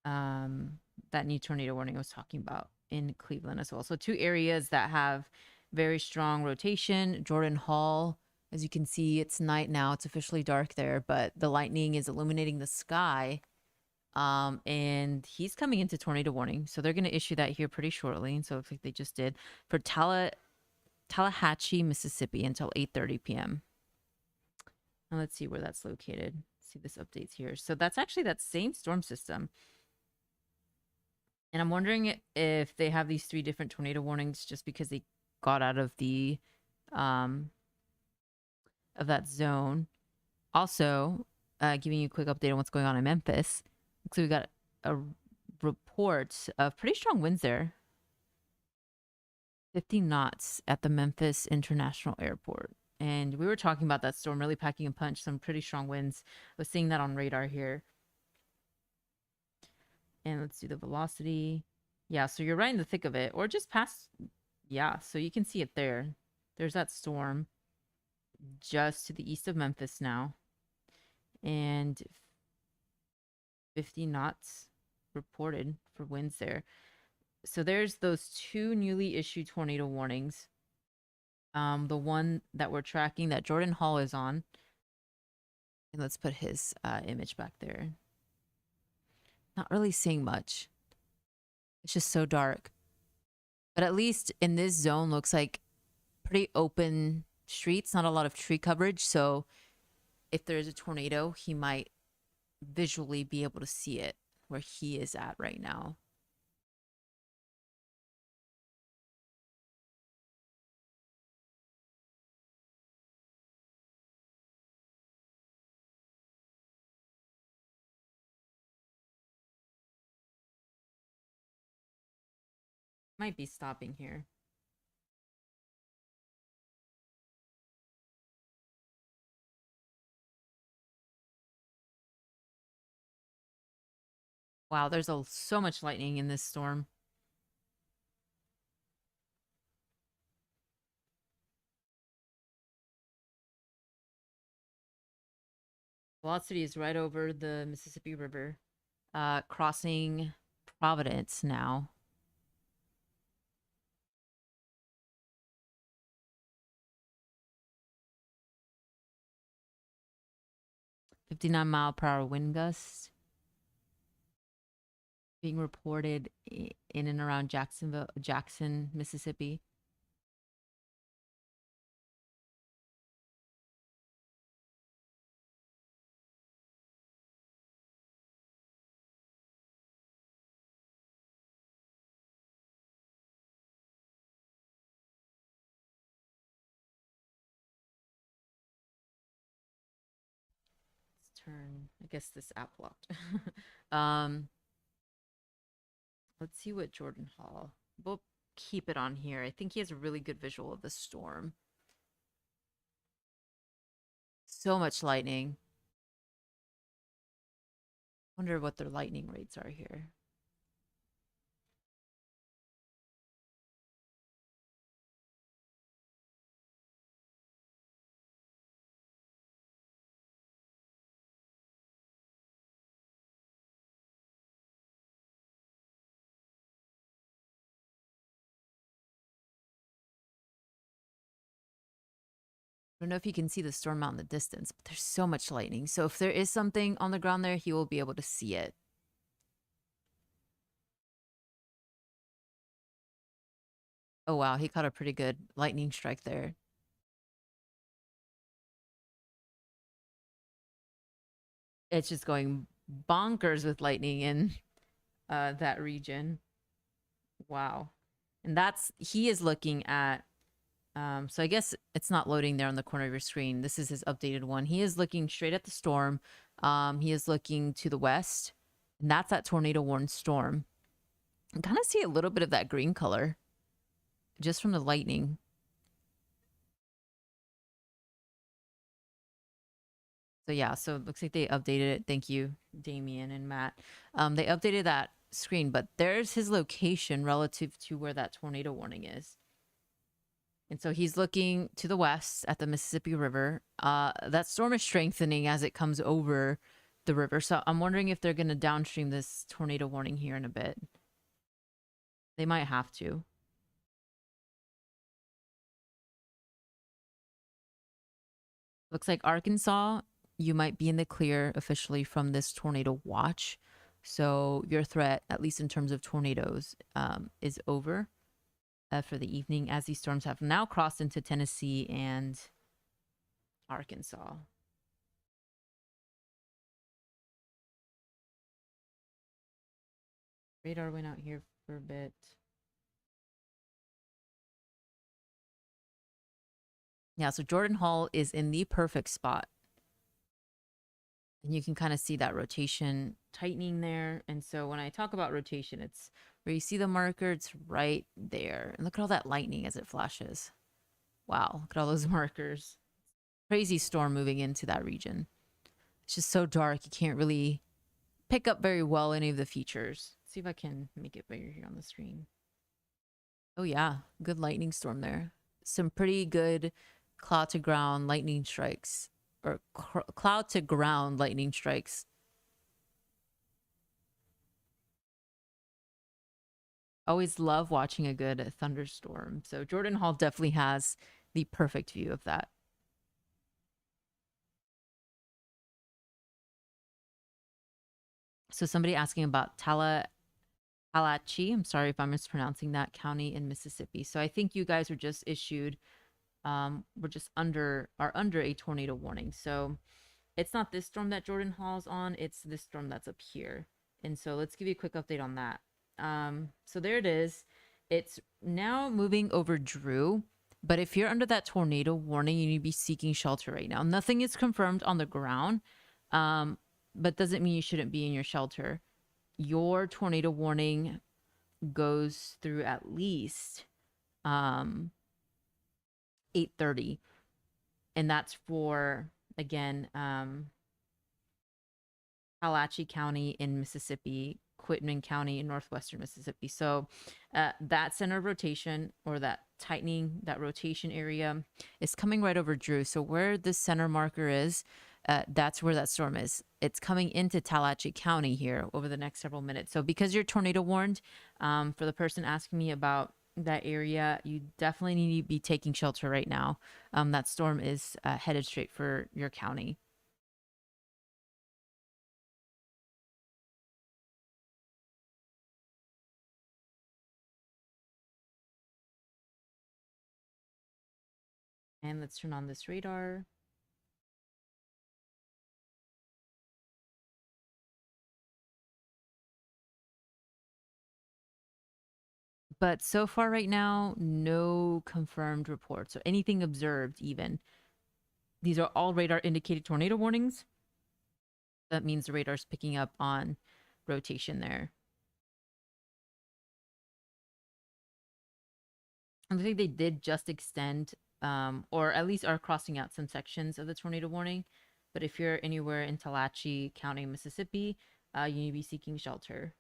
Speaker 1: that new tornado warning I was talking about in Cleveland as well. So two areas that have very strong rotation. Jordan Hall, as you can see, it's night now. It's officially dark there, but the lightning is illuminating the sky. And he's coming into tornado warning. So they're going to issue that here pretty shortly. And so it looks like they just did for Tallahatchie, Mississippi until 8:30 p.m. Now let's see where that's located. See this updates here. So that's actually that same storm system. And I'm wondering if they have these 3 different tornado warnings just because they got out of the of that zone. Also, giving you a quick update on what's going on in Memphis. Looks like we got a report of pretty strong winds there. 50 knots at the Memphis International Airport. And we were talking about that storm really packing a punch, some pretty strong winds. I was seeing that on radar here. And let's do the velocity. Yeah, so you're right in the thick of it, or just past. Yeah, so you can see it there. There's that storm just to the east of Memphis now. And 50 knots reported for winds there. So there's those two newly issued tornado warnings. The one that we're tracking that Jordan Hall is on. And let's put his image back there. Not really seeing much. It's just so dark. But at least in this zone looks like pretty open streets, not a lot of tree coverage. So if there's a tornado, he might visually be able to see it where he is at right now. Might be stopping here. Wow, there's so much lightning in this storm. Velocity is right over the Mississippi River, crossing Providence now. "59-mile-per-hour wind gusts being reported in and around Jackson, Mississippi. Let's turn. I guess this app locked. Let's see what Jordan Hall. We'll keep it on here. I think he has a really good visual of the storm. So much lightning. Wonder what their lightning rates are here. I don't know if you can see the storm out in the distance, but there's so much lightning. So if there is something on the ground there, he will be able to see it. Oh, wow. He caught a pretty good lightning strike there. It's just going bonkers with lightning in that region. Wow. And he is looking at, so I guess it's not loading there on the corner of your screen. This is his updated one. He is looking straight at the storm. He is looking to the west, and that's that tornado warned storm. I kind of see a little bit of that green color just from the lightning. So yeah, so it looks like they updated it. Thank you, Damien and Matt. They updated that screen, but there's his location relative to where that tornado warning is. And so he's looking to the west at the Mississippi River. That storm is strengthening as it comes over the river. So I'm wondering if they're going to downstream this tornado warning here in a bit. They might have to. Looks like Arkansas, you might be in the clear officially from this tornado watch. So your threat, at least in terms of tornadoes, is over for the evening, as these storms have now crossed into Tennessee and Arkansas. Radar went out here for a bit. Yeah, so Jordan Hall is in the perfect spot. And you can kind of see that rotation tightening there. And so when I talk about rotation, it's where you see the marker, it's right there. And look at all that lightning as it flashes. Wow, look at all those markers. crazy storm moving into that region. It's just so dark, you can't really pick up very well any of the features. Let's see if I can make it bigger here on the screen. Oh yeah, good lightning storm there. Some pretty good cloud to ground lightning strikes, or cloud to ground lightning strikes. Always love watching a good thunderstorm. So Jordan Hall definitely has the perfect view of that. So somebody asking about Tallahatchie. I'm sorry if I'm mispronouncing that county in Mississippi. So I think you guys were just issued, we're just under a tornado warning. So it's not this storm that Jordan Hall's on, it's this storm that's up here. And so let's give you a quick update on that. So there it is. It's now moving over Drew. But if you're under that tornado warning, you need to be seeking shelter right now. Nothing is confirmed on the ground, but doesn't mean you shouldn't be in your shelter. Your tornado warning goes through at least 8:30, and that's for, again, Tallahatchie County in Mississippi, Quitman County in northwestern Mississippi. So that center of rotation, or that tightening, that rotation area, is coming right over Drew. So where this center marker is, that's where that storm is. It's coming into Tallahatchie County here over the next several minutes. So because you're tornado warned, for the person asking me about that area, you definitely need to be taking shelter right now. That storm is headed straight for your county. And let's turn on this radar. But so far right now, no confirmed reports or anything observed even. These are all radar indicated tornado warnings. That means the radar's picking up on rotation there. I think they did just extend, or at least are crossing out some sections of the tornado warning. But if you're anywhere in Tallahatchie County, Mississippi, you need to be seeking shelter.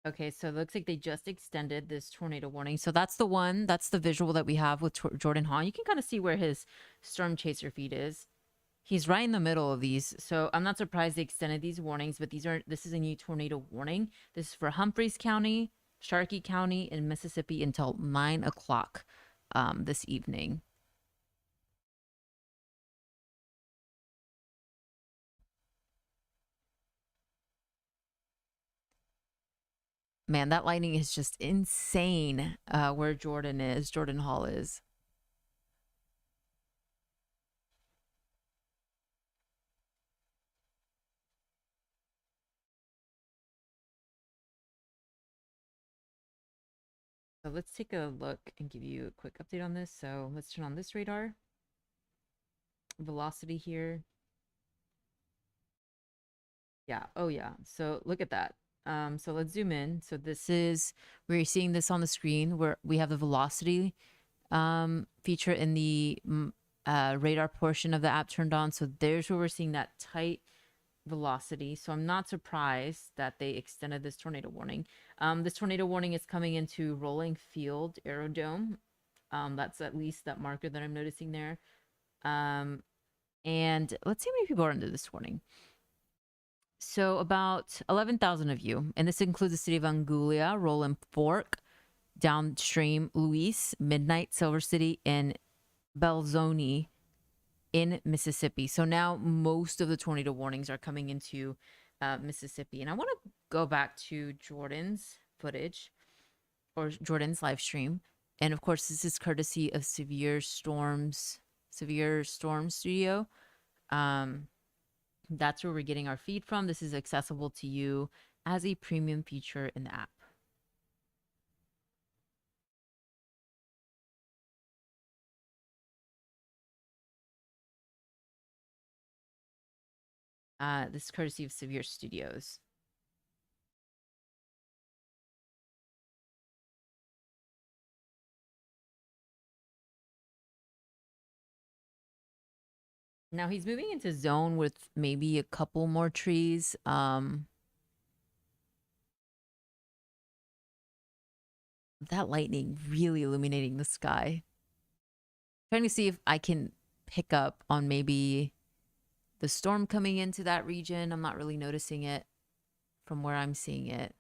Speaker 1: Okay, so it looks like they just extended this tornado warning. So that's the one, that's the visual that we have with Jordan Hall. You can kind of see where his storm chaser feed is. He's right in the middle of these. So I'm not surprised they extended these warnings, but this is a new tornado warning. This is for Humphreys County, Sharkey County, in Mississippi until 9 o'clock this evening. Man, that lightning is just insane where Jordan Hall is. So let's take a look and give you a quick update on this. So let's turn on this radar. Velocity here. Yeah, oh yeah. So look at that. So let's zoom in. So we're seeing this on the screen where we have the velocity feature in the radar portion of the app turned on. So there's where we're seeing that tight velocity. So I'm not surprised that they extended this tornado warning. This tornado warning is coming into Rolling Field Aerodrome. That's at least that marker that I'm noticing there. And let's see how many people are under this warning. So about 11,000 of you, and this includes the city of Anguilla, Rolling Fork, downstream Luis, Midnight, Silver City, and Belzoni in Mississippi. So now most of the tornado warnings are coming into Mississippi. And I want to go back to Jordan's footage, or Jordan's live stream. And of course, this is courtesy of Severe Storms severe storm studio. That's where we're getting our feed from. This is accessible to you as a premium feature in the app. This is courtesy of Severe Studios. Now he's moving into zone with maybe a couple more trees. That lightning really illuminating the sky. Trying to see if I can pick up on maybe the storm coming into that region. I'm not really noticing it from where I'm seeing it.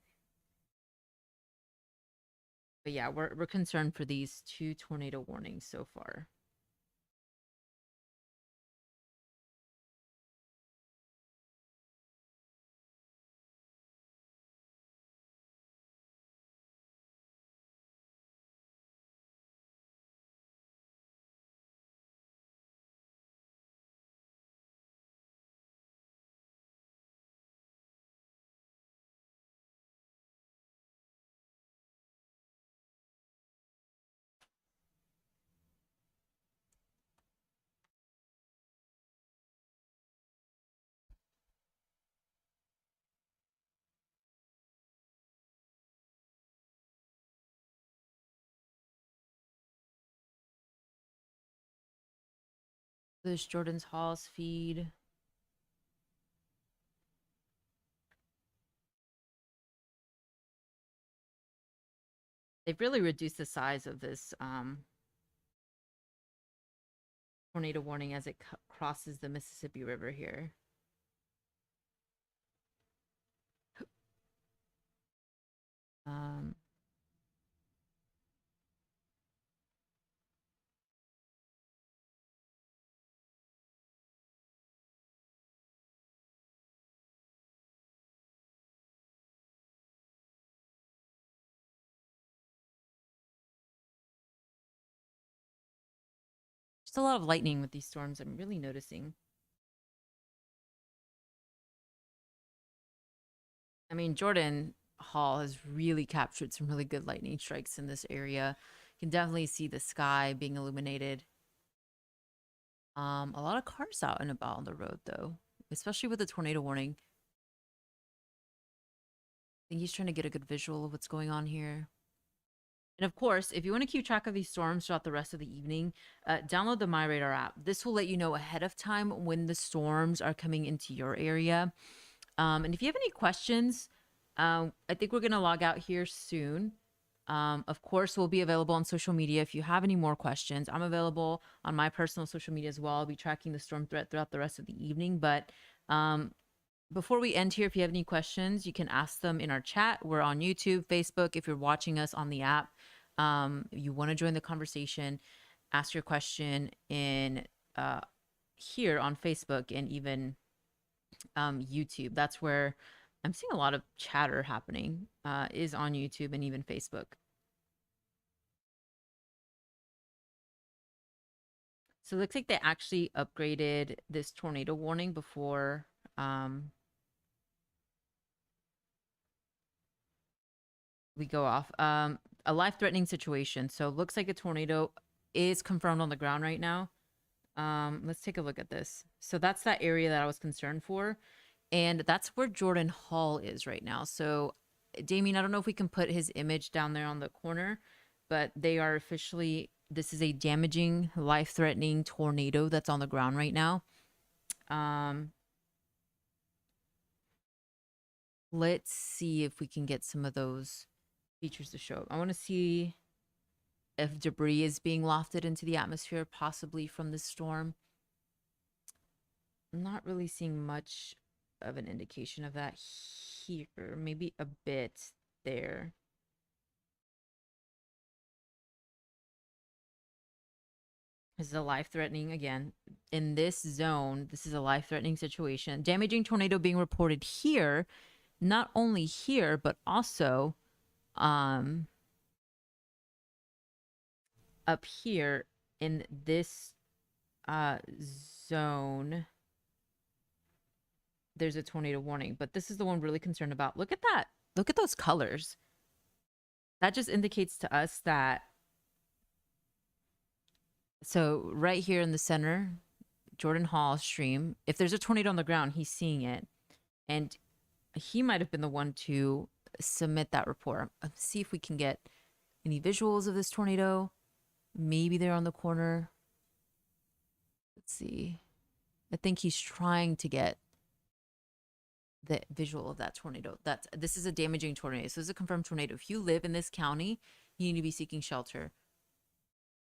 Speaker 1: But yeah, we're concerned for these 2 tornado warnings so far. This Jordan's Hall's feed. They've really reduced the size of this tornado warning as it crosses the Mississippi River here. Just a lot of lightning with these storms. I'm really noticing. I mean, Jordan Hall has really captured some really good lightning strikes in this area. You can definitely see the sky being illuminated. A lot of cars out and about on the road, though, especially with the tornado warning. I think he's trying to get a good visual of what's going on here. And of course, if you want to keep track of these storms throughout the rest of the evening, download the MyRadar app. This will let you know ahead of time when the storms are coming into your area. And if you have any questions, I think we're going to log out here soon. Of course, we'll be available on social media if you have any more questions. I'm available on my personal social media as well. I'll be tracking the storm threat throughout the rest of the evening. But before we end here, if you have any questions, you can ask them in our chat. We're on YouTube, Facebook. If you're watching us on the app, you want to join the conversation, ask your question in here on Facebook and even YouTube. That's where I'm seeing a lot of chatter happening, is on YouTube and even Facebook. So it looks like they actually upgraded this tornado warning before we go off. A life-threatening situation. So it looks like a tornado is confirmed on the ground right now. Let's take a look at this. So that's that area that I was concerned for. And that's where Jordan Hall is right now. So, Damien, I don't know if we can put his image down there on the corner, but they are officially, this is a damaging, life-threatening tornado that's on the ground right now. Let's see if we can get some of those features to show. I want to see if debris is being wafted into the atmosphere, possibly from this storm. I'm not really seeing much of an indication of that here. Maybe a bit there. This is a life-threatening, again, in this zone, this is a life-threatening situation. Damaging tornado being reported here, not only here, but also up here in this zone, there's a tornado warning. But this is the one we're really concerned about. Look at that. Look at those colors. That just indicates to us that, so right here in the center, Jordan Hall stream, if there's a tornado on the ground, he's seeing it. And he might have been the one to submit that report. Let's see if we can get any visuals of this tornado. Maybe they're on the corner. Let's see. I think he's trying to get the visual of that tornado. This is a damaging tornado. So this is a confirmed tornado. If you live in this county, you need to be seeking shelter.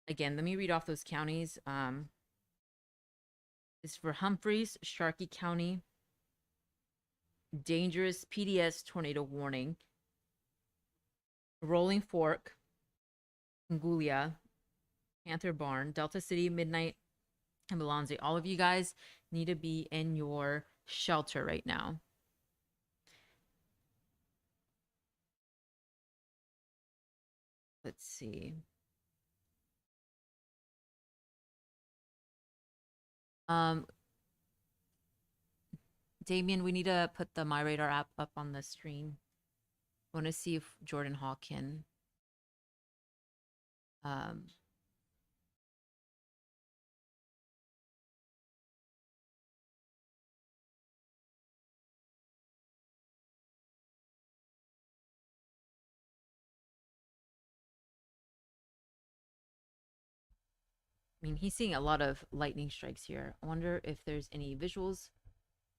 Speaker 1: Again, let me read off those counties. It's for Humphreys, Sharkey County. Dangerous PDS tornado warning. Rolling Fork, Anguilla, Panther Barn, Delta City, Midnight, and Belanze. All of you guys need to be in your shelter right now. Let's see. Damien, we need to put the MyRadar app up on the screen. I want to see if Jordan Hall can I mean, he's seeing a lot of lightning strikes here. I wonder if there's any visuals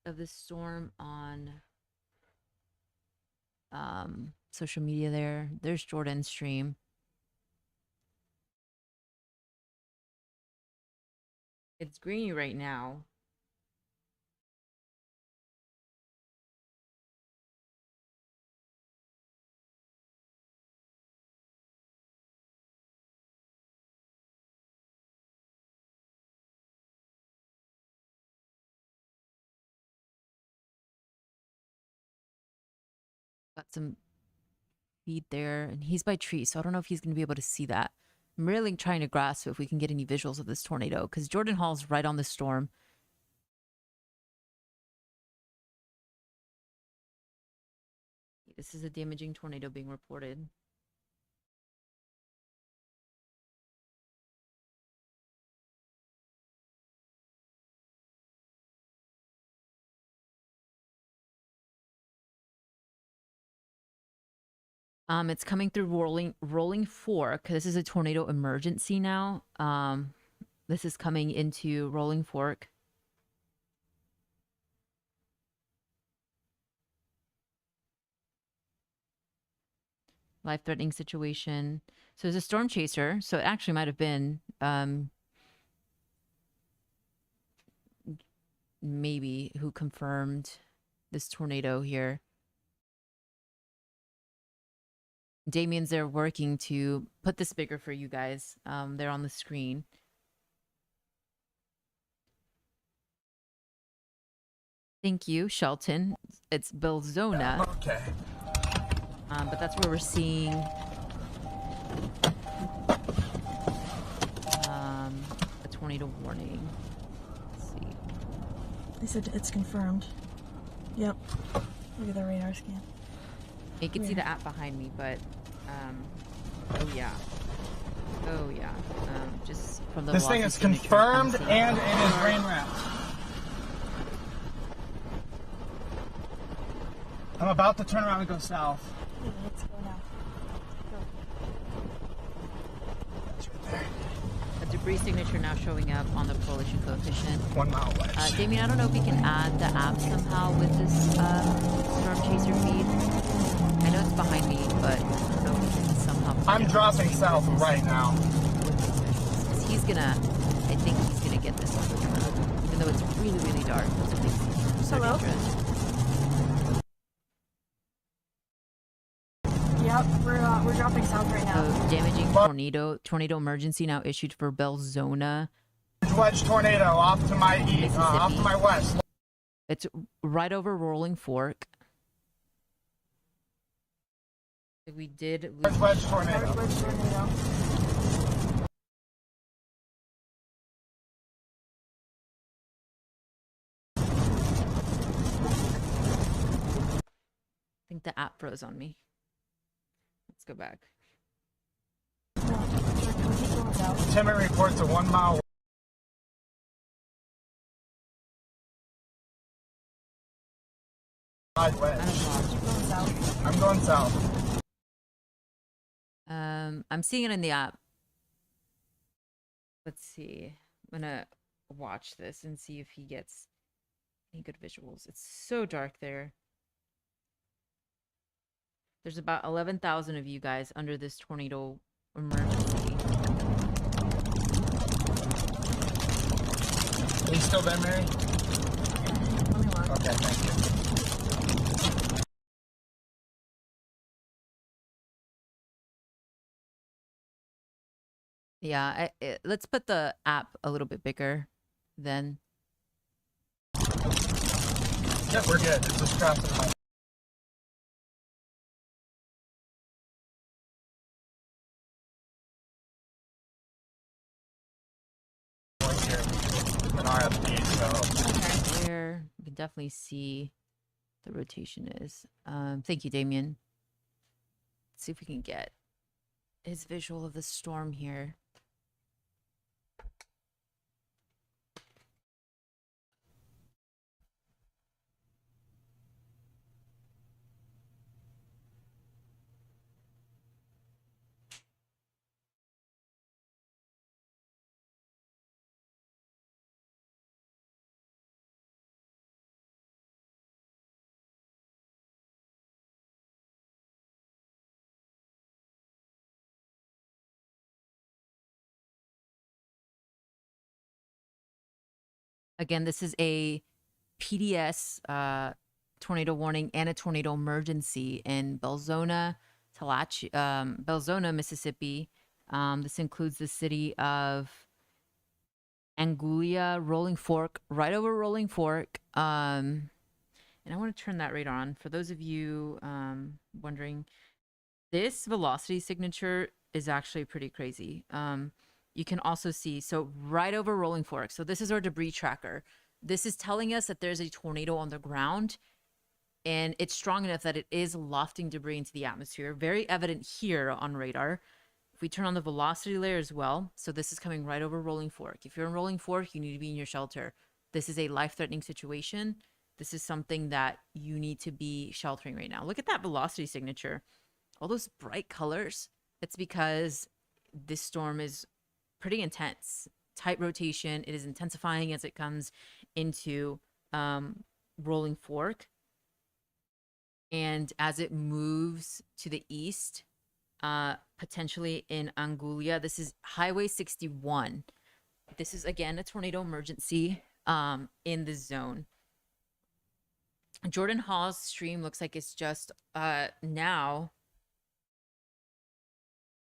Speaker 1: of this storm on social media there. There's Jordan's stream. It's greeny right now. Got some feed there, and he's by trees, so I don't know if he's going to be able to see that. I'm really trying to grasp if we can get any visuals of this tornado, because Jordan Hall's right on the storm. This is a damaging tornado being reported. It's coming through Rolling Fork. This is a tornado emergency now. This is coming into Rolling Fork. Life-threatening situation. So there's a storm chaser. So it actually might have been maybe who confirmed this tornado here. Damien's there working to put this bigger for you guys. They're on the screen. Thank you, Shelton. It's Belzona.
Speaker 3: Okay.
Speaker 1: But that's where we're seeing a tornado warning. Let's see.
Speaker 4: They said it's confirmed. Yep. Look at the radar scan.
Speaker 1: You can see the app behind me, but oh yeah, just from the
Speaker 3: This thing is confirmed and it is rain wrapped. I'm about to turn around and go south.
Speaker 4: Yeah, let's go now.
Speaker 3: That's right there.
Speaker 1: a debris signature now showing up on the correlation coefficient.
Speaker 3: 1 mile wedge.
Speaker 1: Damien, I don't know if we can add the app somehow with this storm chaser feed. I know it's behind me, but I don't know if we can somehow.
Speaker 3: I'm dropping south right now.
Speaker 1: He's gonna, I think he's gonna get this on the drone, even though it's really, really dark. That's what makes it so
Speaker 4: Hello?
Speaker 1: dangerous.
Speaker 4: Yep, we're dropping south right now.
Speaker 1: So damaging tornado emergency now issued for Belzona.
Speaker 3: Wedge tornado off to my east, off to my west.
Speaker 1: It's right over Rolling Fork. We did lose
Speaker 3: Wedge tornado.
Speaker 4: Wedge tornado.
Speaker 1: think the app froze on me. Let's go back.
Speaker 3: Timmy reports a 1 mile wide wedge. I'm going south.
Speaker 1: I'm seeing it in the app. Let's see. I'm gonna watch this and see if he gets any good visuals. It's so dark there. There's about 11,000 of you guys under this tornado emergency.
Speaker 3: Are you still there, Mary?
Speaker 4: Let me look.
Speaker 3: Okay, thank you.
Speaker 1: Yeah, let's put the app a little bit bigger then.
Speaker 3: Yep, we're good. It's just crossing my... Here, an RFP, so...
Speaker 1: There, you can definitely see the rotation is. Thank you, Damien. Let's see if we can get his visual of the storm here. Again, this is a PDS tornado warning and a tornado emergency in Belzona, Belzona, Mississippi. This includes the city of Anguilla, Rolling Fork, right over Rolling Fork. And I want to turn that radar on. For those of you wondering, this velocity signature is actually pretty crazy. You can also see, so right over Rolling Fork. So this is our debris tracker. This is telling us that there's a tornado on the ground and it's strong enough that it is lofting debris into the atmosphere. Very evident here on radar. If we turn on the velocity layer as well, so this is coming right over Rolling Fork. If you're in Rolling Fork, you need to be in your shelter. This is a life-threatening situation. This is something that you need to be sheltering right now. Look at that velocity signature. All those bright colors. It's because this storm is pretty intense. Tight rotation. It is intensifying as it comes into Rolling Fork. And as it moves to the east, potentially in Anguilla, this is Highway 61. This is, again, a tornado emergency in the zone. Jordan Hall's stream looks like it's just now.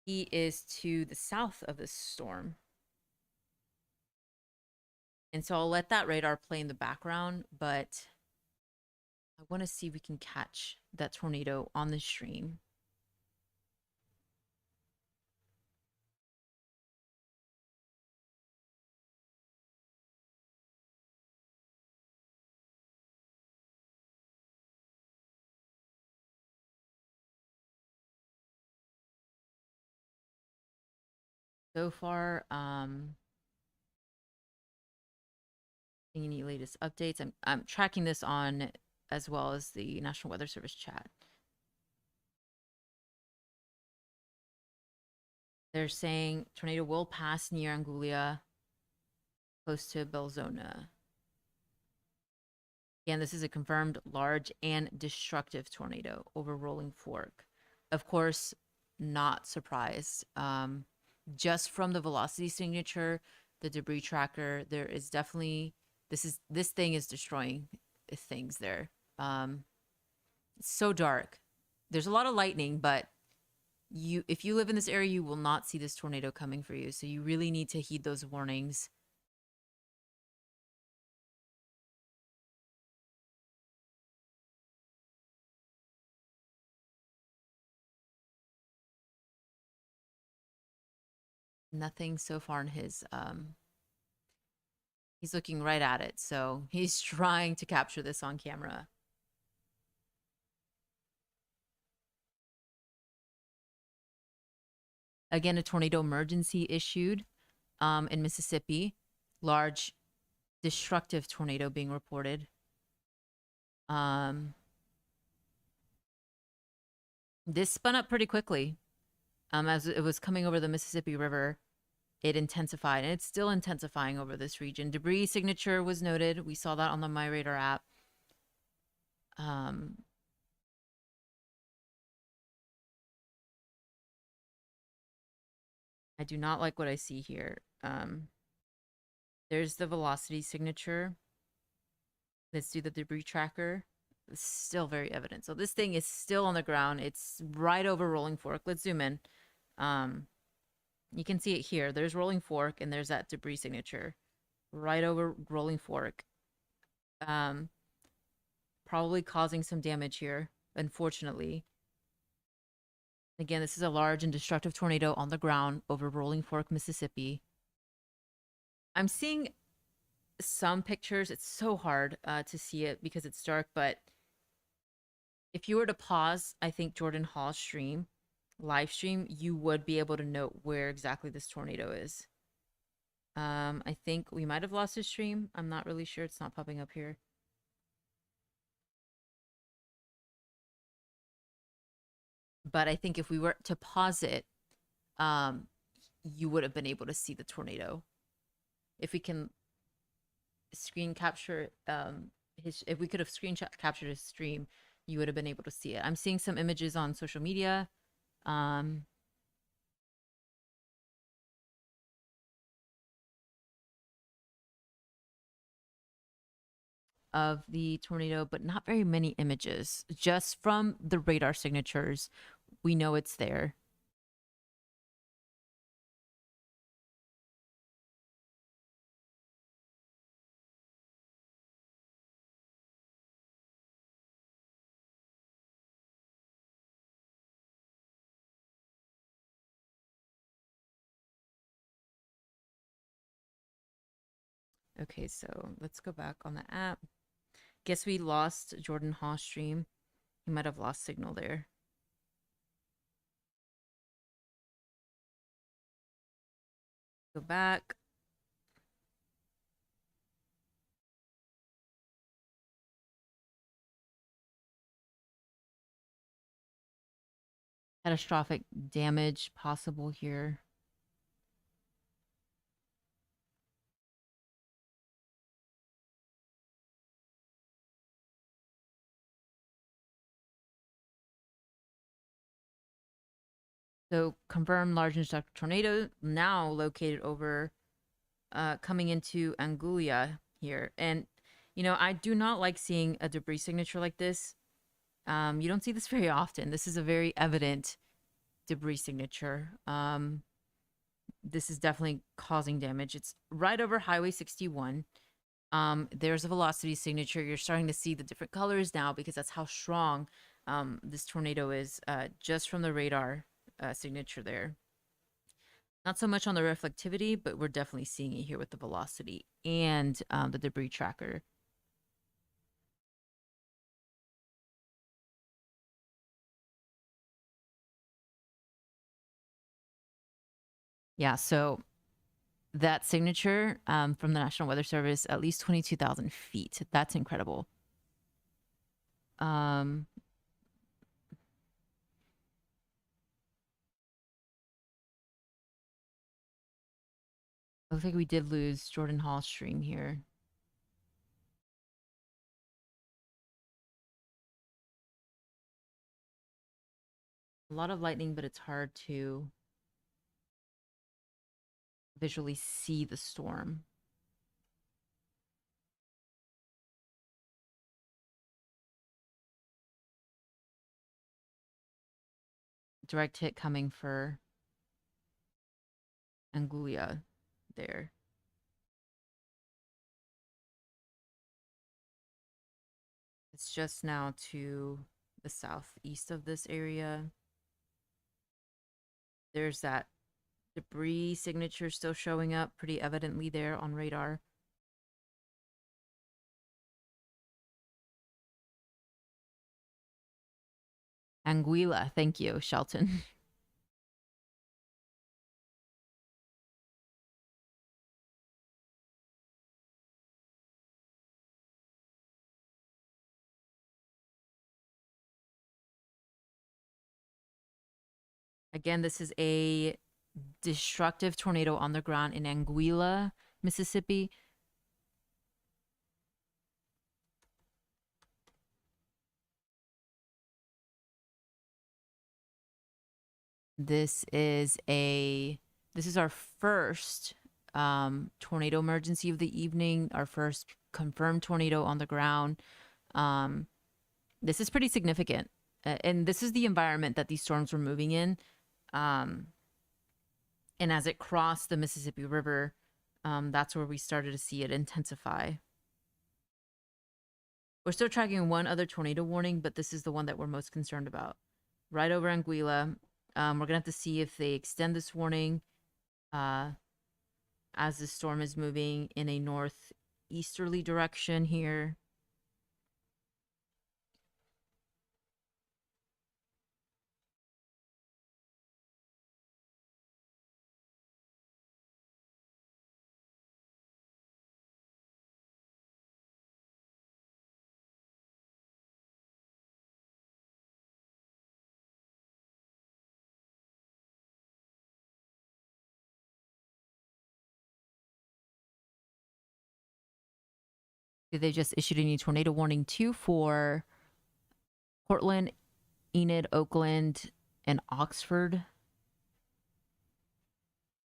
Speaker 1: He is to the south of this storm. And so I'll let that radar play in the background, but I want to see if we can catch that tornado on the stream. So far, any latest updates? I'm tracking this on as well as the National Weather Service chat. They're saying tornado will pass near Anguilla, close to Belzona. Again, this is a confirmed large and destructive tornado over Rolling Fork. Of course, not surprised. Just from the velocity signature, the debris tracker, there is definitely this thing is destroying things there. It's so dark. There's a lot of lightning, but if you live in this area, you will not see this tornado coming for you. So you really need to heed those warnings. Nothing so far in his he's looking right at it, so he's trying to capture this on camera. Again, a tornado emergency issued in Mississippi. Large destructive tornado being reported. This spun up pretty quickly. As it was coming over the Mississippi River, it intensified, and it's still intensifying over this region. Debris signature was noted. We saw that on the MyRadar app. I do not like what I see here. There's the velocity signature. Let's do the debris tracker. It's still very evident. So this thing is still on the ground. It's right over Rolling Fork. Let's zoom in. You can see it here. There's Rolling Fork, and there's that debris signature right over Rolling Fork. Probably causing some damage here, unfortunately. Again, this is a large and destructive tornado on the ground over Rolling Fork, Mississippi. I'm seeing some pictures. It's so hard to see it because it's dark, but if you were to pause, I think Jordan Hall's stream, live stream, you would be able to note where exactly this tornado is. I think we might have lost his stream. I'm not really sure. It's not popping up here. But I think if we were to pause it, you would have been able to see the tornado. If we can screen capture if we could have screen captured his stream, you would have been able to see it. I'm seeing some images on social media. Of the tornado, but not very many images. Just from the radar signatures, we know it's there. Okay, so let's go back on the app. Guess we lost Jordan Hall's stream. He might have lost signal there. Go back. Catastrophic damage possible here. So confirmed large and destructive tornado now located over coming into Anguilla here. And you know, I do not like seeing a debris signature like this. You don't see this very often. This is a very evident debris signature. This is definitely causing damage. It's right over Highway 61. There's a velocity signature. You're starting to see the different colors now because that's how strong this tornado is just from the radar signature there. Not so much on the reflectivity, but we're definitely seeing it here with the velocity and the debris tracker. Yeah, so that signature from the National Weather Service, at least 22,000 feet. That's incredible. Looks like we did lose Jordan Hall's stream here. A lot of lightning, but it's hard to visually see the storm. Direct hit coming for Anguilla there. It's just now to the southeast of this area. There's that debris signature still showing up pretty evidently there on radar. Anguilla, thank you, Shelton. Again, this is a destructive tornado on the ground in Anguilla, Mississippi. This is our first tornado emergency of the evening, our first confirmed tornado on the ground. This is pretty significant. And this is the environment that these storms were moving in. And as it crossed the Mississippi River, that's where we started to see it intensify. We're still tracking one other tornado warning, but this is the one that we're most concerned about. Right over Anguilla. We're going to have to see if they extend this warning as the storm is moving in a northeasterly direction here. They just issued a new tornado warning too for Portland, Enid, Oakland, and Oxford.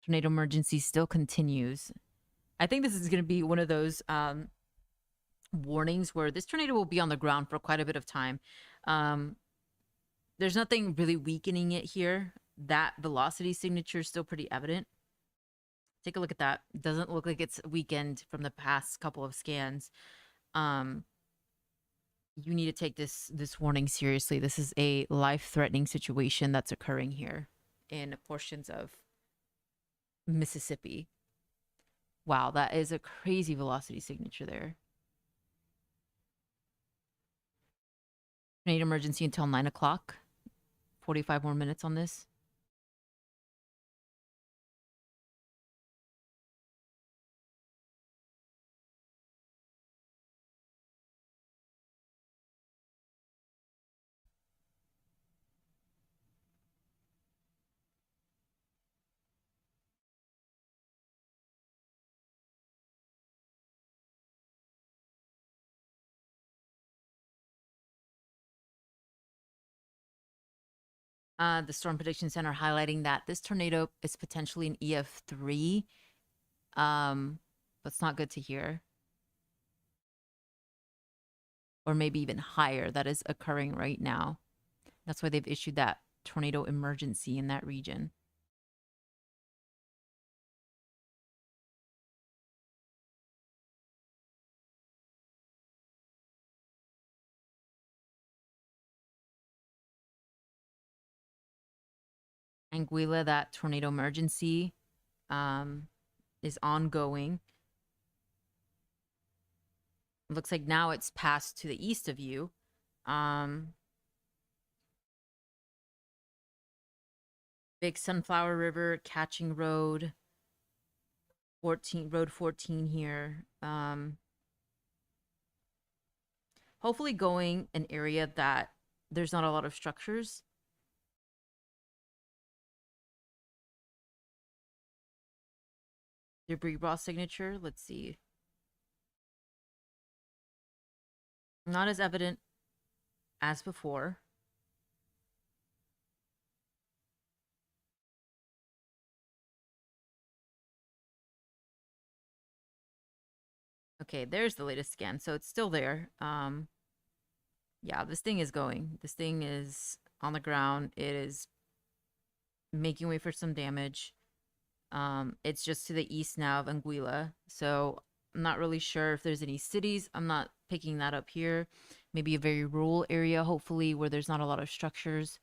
Speaker 1: Tornado emergency still continues. I think this is going to be one of those warnings where this tornado will be on the ground for quite a bit of time. There's nothing really weakening it here. That velocity signature is still pretty evident. Take a look at that. It doesn't look like it's weakened from the past couple of scans. You need to take this warning seriously. This is a life-threatening situation that's occurring here in portions of Mississippi. Wow, that is a crazy velocity signature there. Tornado emergency until 9 o'clock. 45 more minutes on this. The Storm Prediction Center highlighting that this tornado is potentially an EF3. That's not good to hear. Or maybe even higher. That is occurring right now. That's why they've issued that tornado emergency in that region. Anguilla, that tornado emergency is ongoing. It looks like now it's passed to the east of you. Big Sunflower River, Catching Road, Road 14 here. Hopefully going an area that there's not a lot of structures. Debris raw signature, let's see. Not as evident as before. Okay, there's the latest scan. So it's still there. Yeah, this thing is going. This thing is on the ground. It is making way for some damage. It's just to the east now of Anguilla. So I'm not really sure if there's any cities. I'm not picking that up here. Maybe a very rural area, hopefully, where there's not a lot of structures.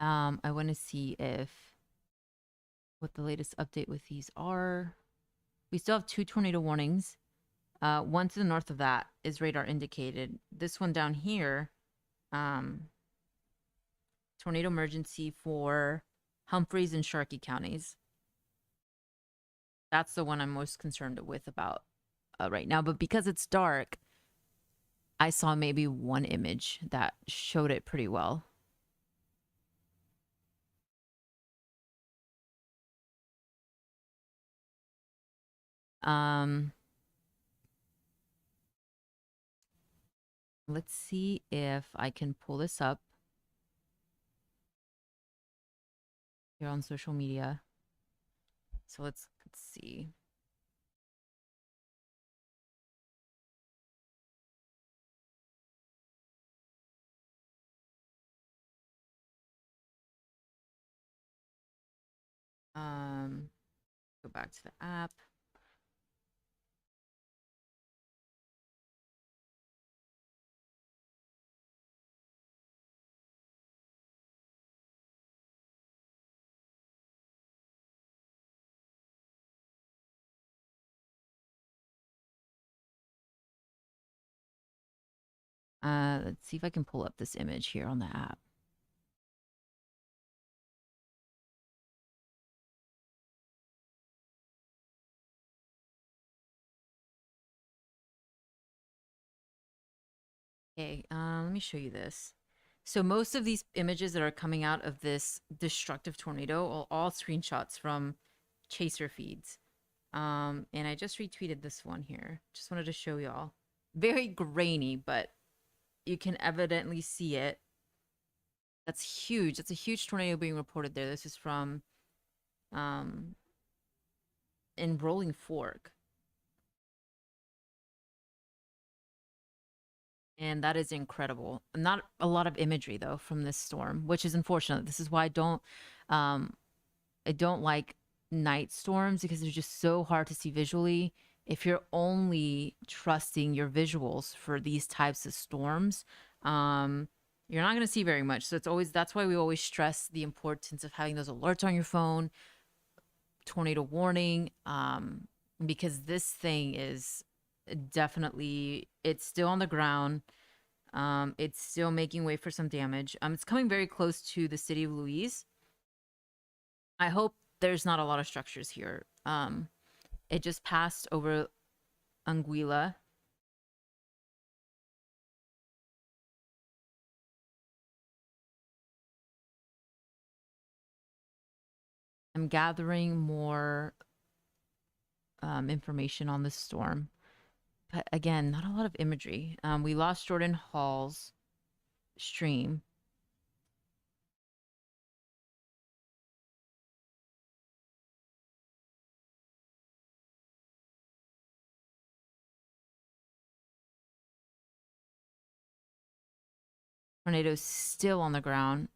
Speaker 1: I want to see if what the latest update with these are. We still have 2 tornado warnings. One to the north of that is radar indicated. This one down here, tornado emergency for Humphreys and Sharkey counties. That's the one I'm most concerned with about right now. But because it's dark, I saw maybe one image that showed it pretty well. Let's see if I can pull this up here on social media. So let's see. Go back to the app. Let's see if I can pull up this image here on the app. Okay, let me show you this. So most of these images that are coming out of this destructive tornado are all screenshots from chaser feeds. And I just retweeted this one here. Just wanted to show y'all. Very grainy, but you can evidently see it. That's huge. That's a huge tornado being reported there. This is from in Rolling Fork. And that is incredible. Not a lot of imagery though from this storm, which is unfortunate. This is why I don't like night storms, because they're just so hard to see visually. If you're only trusting your visuals for these types of storms, you're not going to see very much. So that's why we always stress the importance of having those alerts on your phone, tornado warning, because this thing is definitely, it's still on the ground. It's still making way for some damage. It's coming very close to the city of Louise. I hope there's not a lot of structures here. It just passed over Anguilla. I'm gathering more information on this storm. But again, not a lot of imagery. We lost Jordan Hall's stream. Tornado's still on the ground.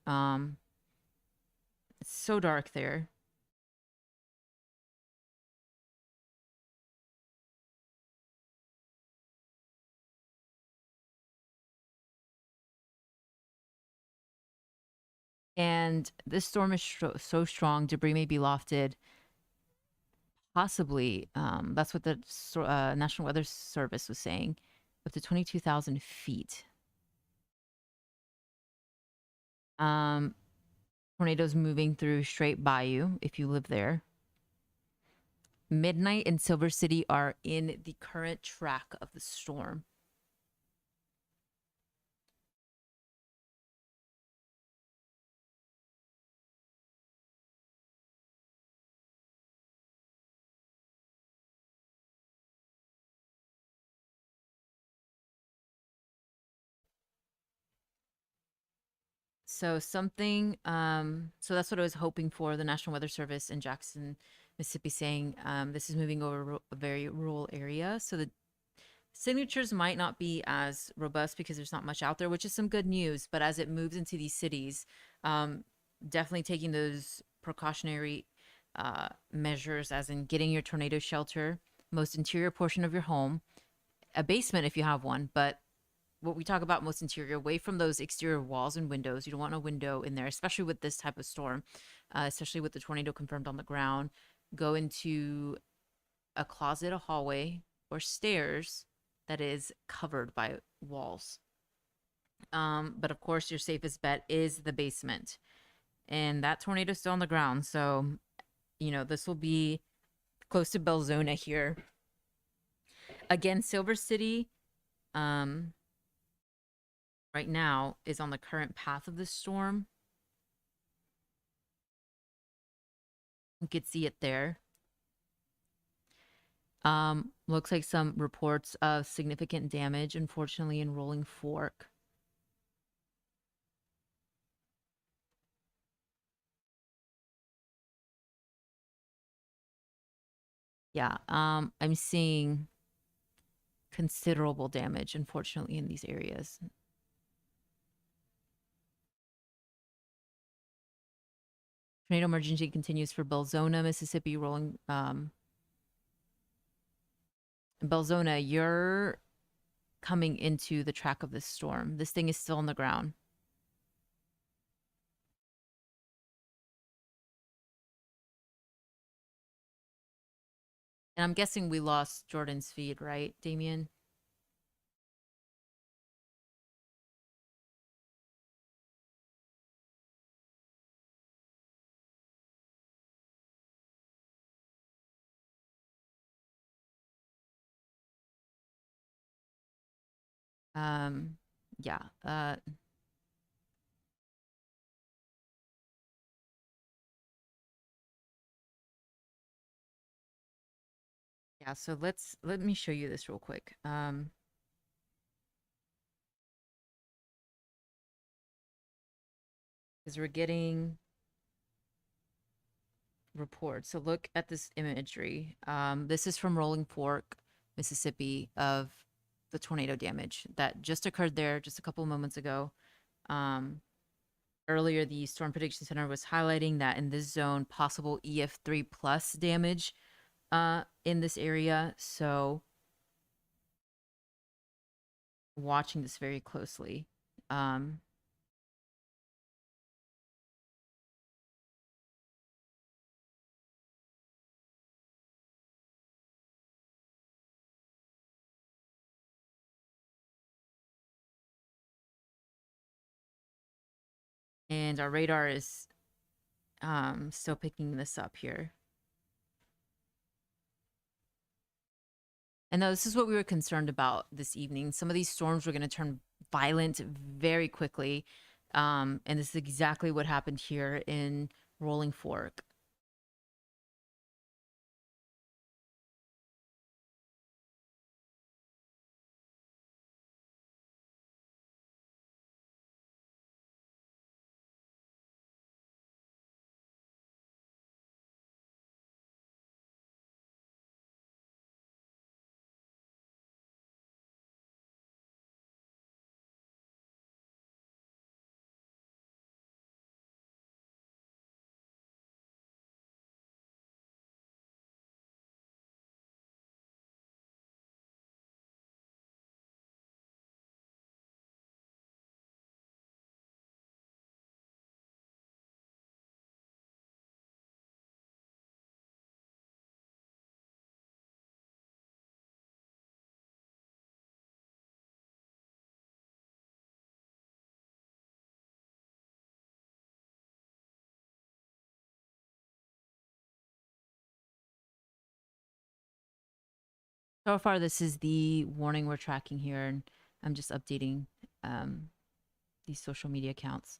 Speaker 1: It's so dark there. And this storm is so strong, debris may be lofted. Possibly, that's what the National Weather Service was saying, up to 22,000 feet. Tornadoes moving through Straight Bayou, if you live there. Midnight and Silver City are in the current track of the storm. So something, so that's what I was hoping for. The National Weather Service in Jackson, Mississippi, saying this is moving over a very rural area. So the signatures might not be as robust because there's not much out there, which is some good news. But as it moves into these cities, definitely taking those precautionary measures, as in getting your tornado shelter, most interior portion of your home, a basement if you have one, but what we talk about most interior, away from those exterior walls and windows. You don't want a window in there, especially with this type of storm, especially with the tornado confirmed on the ground. Go into a closet, a hallway, or stairs that is covered by walls. But of course, your safest bet is the basement. And that tornado is still on the ground. So, this will be close to Belzona here. Again, Silver City, right now is on the current path of the storm. You could see it there. Looks like some reports of significant damage, unfortunately, in Rolling Fork. Yeah, I'm seeing considerable damage, unfortunately, in these areas. Tornado emergency continues for Belzona, Mississippi, rolling. Belzona, you're coming into the track of this storm. This thing is still on the ground. And I'm guessing we lost Jordan's feed, right, Damien? Yeah. Yeah, so let me show you this real quick. Because we're getting reports. So look at this imagery. This is from Rolling Fork, Mississippi, of the tornado damage that just occurred there just a couple of moments ago. Earlier, the Storm Prediction Center was highlighting that in this zone, possible EF3 plus damage in this area. So watching this very closely. And our radar is still picking this up here. And this is what we were concerned about this evening. Some of these storms were going to turn violent very quickly. And this is exactly what happened here in Rolling Fork. So far, this is the warning we're tracking here, and I'm just updating these social media accounts.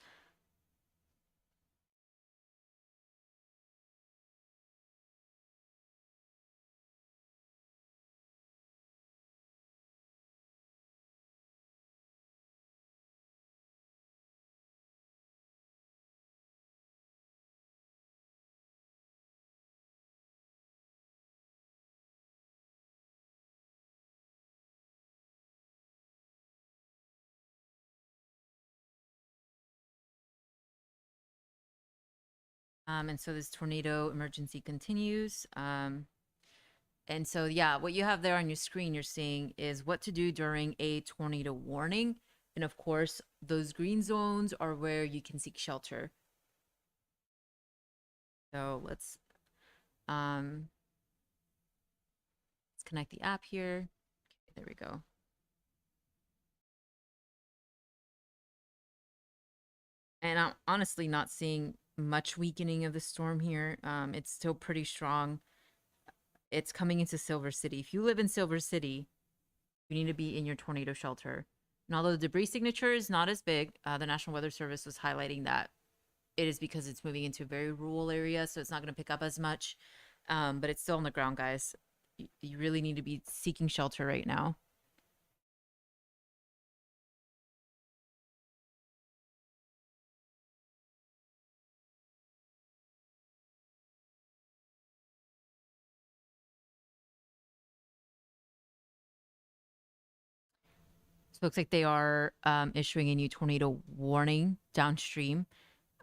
Speaker 1: And so this tornado emergency continues. And so, yeah, what you have there on your screen, you're seeing is what to do during a tornado warning. And of course, those green zones are where you can seek shelter. So let's connect the app here. Okay, there we go. And I'm honestly not seeing much weakening of the storm here. It's still pretty strong. It's coming into Silver City. If you live in Silver City, you need to be in your tornado shelter. And although the debris signature is not as big, the National Weather Service was highlighting that it is because it's moving into a very rural area, so it's not going to pick up as much. But it's still on the ground, guys. You really need to be seeking shelter right now. So it looks like they are issuing a new tornado warning downstream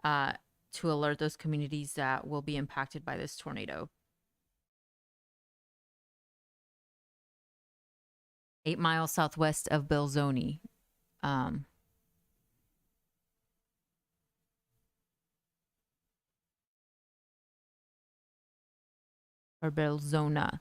Speaker 1: to alert those communities that will be impacted by this tornado. 8 miles southwest of Belzoni. Or Belzona.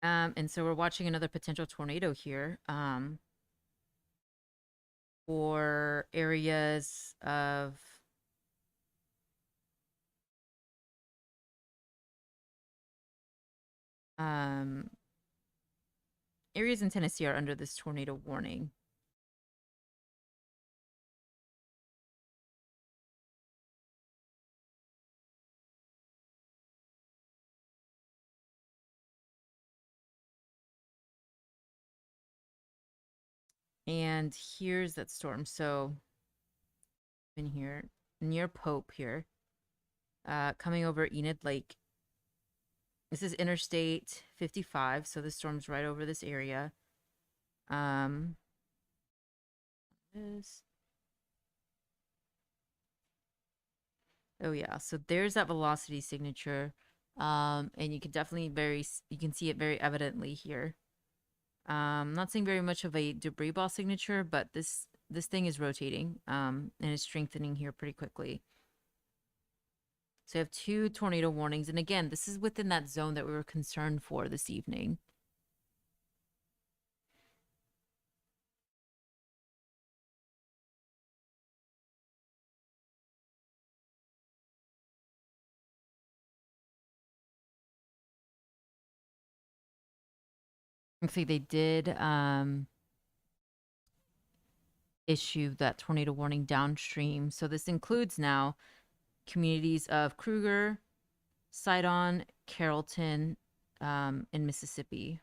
Speaker 1: And so we're watching another potential tornado here for areas of areas in Tennessee are under this tornado warning. And here's that storm. So in here near Pope here, coming over Enid Lake. This is Interstate 55, so the storm's right over this area. Oh yeah, so there's that velocity signature. And you can definitely you can see it very evidently here. Not seeing very much of a debris ball signature, but this thing is rotating, and it's strengthening here pretty quickly. So you have 2 tornado warnings, and again, this is within that zone that we were concerned for this evening. Looks like they did issue that tornado warning downstream. So this includes now communities of Kruger, Sidon, Carrollton, in Mississippi.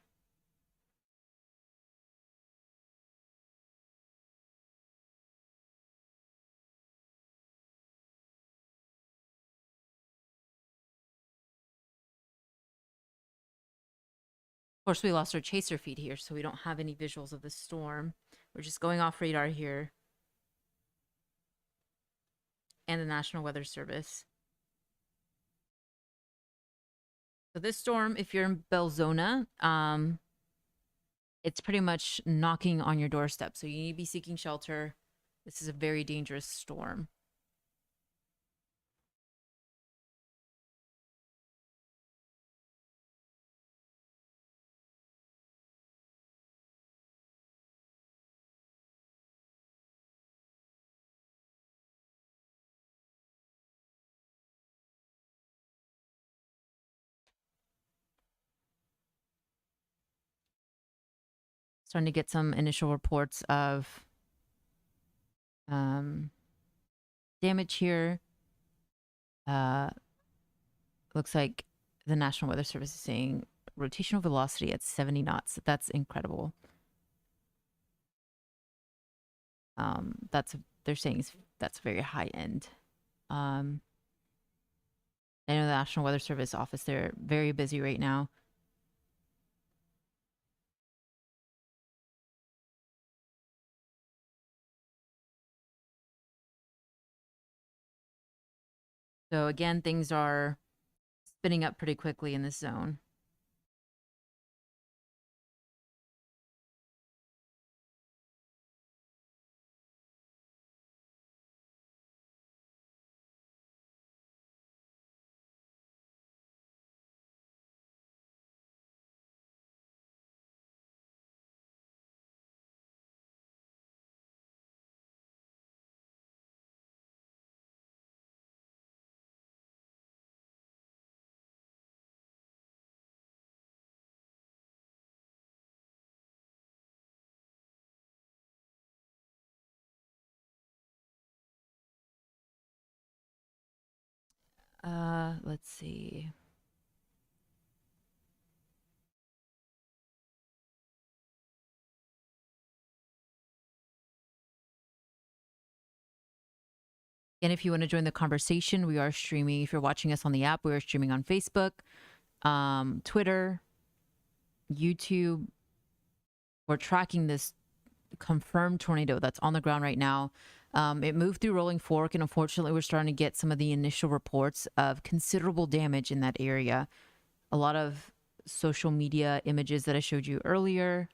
Speaker 1: Of course, we lost our chaser feed here, so we don't have any visuals of the storm. We're just going off radar here. And the National Weather Service. So this storm, if you're in Belzona, it's pretty much knocking on your doorstep. So you need to be seeking shelter. This is a very dangerous storm. Starting to get some initial reports of damage here. Looks like the National Weather Service is saying rotational velocity at 70 knots. That's incredible. They're saying that's very high end. I know the National Weather Service office, they're very busy right now. So again, things are spinning up pretty quickly in this zone. Let's see. And if you want to join the conversation, we are streaming. If you're watching us on the app, we are streaming on Facebook, Twitter, YouTube. We're tracking this confirmed tornado that's on the ground right now. It moved through Rolling Fork, and unfortunately, we're starting to get some of the initial reports of considerable damage in that area. A lot of social media images that I showed you earlier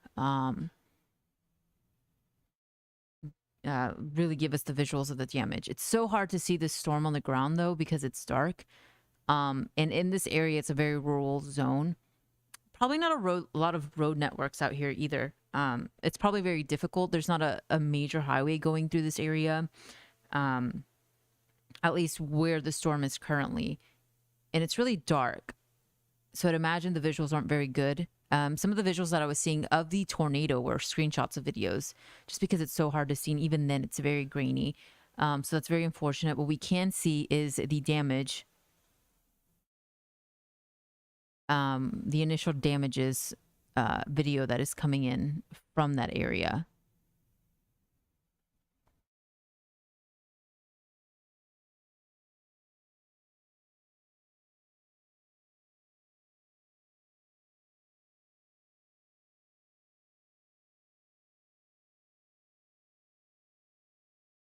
Speaker 1: really give us the visuals of the damage. It's so hard to see this storm on the ground, though, because it's dark. And in this area, it's a very rural zone. Probably not a lot of road networks out here either. It's probably very difficult. There's not a major highway going through this area, at least where the storm is currently. And it's really dark. So I'd imagine the visuals aren't very good. Some of the visuals that I was seeing of the tornado were screenshots of videos, just because it's so hard to see. And even then, it's very grainy. So that's very unfortunate. What we can see is the damage. The initial damages video that is coming in from that area.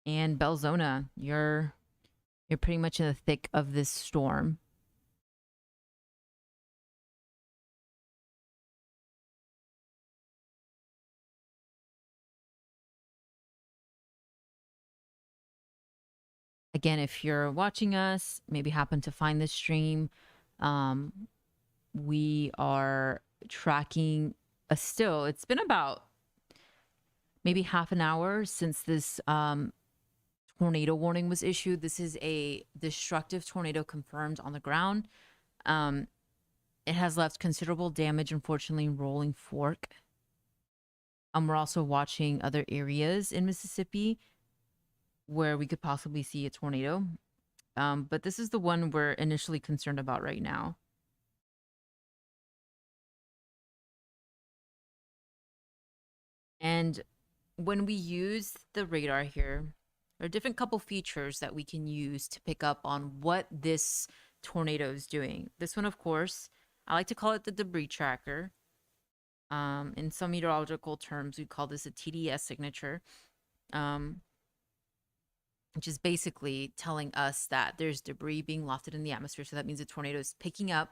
Speaker 1: And Belzona, you're pretty much in the thick of this storm. Again, if you're watching us, maybe happen to find this stream, we are tracking still. It's been about maybe half an hour since this tornado warning was issued. This is a destructive tornado confirmed on the ground. It has left considerable damage, unfortunately, in Rolling Fork. We're also watching other areas in Mississippi where we could possibly see a tornado. But this is the one we're initially concerned about right now. And when we use the radar here, there are different couple features that we can use to pick up on what this tornado is doing. This one, of course, I like to call it the debris tracker. In some meteorological terms, we call this a TDS signature, which is basically telling us that there's debris being lofted in the atmosphere. So that means the tornado is picking up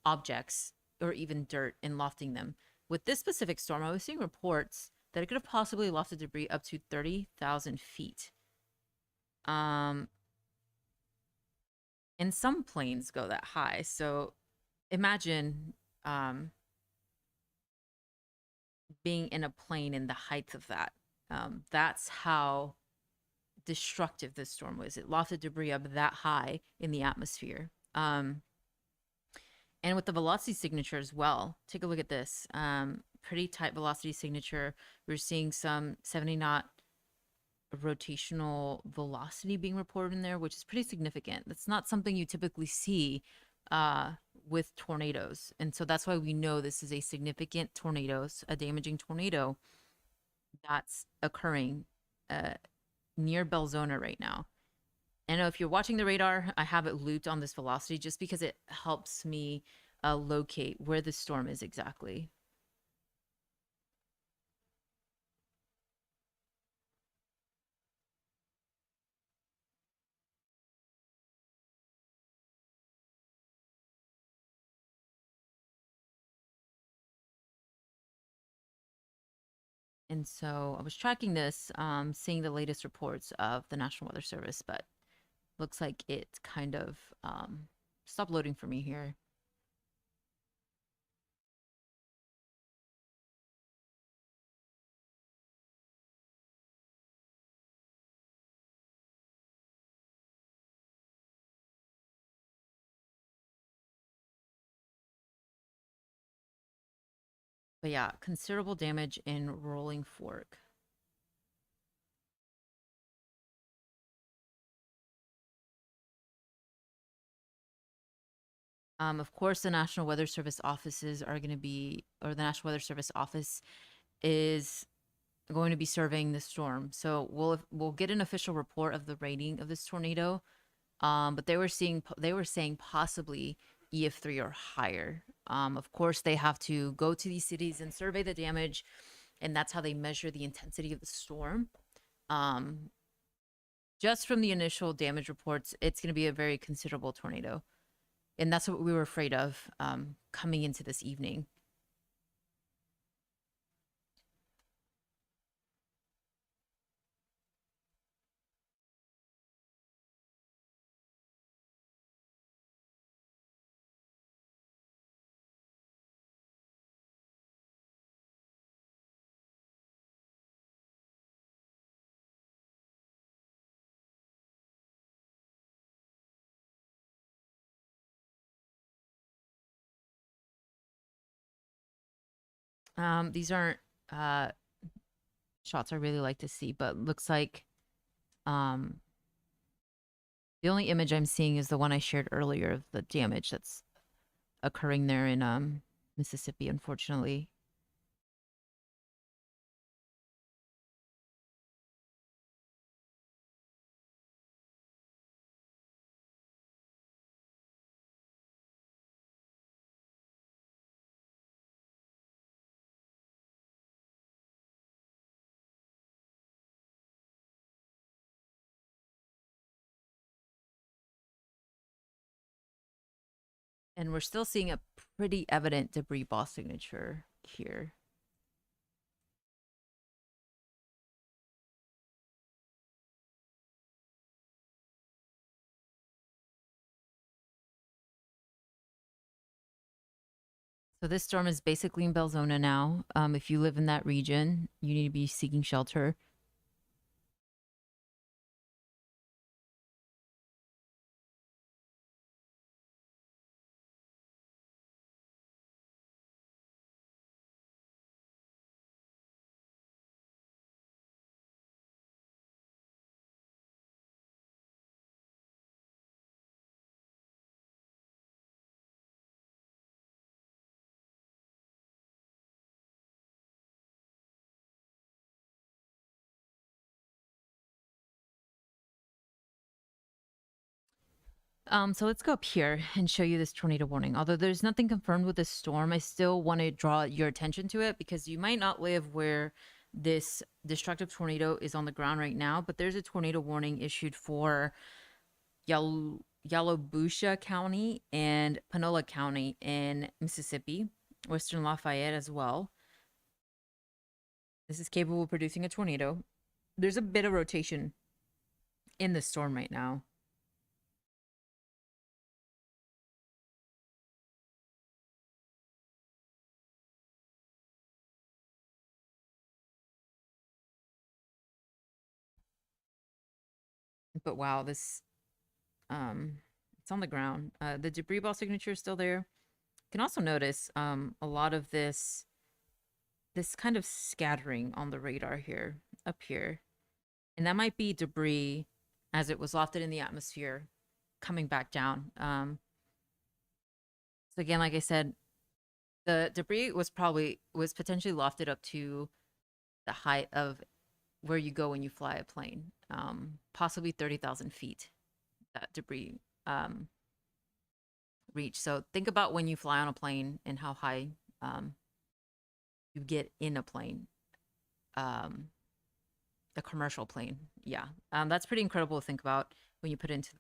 Speaker 1: objects or even dirt and lofting them. With this specific storm, I was seeing reports that it could have possibly lofted debris up to 30,000 feet. And some planes go that high. So imagine being in a plane in the height of that. That's how destructive this storm was. It lofted debris up that high in the atmosphere. And with the velocity signature as well, take a look at this. Pretty tight velocity signature. We're seeing some 70 knot rotational velocity being reported in there, which is pretty significant. That's not something you typically see with tornadoes. And so that's why we know this is a significant tornado, a damaging tornado that's occurring near Belzona right now. And if you're watching the radar, I have it looped on this velocity just because it helps me locate where the storm is exactly. And so I was tracking this, seeing the latest reports of the National Weather Service, but looks like it kind of stopped loading for me here. But yeah, considerable damage in Rolling Fork. Of course, the National Weather Service offices are going to be, or the National Weather Service office is going to be surveying the storm. So we'll get an official report of the rating of this tornado. But they were saying possibly EF3 or higher. Of course, they have to go to these cities and survey the damage, and that's how they measure the intensity of the storm. Just from the initial damage reports, it's going to be a very considerable tornado. And that's what we were afraid of coming into this evening. These aren't shots I really like to see, but looks like the only image I'm seeing is the one I shared earlier of the damage that's occurring there in Mississippi, unfortunately. And we're still seeing a pretty evident debris ball signature here. So this storm is basically in Belzona now. If you live in that region, you need to be seeking shelter. So let's go up here and show you this tornado warning. Although there's nothing confirmed with this storm, I still want to draw your attention to it because you might not live where this destructive tornado is on the ground right now, but there's a tornado warning issued for Yalobusha County and Panola County in Mississippi, Western Lafayette as well. This is capable of producing a tornado. There's a bit of rotation in the storm right now. But wow, this it's on the ground. The debris ball signature is still there. You can also notice a lot of this kind of scattering on the radar here, up here. And that might be debris as it was lofted in the atmosphere coming back down. So again, like I said, the debris was potentially lofted up to the height of where you go when you fly a plane, possibly 30,000 feet. That debris reach. So think about when you fly on a plane and how high you get in a plane, a commercial plane. Yeah, that's pretty incredible to think about when you put it into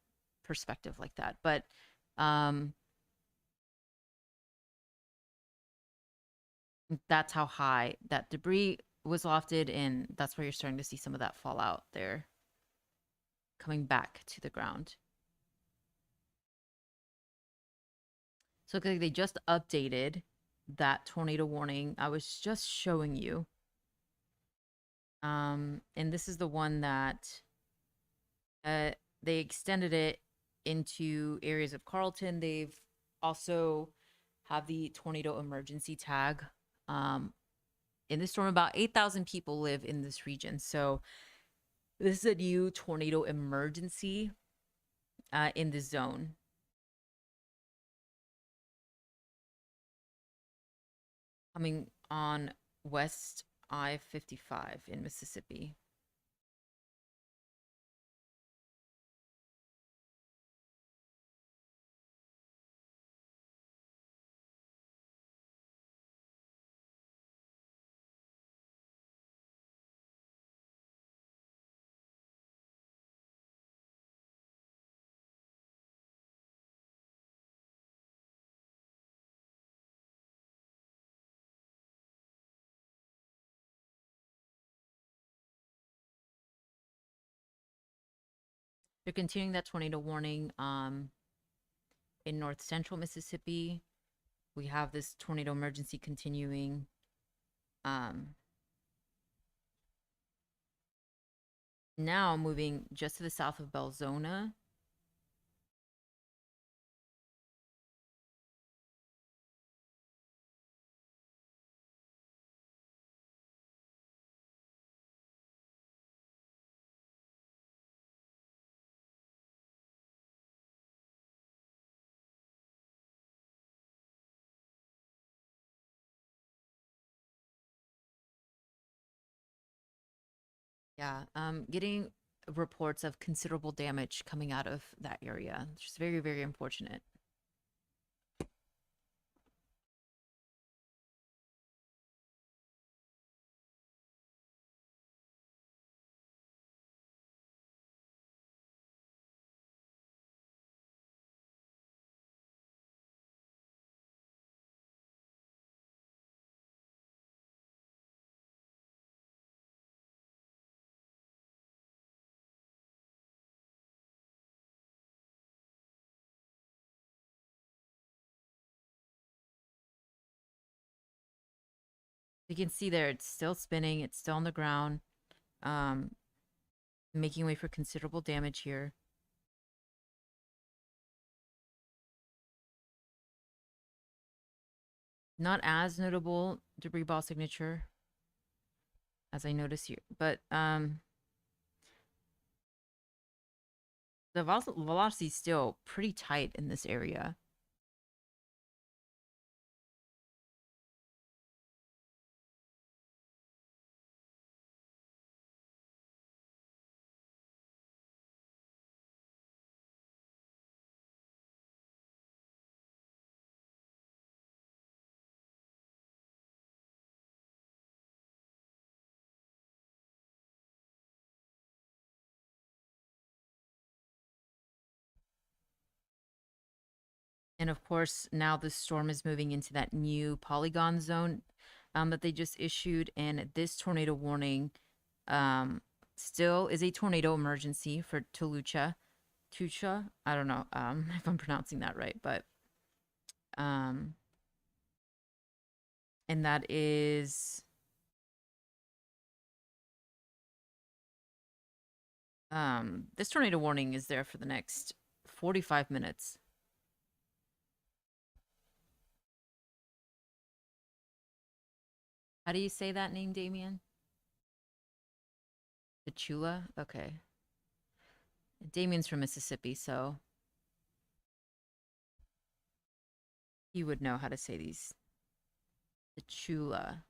Speaker 1: perspective like that. But that's how high that debris was lofted, and that's where you're starting to see some of that fallout there coming back to the ground. So they just updated that tornado warning I was just showing you. And this is the one that they extended it into areas of Carlton. They've also have the tornado emergency tag. In this storm, about 8,000 people live in this region. So this is a new tornado emergency in the zone. Coming on West I-55 in Mississippi. They're continuing that tornado warning in north central Mississippi. We have this tornado emergency continuing. Now moving just to the south of Belzona. Yeah, getting reports of considerable damage coming out of that area. It's just very, very unfortunate. You can see there, it's still spinning. It's still on the ground, making way for considerable damage here. Not as notable debris ball signature as I notice here, but the velocity is still pretty tight in this area. And of course, now the storm is moving into that new polygon zone that they just issued. And this tornado warning still is a tornado emergency for Toluca. Tucha? I don't know if I'm pronouncing that right, but and that is this tornado warning is there for the next 45 minutes. How do you say that name, Damien? The Chula? Okay. Damien's from Mississippi, so He would know how to say these. The Chula.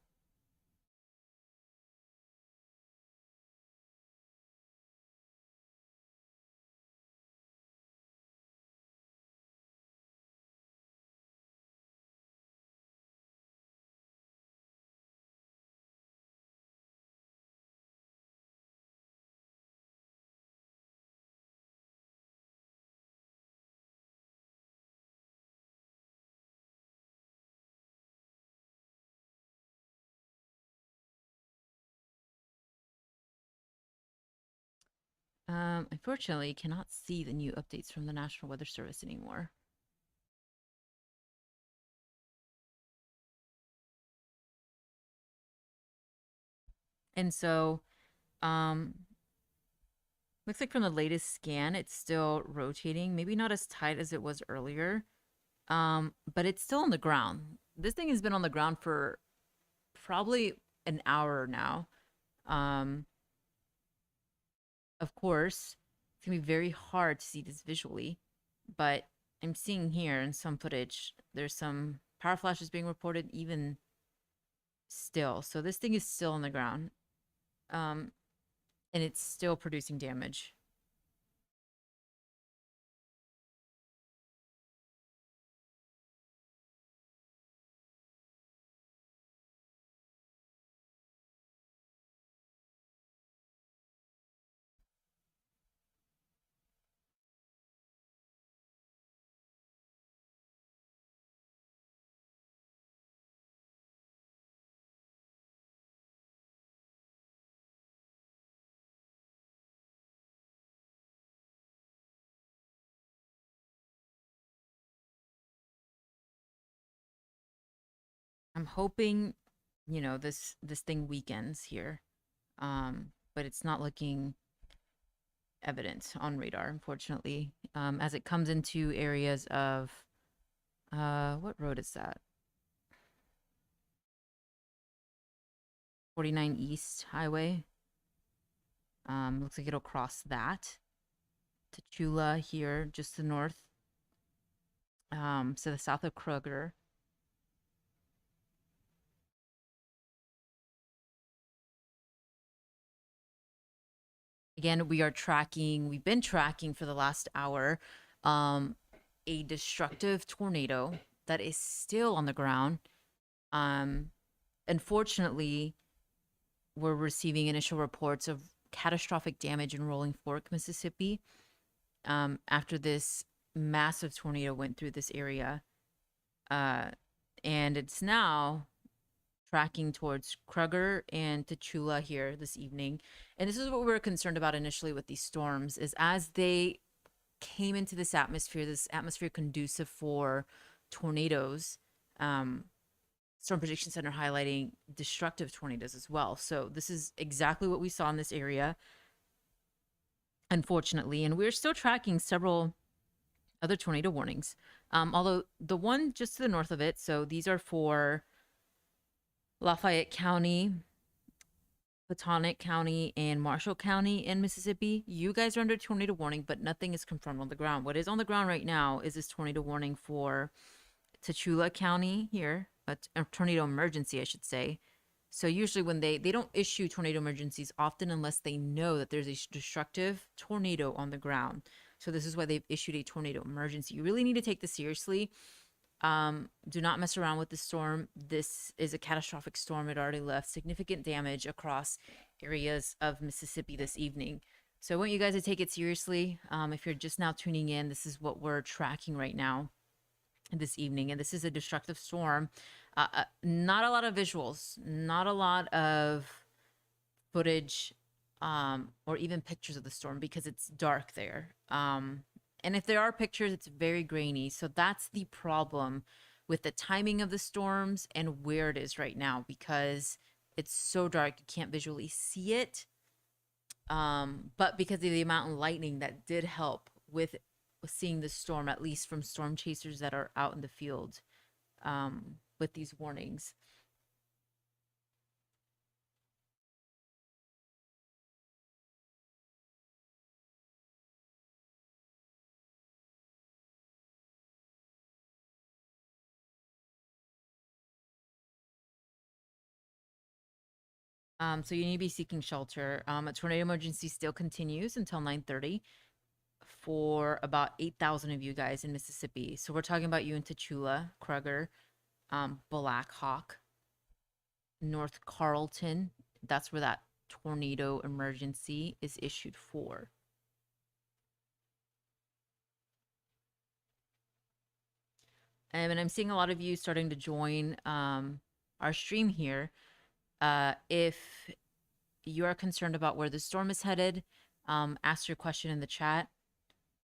Speaker 1: Unfortunately, cannot see the new updates from the National Weather Service anymore. And so, looks like from the latest scan, it's still rotating. Maybe not as tight as it was earlier, but it's still on the ground. This thing has been on the ground for probably an hour now. Of course, it's gonna be very hard to see this visually, but I'm seeing here in some footage, there's some power flashes being reported even still. So this thing is still on the ground. And it's still producing damage. I'm hoping, this thing weakens here. But it's not looking evident on radar, unfortunately. As it comes into areas of what road is that? 49 East Highway. Looks like it'll cross that to Chula here, just to the north. So the south of Kruger. Again, we've been tracking for the last hour, a destructive tornado that is still on the ground. Unfortunately, we're receiving initial reports of catastrophic damage in Rolling Fork, Mississippi, after this massive tornado went through this area. And it's now tracking towards Kruger and Tachula here this evening. And this is what we were concerned about initially with these storms, is as they came into this atmosphere conducive for tornadoes, Storm Prediction Center highlighting destructive tornadoes as well. So this is exactly what we saw in this area, unfortunately. And we're still tracking several other tornado warnings. Although the one just to the north of it, so these are for Lafayette County, Potomac County, and Marshall County in Mississippi. You guys are under tornado warning, but nothing is confirmed on the ground. What is on the ground right now is this tornado warning for Tachula County here, a tornado emergency, I should say. So usually when they don't issue tornado emergencies often unless they know that there's a destructive tornado on the ground. So this is why they've issued a tornado emergency. You really need to take this seriously. Do not mess around with the storm. This is a catastrophic storm. It already left significant damage across areas of Mississippi this evening. So I want you guys to take it seriously. If you're just now tuning in, this is what we're tracking right now this evening. And this is a destructive storm. Not a lot of visuals, not a lot of footage, or even pictures of the storm because it's dark there. And if there are pictures, it's very grainy. So that's the problem with the timing of the storms and where it is right now, because it's so dark, you can't visually see it. But because of the amount of lightning that did help with seeing the storm, at least from storm chasers that are out in the field, with these warnings. So you need to be seeking shelter. A tornado emergency still continues until 9:30 for about 8,000 of you guys in Mississippi. So we're talking about you in Tachula, Kruger, Black Hawk, North Carlton. That's where that tornado emergency is issued for. And I'm seeing a lot of you starting to join our stream here. If you are concerned about where the storm is headed, ask your question in the chat.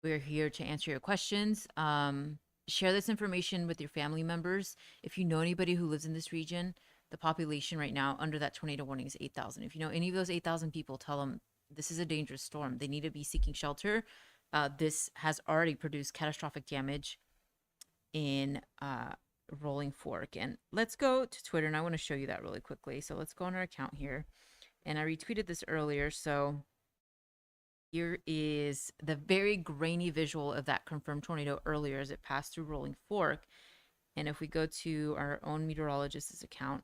Speaker 1: We're here to answer your questions. Share this information with your family members. If you know anybody who lives in this region, the population right now under that tornado warning is 8,000. If you know any of those 8,000 people, tell them this is a dangerous storm. They need to be seeking shelter. This has already produced catastrophic damage in Rolling Fork. And let's go to Twitter, and I want to show you that really quickly. So let's go on our account here. And I retweeted this earlier, so here is the very grainy visual of that confirmed tornado earlier as it passed through Rolling Fork. And if we go to our own meteorologist's account,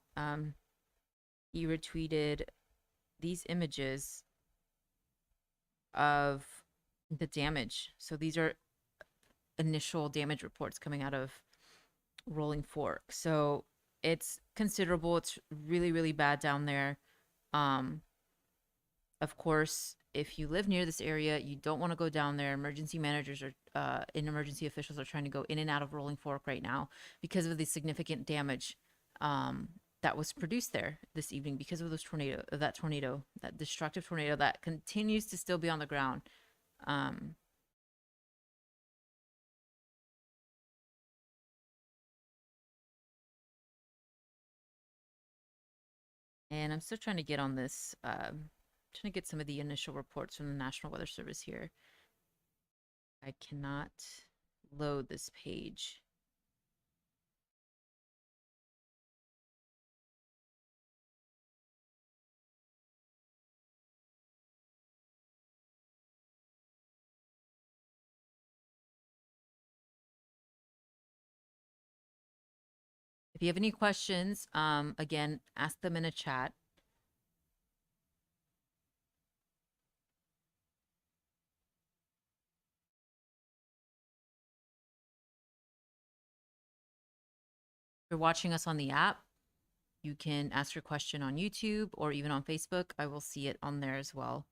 Speaker 1: he retweeted these images of the damage. So these are initial damage reports coming out of Rolling Fork. So it's considerable. It's really, really bad down there. Of course, if you live near this area, you don't want to go down there. Emergency managers and emergency officials are trying to go in and out of Rolling Fork right now because of the significant damage that was produced there this evening because of that destructive tornado that continues to still be on the ground. And I'm still trying to get on this, trying to get some of the initial reports from the National Weather Service here. I cannot load this page. If you have any questions, again, ask them in a chat. If you're watching us on the app, you can ask your question on YouTube or even on Facebook. I will see it on there as well.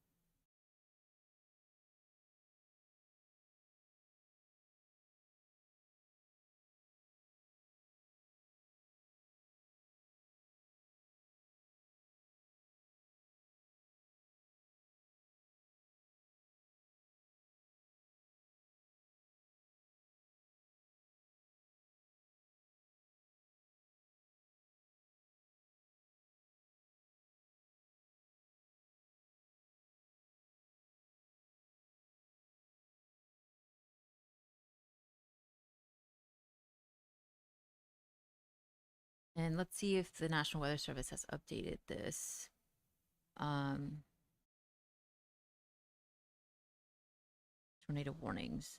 Speaker 1: And let's see if the National Weather Service has updated this. Tornado warnings.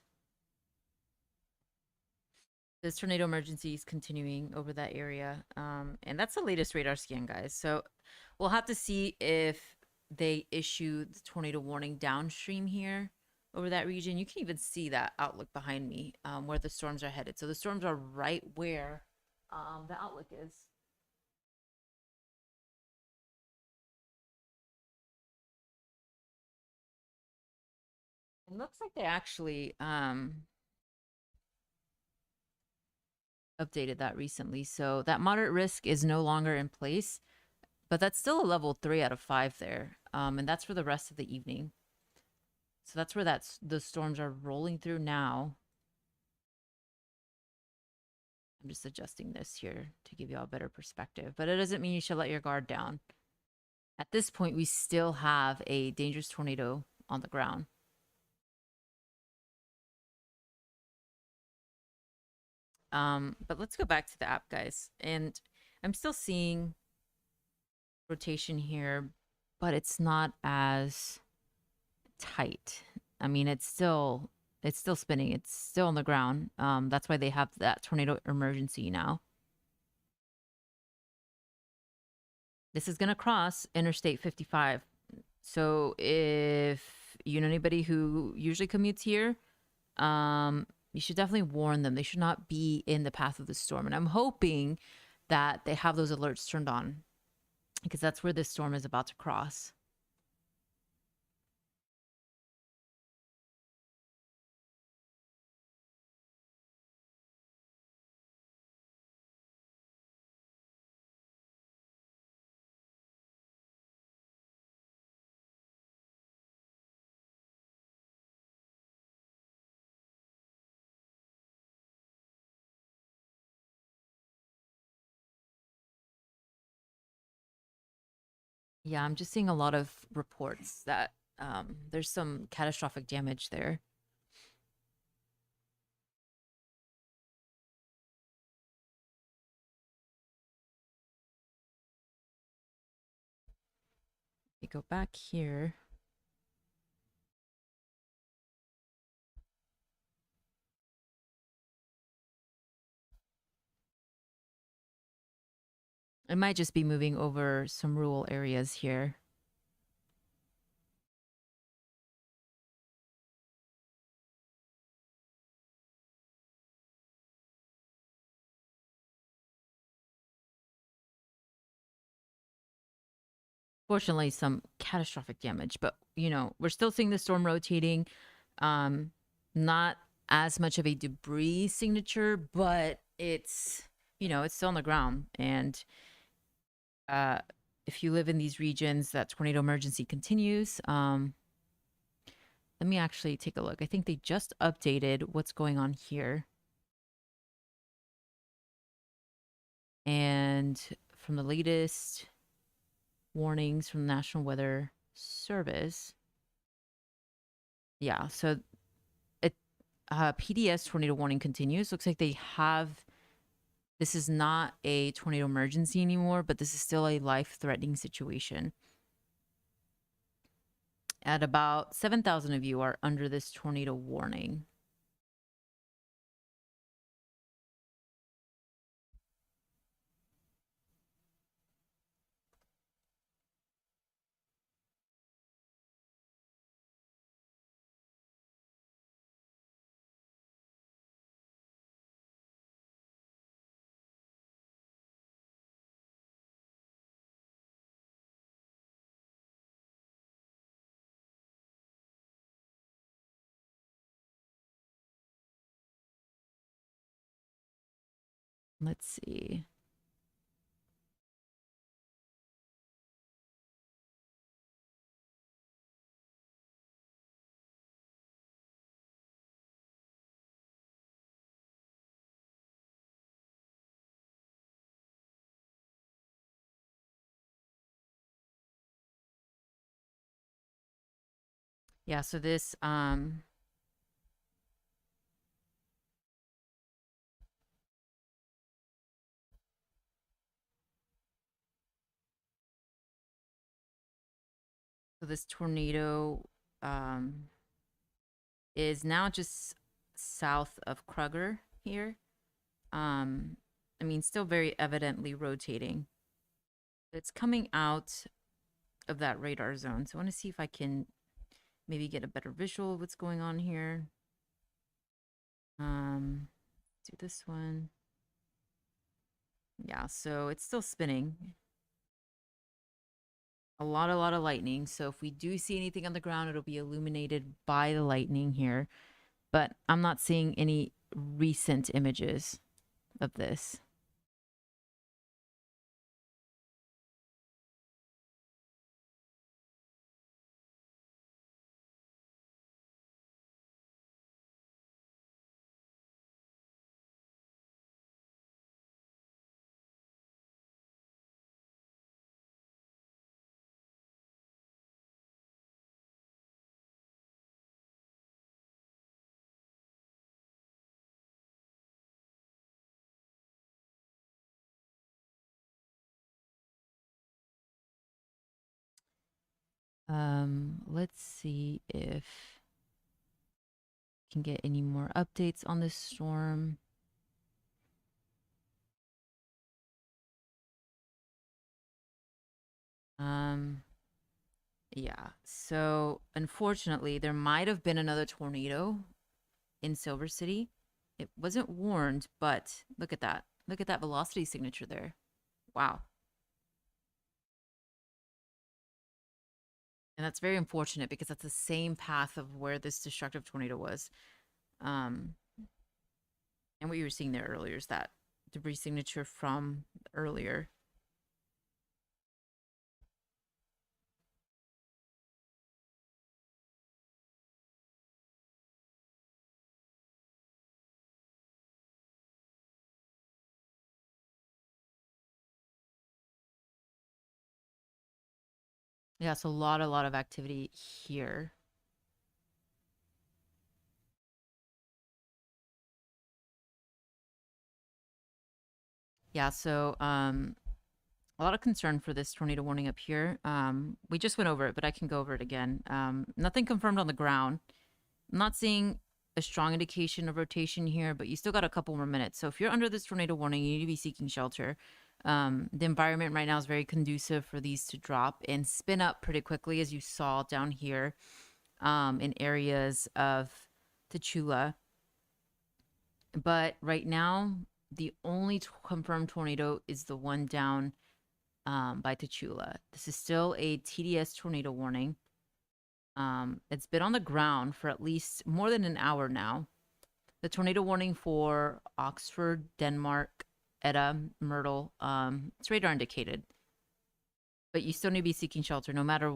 Speaker 1: This tornado emergency is continuing over that area. And that's the latest radar scan, guys. So we'll have to see if they issue the tornado warning downstream here over that region. You can even see that outlook behind me, where the storms are headed. So the storms are right where the outlook is. It looks like they actually updated that recently. So that moderate risk is no longer in place, but that's still a level 3 out of 5 there. And that's for the rest of the evening. So that's where the storms are rolling through now. I'm just adjusting this here to give you all a better perspective, but it doesn't mean you should let your guard down. At this point, we still have a dangerous tornado on the ground. But let's go back to the app, guys. And I'm still seeing rotation here, but it's not as tight. I mean, it's still spinning. It's still on the ground. That's why they have that tornado emergency now. This is going to cross Interstate 55. So if you know anybody who usually commutes here, you should definitely warn them. They should not be in the path of the storm. And I'm hoping that they have those alerts turned on because that's where this storm is about to cross. Yeah, I'm just seeing a lot of reports that there's some catastrophic damage there. You go back here. It might just be moving over some rural areas here. Fortunately, some catastrophic damage, but you know, we're still seeing the storm rotating. Not as much of a debris signature, but it's, you know, it's still on the ground. And if you live in these regions, that tornado emergency continues. Let me actually take a look. I think they just updated what's going on here. And from the latest warnings from the National Weather Service, yeah, so PDS tornado warning continues. Looks like they have, this is not a tornado emergency anymore, but this is still a life-threatening situation. At about 7,000 of you are under this tornado warning. Let's see. Yeah, so this this tornado is now just south of Kruger here. I mean, still very evidently rotating. It's coming out of that radar zone. So I want to see if I can maybe get a better visual of what's going on here. Do this one. Yeah, so it's still spinning. A lot of lightning. So if we do see anything on the ground, it'll be illuminated by the lightning here. But I'm not seeing any recent images of this. Let's see if we can get any more updates on this storm. Yeah. So unfortunately, there might have been another tornado in Silver City. It wasn't warned, but look at that. Look at that velocity signature there. Wow. And that's very unfortunate because that's the same path of where this destructive tornado was. Um, and what you were seeing there earlier is that debris signature from earlier. Yeah, so a lot of activity here. Yeah, so a lot of concern for this tornado warning up here. We just went over it, but I can go over it again. Nothing confirmed on the ground. I'm not seeing a strong indication of rotation here, but you still got a couple more minutes. So if you're under this tornado warning, you need to be seeking shelter. The environment right now is very conducive for these to drop and spin up pretty quickly, as you saw down here in areas of Tachula. But right now, the only confirmed tornado is the one down by Tachula. This is still a TDS tornado warning. It's been on the ground for at least more than an hour now. The tornado warning for Oxford, Denmark, Edda, Myrtle, it's radar indicated. But you still need to be seeking shelter no matter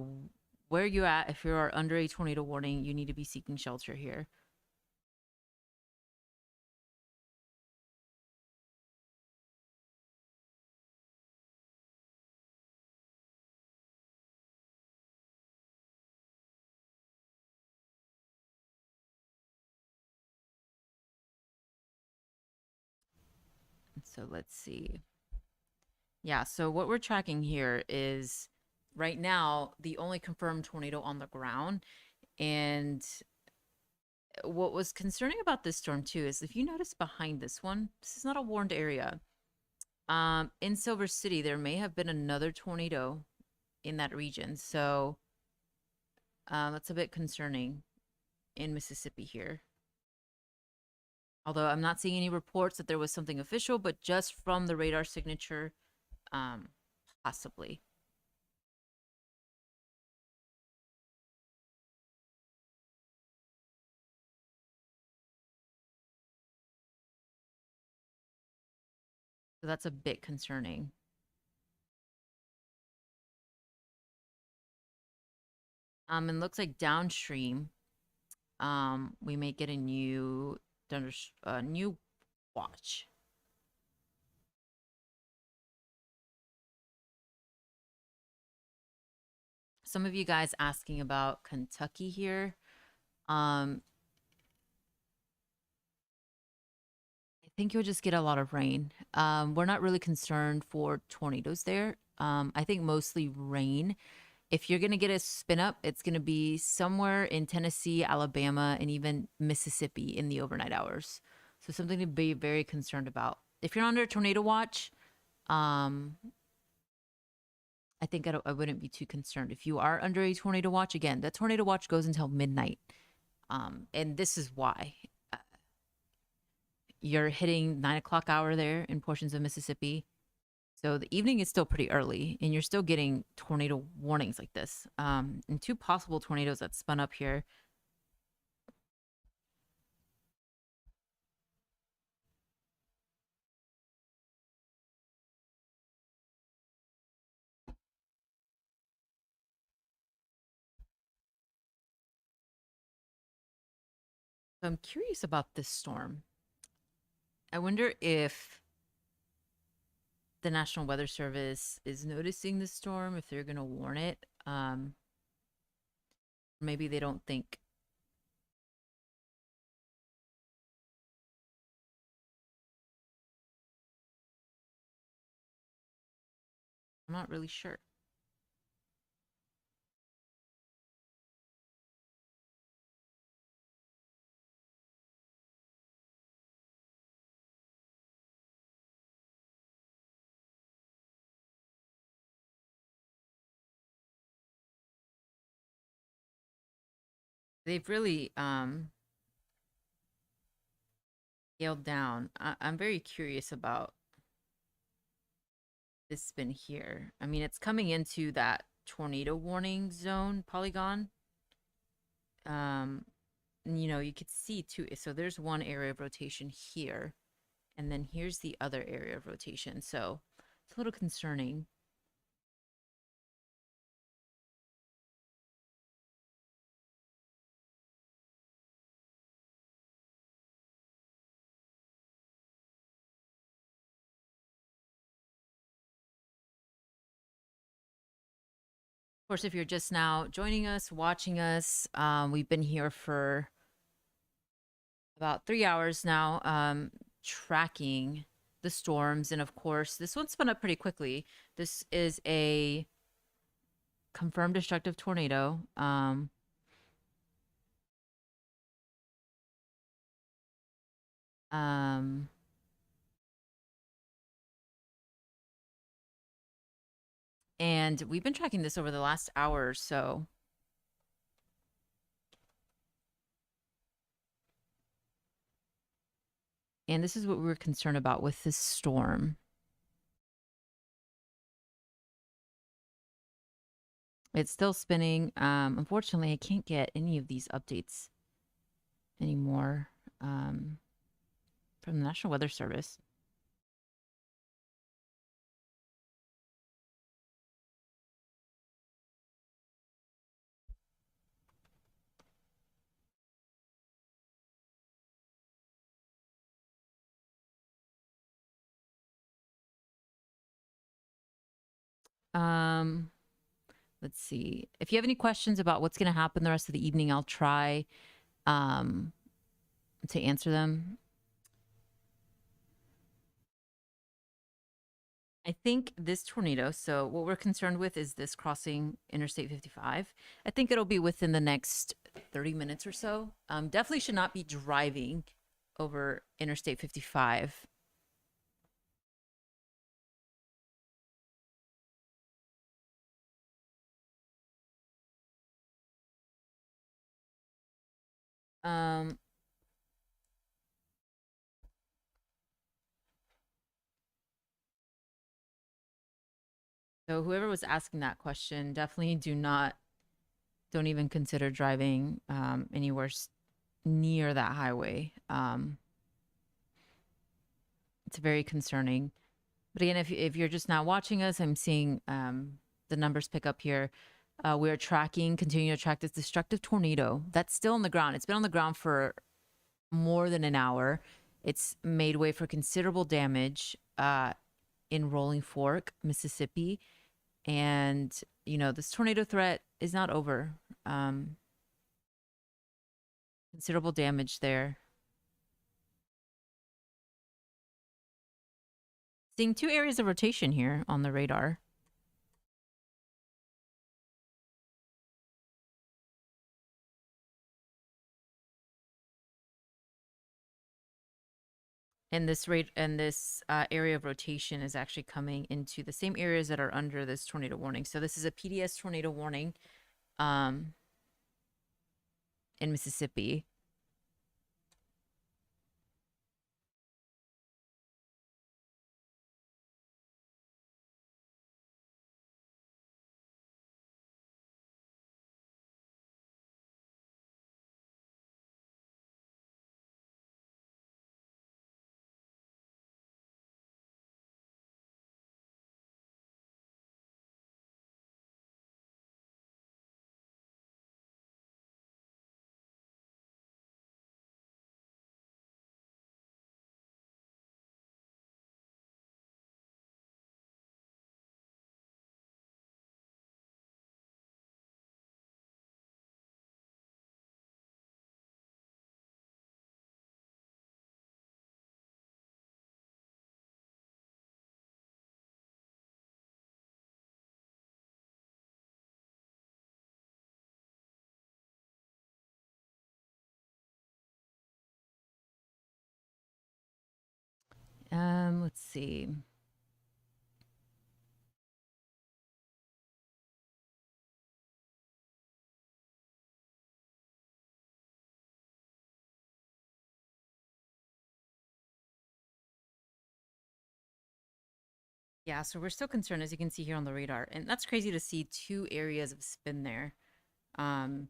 Speaker 1: where you're at. If you're under a tornado warning, you need to be seeking shelter here. So let's see. Yeah, so what we're tracking here is right now the only confirmed tornado on the ground. And what was concerning about this storm too is if you notice behind this one, this is not a warned area. In Silver City, there may have been another tornado in that region. So that's a bit concerning in Mississippi here. Although I'm not seeing any reports that there was something official, but just from the radar signature, possibly. So that's a bit concerning. And looks like downstream, we may get a new watch. Some of you guys asking about Kentucky here. I think you'll just get a lot of rain. We're not really concerned for tornadoes there. I think mostly rain. If you're going to get a spin up, it's going to be somewhere in Tennessee, Alabama, and even Mississippi in the overnight hours. So something to be very concerned about. If you're under a tornado watch, I think I wouldn't be too concerned. If you are under a tornado watch, again, the tornado watch goes until midnight. And this is why. You're hitting 9 o'clock hour there in portions of Mississippi. So the evening is still pretty early, and you're still getting tornado warnings like this. And two possible tornadoes that spun up here. So I'm curious about this storm. I wonder if the National Weather Service is noticing this storm, if they're going to warn it. Maybe they don't think. I'm not really sure. They've really scaled down. I'm very curious about this spin here. I mean, it's coming into that tornado warning zone polygon. You know, you could see too. So there's one area of rotation here, and then here's the other area of rotation. So it's a little concerning. Of course, if you're just now joining us, watching us, we've been here for about 3 hours now, tracking the storms. And of course, this one spun up pretty quickly. This is a confirmed destructive tornado. And we've been tracking this over the last hour or so. And this is what we were concerned about with this storm. It's still spinning. Unfortunately, I can't get any of these updates anymore from the National Weather Service. Let's see. If you have any questions about what's going to happen the rest of the evening, I'll try to answer them. I think this tornado, so what we're concerned with is this crossing Interstate 55. I think it'll be within the next 30 minutes or so. Definitely should not be driving over Interstate 55. So whoever was asking that question, definitely don't even consider driving anywhere near that highway. It's very concerning. But again, if you're just now watching us, I'm seeing the numbers pick up here. We're continuing to track this destructive tornado that's still on the ground. It's been on the ground for more than an hour. It's made way for considerable damage in Rolling Fork, Mississippi. And, you know, this tornado threat is not over. Considerable damage there. Seeing 2 areas of rotation here on the radar. And this area of rotation is actually coming into the same areas that are under this tornado warning. So this is a PDS tornado warning in Mississippi. Let's see. Yeah, so we're still concerned, as you can see here on the radar. And that's crazy to see 2 areas of spin there. And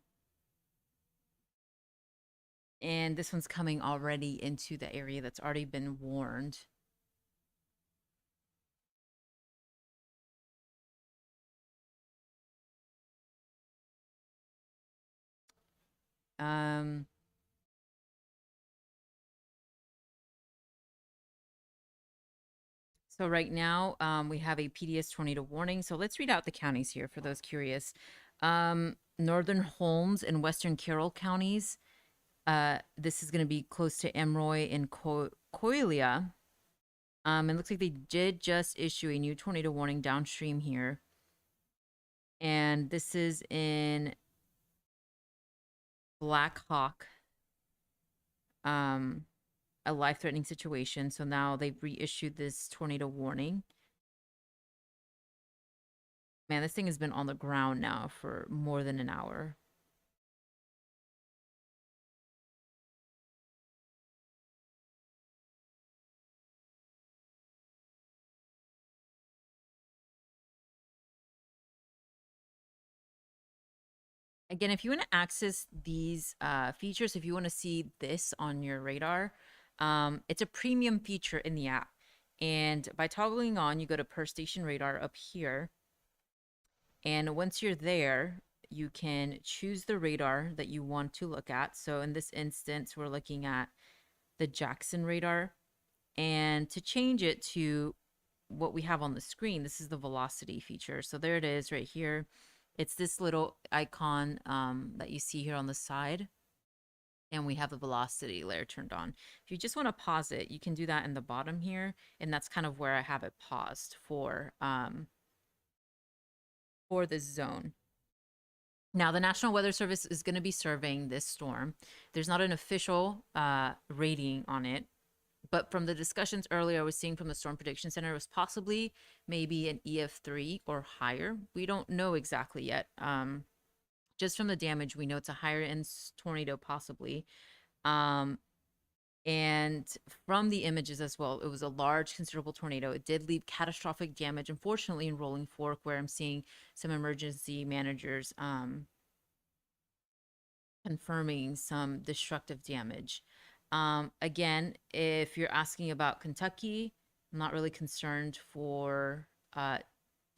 Speaker 1: this one's coming already into the area that's already been warned. So right now, we have a PDS tornado warning. So let's read out the counties here for those curious. Northern Holmes and Western Carroll counties. This is going to be close to Emroy and Coalia. It looks like they did just issue a new tornado warning downstream here. And this is in Black Hawk. A life-threatening situation. So now they've reissued this tornado warning. Man, this thing has been on the ground now for more than an hour. Again, if you want to access these features, if you want to see this on your radar, it's a premium feature in the app. And by toggling on, you go to per station radar up here. And once you're there, you can choose the radar that you want to look at. So in this instance, we're looking at the Jackson radar. And to change it to what we have on the screen, this is the velocity feature. So there it is right here. It's this little icon that you see here on the side. And we have the velocity layer turned on. If you just want to pause it, you can do that in the bottom here. And that's kind of where I have it paused for this zone. Now, the National Weather Service is going to be surveying this storm. There's not an official rating on it. But from the discussions earlier, I was seeing from the Storm Prediction Center, it was possibly maybe an EF3 or higher. We don't know exactly yet. Just from the damage, we know it's a higher end tornado possibly. And from the images as well, it was a large, considerable tornado. It did leave catastrophic damage, unfortunately, in Rolling Fork, where I'm seeing some emergency managers confirming some destructive damage. Again, if you're asking about Kentucky, I'm not really concerned for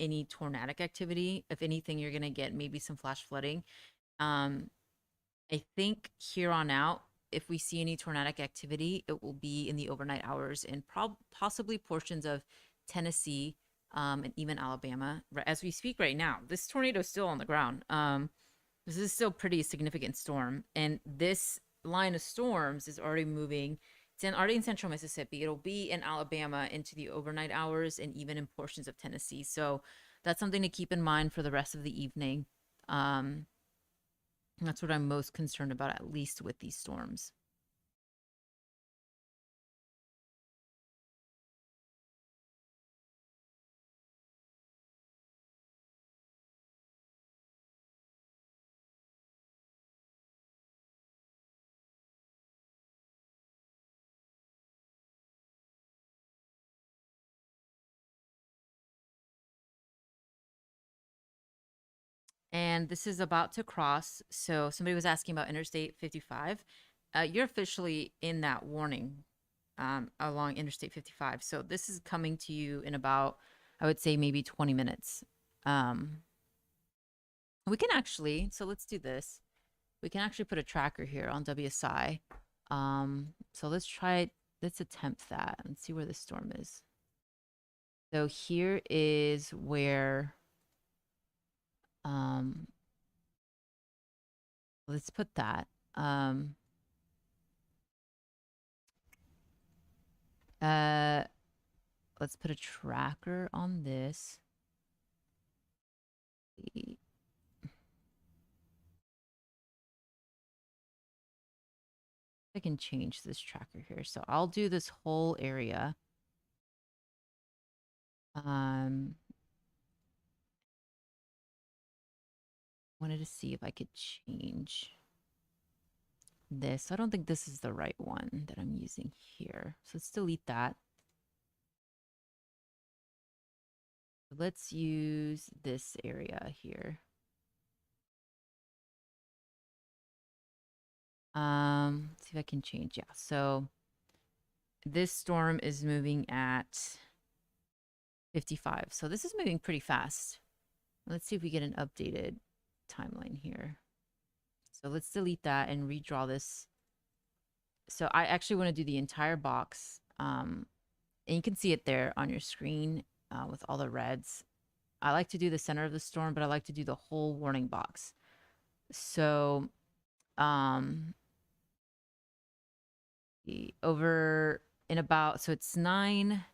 Speaker 1: any tornadic activity. If anything, you're going to get maybe some flash flooding. I think here on out, if we see any tornadic activity, it will be in the overnight hours and possibly portions of Tennessee and even Alabama. As we speak right now, this tornado is still on the ground. This is still pretty significant storm, and this line of storms is already moving. It's already in central Mississippi. It'll be in Alabama into the overnight hours and even in portions of Tennessee. So that's something to keep in mind for the rest of the evening. That's what I'm most concerned about, at least with these storms. And this is about to cross. So somebody was asking about Interstate 55. You're officially in that warning along Interstate 55. So this is coming to you in about, I would say, maybe 20 minutes. We can actually, so let's do this. We can actually put a tracker here on WSI. So let's try, let's attempt that and see where the storm is. So here is where, let's put that. Let's put a tracker on this. I can change this tracker here. So I'll do this whole area. Wanted to see if I could change this. I don't think this is the right one that I'm using here. So let's delete that. Let's use this area here. Let's see if I can change. Yeah, so this storm is moving at 55. So this is moving pretty fast. Let's see if we get an updated timeline here. So let's delete that and redraw this. So I actually want to do the entire box. And you can see it there on your screen with all the reds. I like to do the center of the storm, but I like to do the whole warning box. So over in about, so it's 9, let's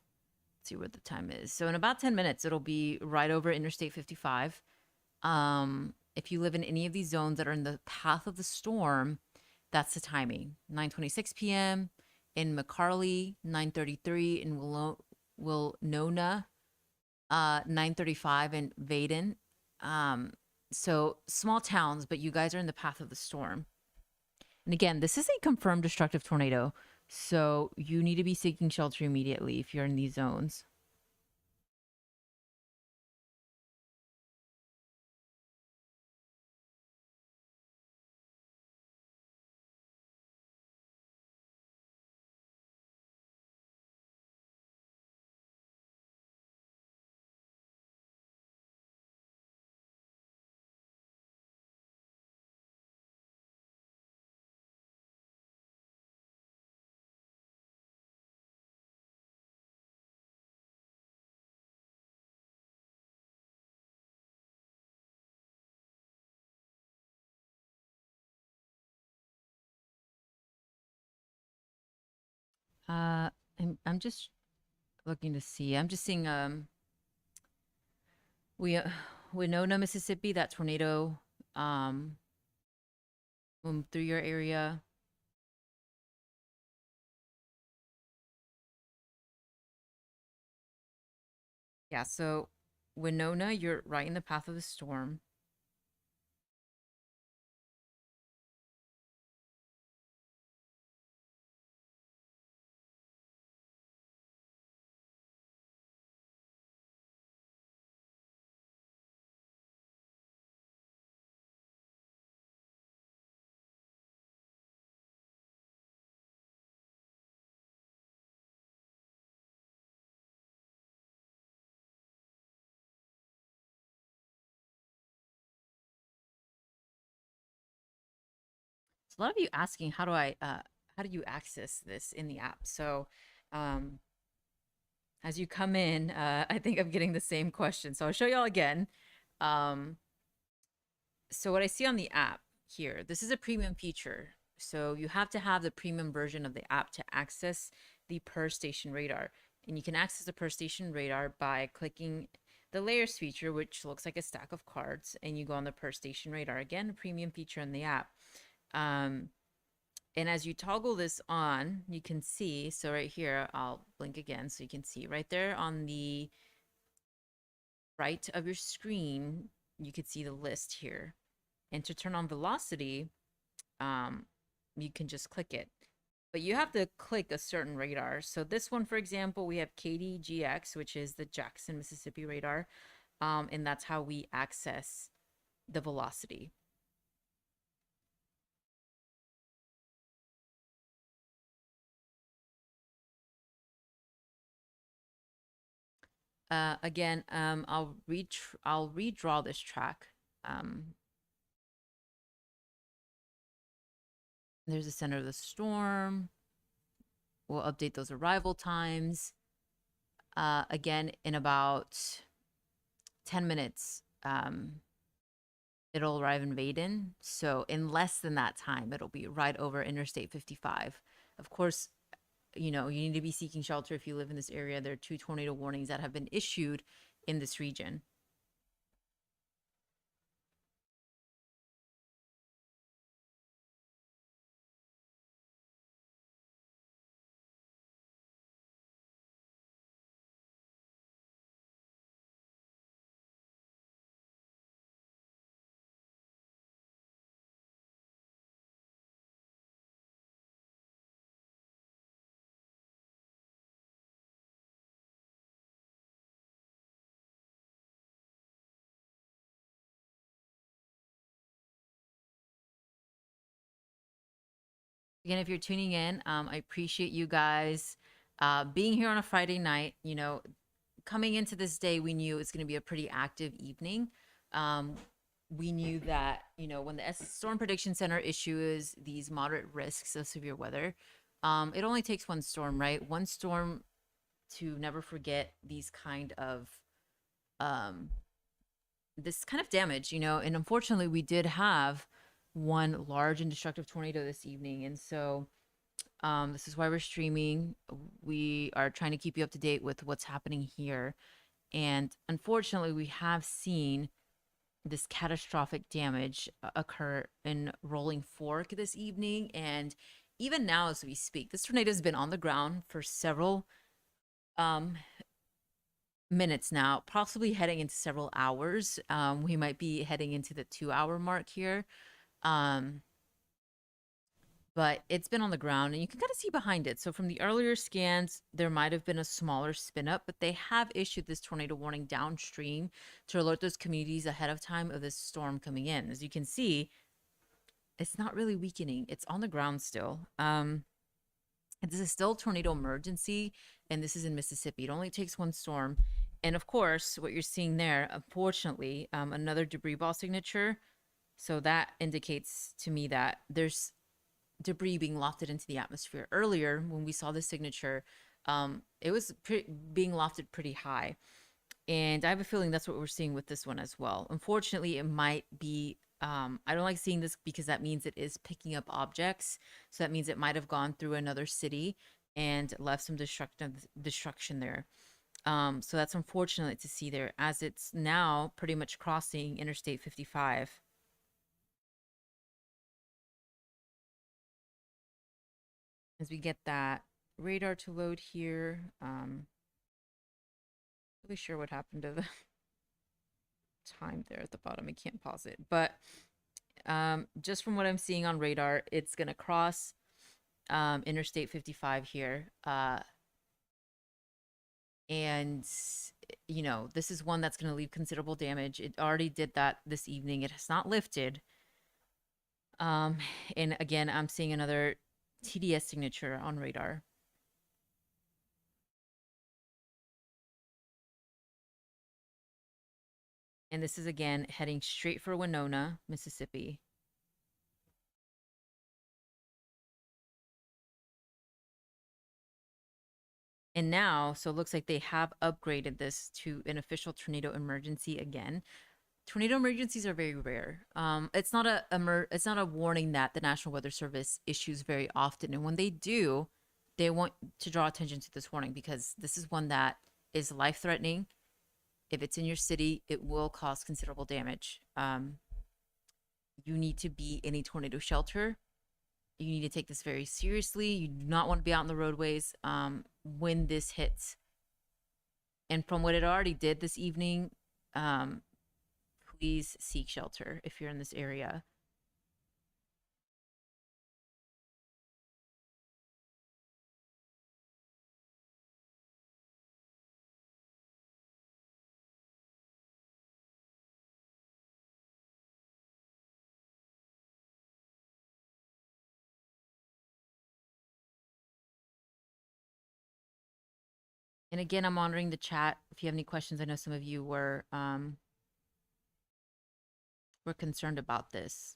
Speaker 1: see what the time is. So in about 10 minutes, it'll be right over Interstate 55. If you live in any of these zones that are in the path of the storm, that's the timing. 9:26 p.m. in McCarley, 9:33 in Winona, 9:35 in Vaden. So small towns, but you guys are in the path of the storm. And again, this is a confirmed destructive tornado, so you need to be seeking shelter immediately if you're in these zones. I'm just looking to see. I'm just seeing we Winona, Mississippi, that tornado moved through your area. Yeah, so Winona, you're right in the path of the storm. So a lot of you asking how do you access this in the app? So um as you come in, I think I'm getting the same question. So I'll show y'all again. Um so what I see on the app here, this is a premium feature. So you have to have the premium version of the app to access the per station radar. And you can access the per station radar by clicking the layers feature, which looks like a stack of cards, and you go on the per station radar. Again, a premium feature in the app. And as you toggle this on, you can see, so right here, I'll blink again so you can see right there on the right of your screen, you could see the list here. And to turn on velocity, you can just click it. But you have to click a certain radar. So this one, for example, we have KDGX, which is the Jackson, Mississippi radar. And that's how we access the velocity. Again, I'll redraw this track. There's the center of the storm. We'll update those arrival times. Again, in about 10 minutes, it'll arrive in Vaden. So in less than that time, it'll be right over Interstate 55. Of course, you know, you need to be seeking shelter if you live in this area. There are 2 tornado warnings that have been issued in this region. Again, if you're tuning in, I appreciate you guys being here on a Friday night. You know, coming into this day, we knew it's going to be a pretty active evening. We knew that, you know, when the Storm Prediction Center issues these moderate risks of severe weather, it only takes one storm, right? One storm to never forget these kind of this kind of damage, you know. And unfortunately, we did have one large and destructive tornado this evening, and so this is why we're streaming. We are trying to keep you up to date with what's happening here. And unfortunately, we have seen this catastrophic damage occur in Rolling Fork this evening. And even now, as we speak, this tornado has been on the ground for several minutes now, possibly heading into several hours. We might be heading into the 2-hour mark here. But it's been on the ground and you can kind of see behind it. So from the earlier scans, there might have been a smaller spin up, but they have issued this tornado warning downstream to alert those communities ahead of time of this storm coming in. As you can see, it's not really weakening. It's on the ground still. This is still a tornado emergency, and this is in Mississippi. It only takes one storm. And of course, what you're seeing there, unfortunately, another debris ball signature. So that indicates to me that there's debris being lofted into the atmosphere. Earlier, when we saw the signature, it was being lofted pretty high. And I have a feeling that's what we're seeing with this one as well. Unfortunately, it might be, I don't like seeing this because that means it is picking up objects. So that means it might have gone through another city and left some destruction there. So that's unfortunate to see there, as it's now pretty much crossing Interstate 55. As we get that radar to load here, really sure what happened to the time there at the bottom. I can't pause it, but just from what I'm seeing on radar, it's gonna cross Interstate 55 here, and you know, this is one that's gonna leave considerable damage. It already did that this evening. It has not lifted, and again, I'm seeing another TDS signature on radar. And this is again heading straight for Winona, Mississippi. And now, so it looks like they have upgraded this to an official tornado emergency again. Tornado emergencies are very rare. It's not a warning that the National Weather Service issues very often. And when they do, they want to draw attention to this warning because this is one that is life-threatening. If it's in your city, it will cause considerable damage. You need to be in a tornado shelter. You need to take this very seriously. You do not want to be out on the roadways when this hits. And from what it already did this evening, please seek shelter if you're in this area. And again, I'm monitoring the chat. If you have any questions, I know some of you were concerned about this.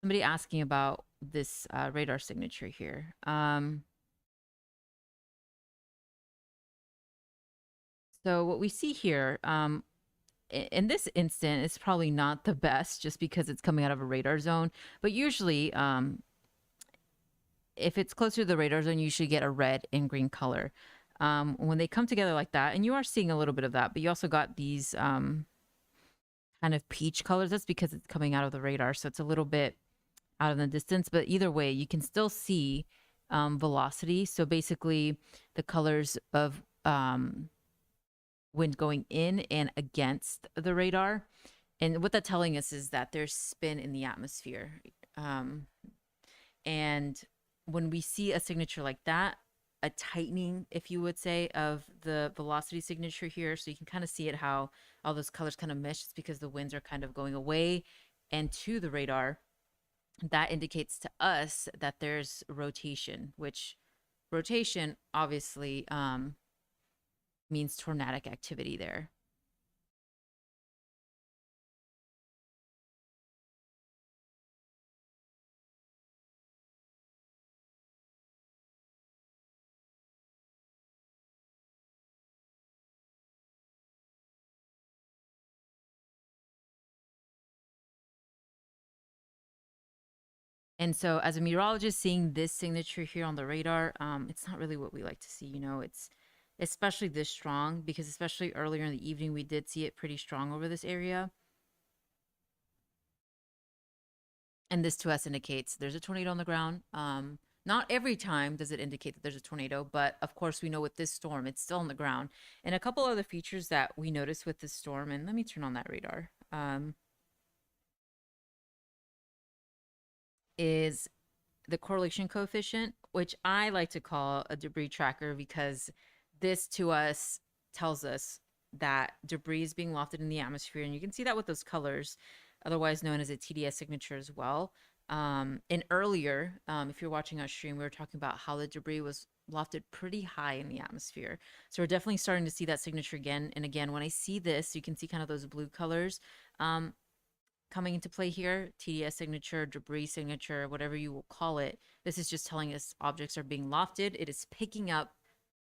Speaker 1: Somebody asking about this radar signature here. So what we see here, in this instant, it's probably not the best just because it's coming out of a radar zone. But usually, if it's closer to the radar zone, you should get a red and green color. When they come together like that, and you are seeing a little bit of that, but you also got these kind of peach colors. That's because it's coming out of the radar, so it's a little bit out of the distance. But either way, you can still see velocity. So basically, the colors of wind going in and against the radar. And what that's telling us is that there's spin in the atmosphere. And when we see a signature like that, a tightening, if you would say, of the velocity signature here. So you can kind of see it how all those colors kind of mesh. It's because the winds are kind of going away and to the radar. That indicates to us that there's rotation, which rotation obviously means tornadic activity there. And so as a meteorologist, seeing this signature here on the radar, it's not really what we like to see. You know, it's especially this strong because especially earlier in the evening, we did see it pretty strong over this area. And this to us indicates there's a tornado on the ground. Not every time does it indicate that there's a tornado, but of course we know with this storm, it's still on the ground. And a couple other features that we noticed with this storm, and let me turn on that radar, is the correlation coefficient, which I like to call a debris tracker because this to us tells us that debris is being lofted in the atmosphere. And you can see that with those colors, otherwise known as a TDS signature as well. And earlier, if you're watching our stream, we were talking about how the debris was lofted pretty high in the atmosphere. So we're definitely starting to see that signature again. And again, when I see this, you can see kind of those blue colors coming into play here, TDS signature, debris signature, whatever you will call it. This is just telling us objects are being lofted. It is picking up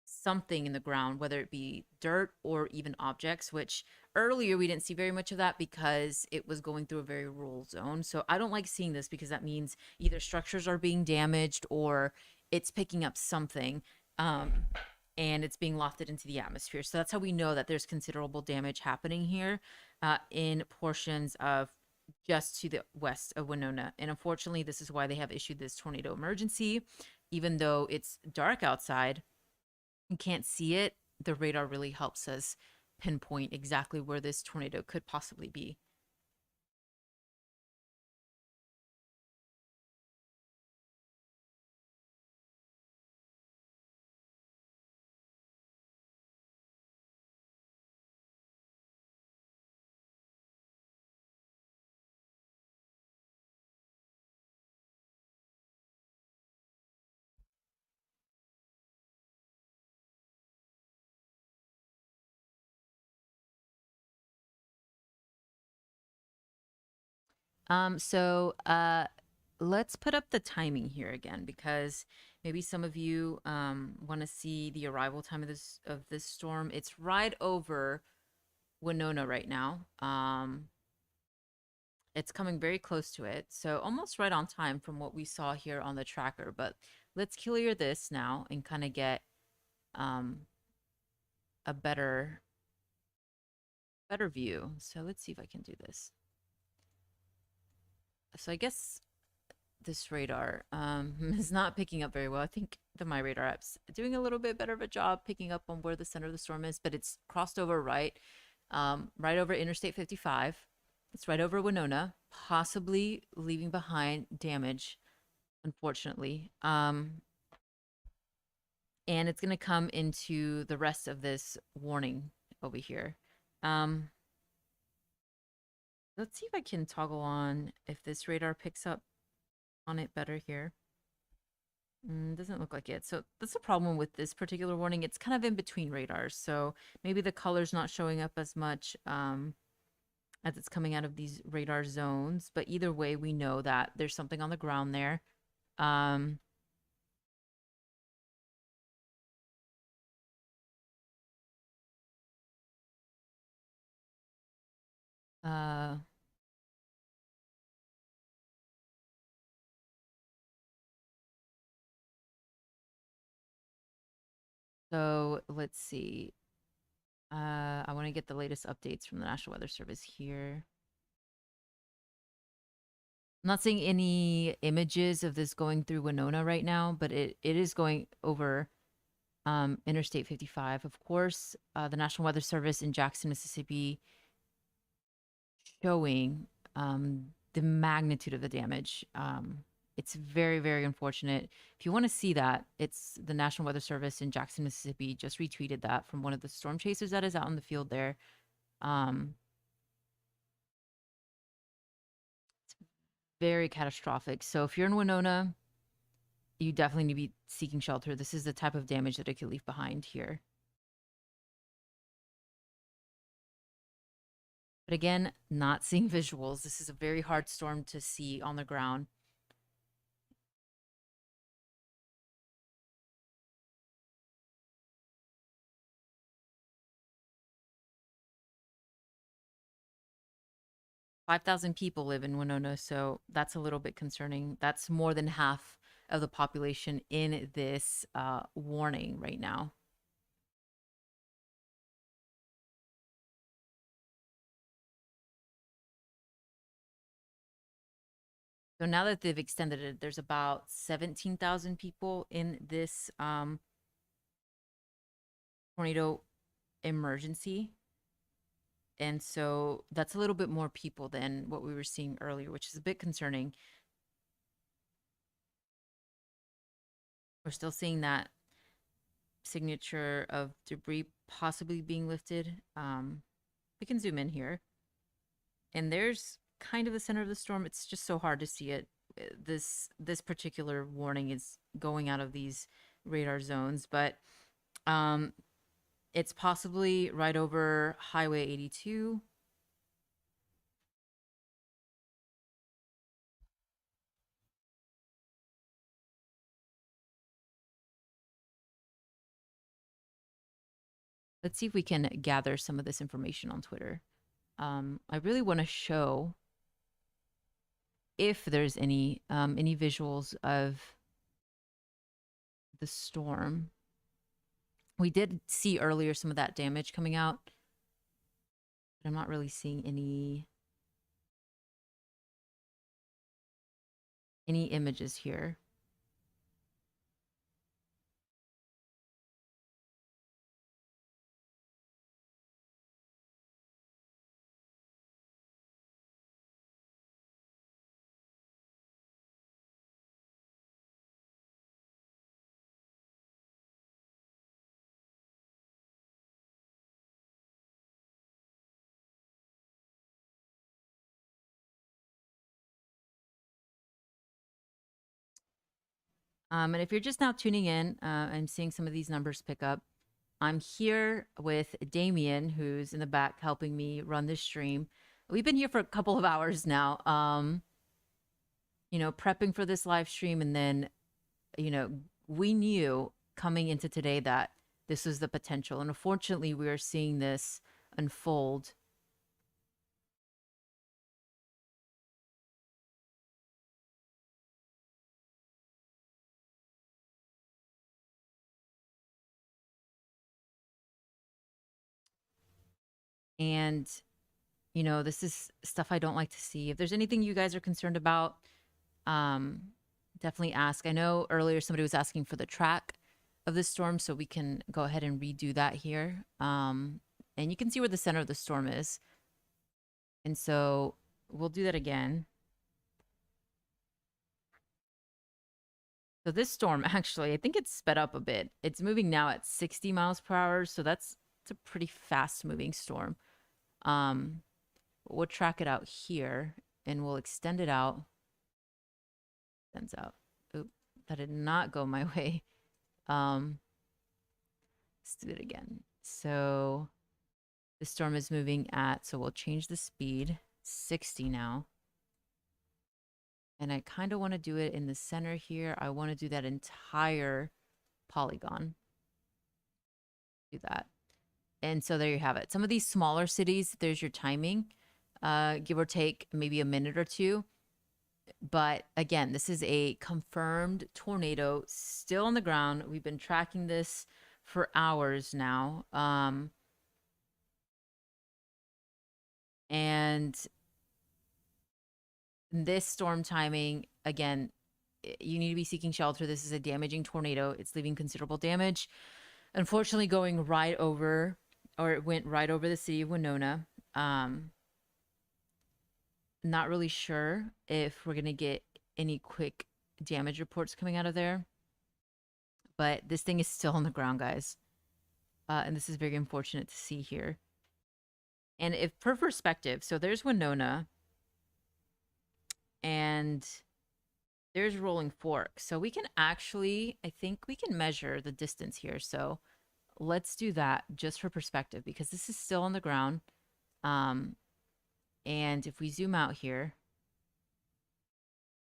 Speaker 1: something in the ground, whether it be dirt or even objects, which earlier we didn't see very much of that because it was going through a very rural zone. So I don't like seeing this because that means either structures are being damaged or it's picking up something and it's being lofted into the atmosphere. So that's how we know that there's considerable damage happening here in portions of just to the west of Winona. And unfortunately, this is why they have issued this tornado emergency. Even though it's dark outside, you can't see it, the radar really helps us pinpoint exactly where this tornado could possibly be. Let's put up the timing here again because maybe some of you want to see the arrival time of this storm. It's right over Winona right now. It's coming very close to it, so almost right on time from what we saw here on the tracker. But let's clear this now and kind of get a better view. So let's see if I can do this. So I guess this radar is not picking up very well. I think the MyRadar app's doing a little bit better of a job picking up on where the center of the storm is, but it's crossed over right over Interstate 55. It's right over Winona, possibly leaving behind damage, unfortunately. And it's going to come into the rest of this warning over here. Let's see if I can toggle on if this radar picks up on it better here. Doesn't look like it. So that's a problem with this particular warning. It's kind of in between radars. So maybe the color's not showing up as much as it's coming out of these radar zones. But either way, we know that there's something on the ground there. So let's see. I want to get the latest updates from the National Weather Service here. I'm not seeing any images of this going through Winona right now, but it is going over Interstate 55. Of course, the National Weather Service in Jackson, Mississippi, showing the magnitude of the damage It's very, very unfortunate. If you want to see that, it's the National Weather Service in Jackson, Mississippi just retweeted that from one of the storm chasers that is out in the field there. It's very catastrophic. So if you're in Winona, you definitely need to be seeking shelter. This is the type of damage that it could leave behind here. But again, not seeing visuals. This is a very hard storm to see on the ground. $5,000 people live in Winona, so that's a little bit concerning. That's more than half of the population in this warning right now. So now that they've extended it, there's about 17,000 people in this tornado emergency. And so that's a little bit more people than what we were seeing earlier, which is a bit concerning. We're still seeing that signature of debris possibly being lifted. We can zoom in here. And there's kind of the center of the storm. It's just so hard to see it. This particular warning is going out of these radar zones, but it's possibly right over Highway 82. Let's see if we can gather some of this information on Twitter. I really want to show if there's any visuals of the storm. We did see earlier some of that damage coming out, but I'm not really seeing any images here. And if you're just now tuning in, I'm seeing some of these numbers pick up. I'm here with Damien, who's in the back helping me run this stream. We've been here for a couple of hours now, prepping for this live stream. And then, we knew coming into today that this was the potential. And unfortunately, we are seeing this unfold. And, this is stuff I don't like to see. If there's anything you guys are concerned about, definitely ask. I know earlier somebody was asking for the track of the storm, so we can go ahead and redo that here. And you can see where the center of the storm is. And so we'll do that again. So this storm, actually, I think it's sped up a bit. It's moving now at 60 miles per hour. So it's a pretty fast moving storm. We'll track it out here and we'll extend it out. Extends out. Oop, that did not go my way. Let's do it again. So the storm is moving at, so we'll change the speed, 60 now. And I kind of want to do it in the center here. I want to do that entire polygon. Do that. And so there you have it. Some of these smaller cities, there's your timing, give or take maybe a minute or two. But again, this is a confirmed tornado still on the ground. We've been tracking this for hours now. And this storm timing, again, you need to be seeking shelter. This is a damaging tornado. It's leaving considerable damage. Unfortunately, going right over, or it went right over the city of Winona. Not really sure if we're going to get any quick damage reports coming out of there. But this thing is still on the ground, guys. And this is very unfortunate to see here. And if for perspective, so there's Winona and there's Rolling Fork. So we can actually, I think we can measure the distance here. So let's do that just for perspective because this is still on the ground. And if we zoom out here,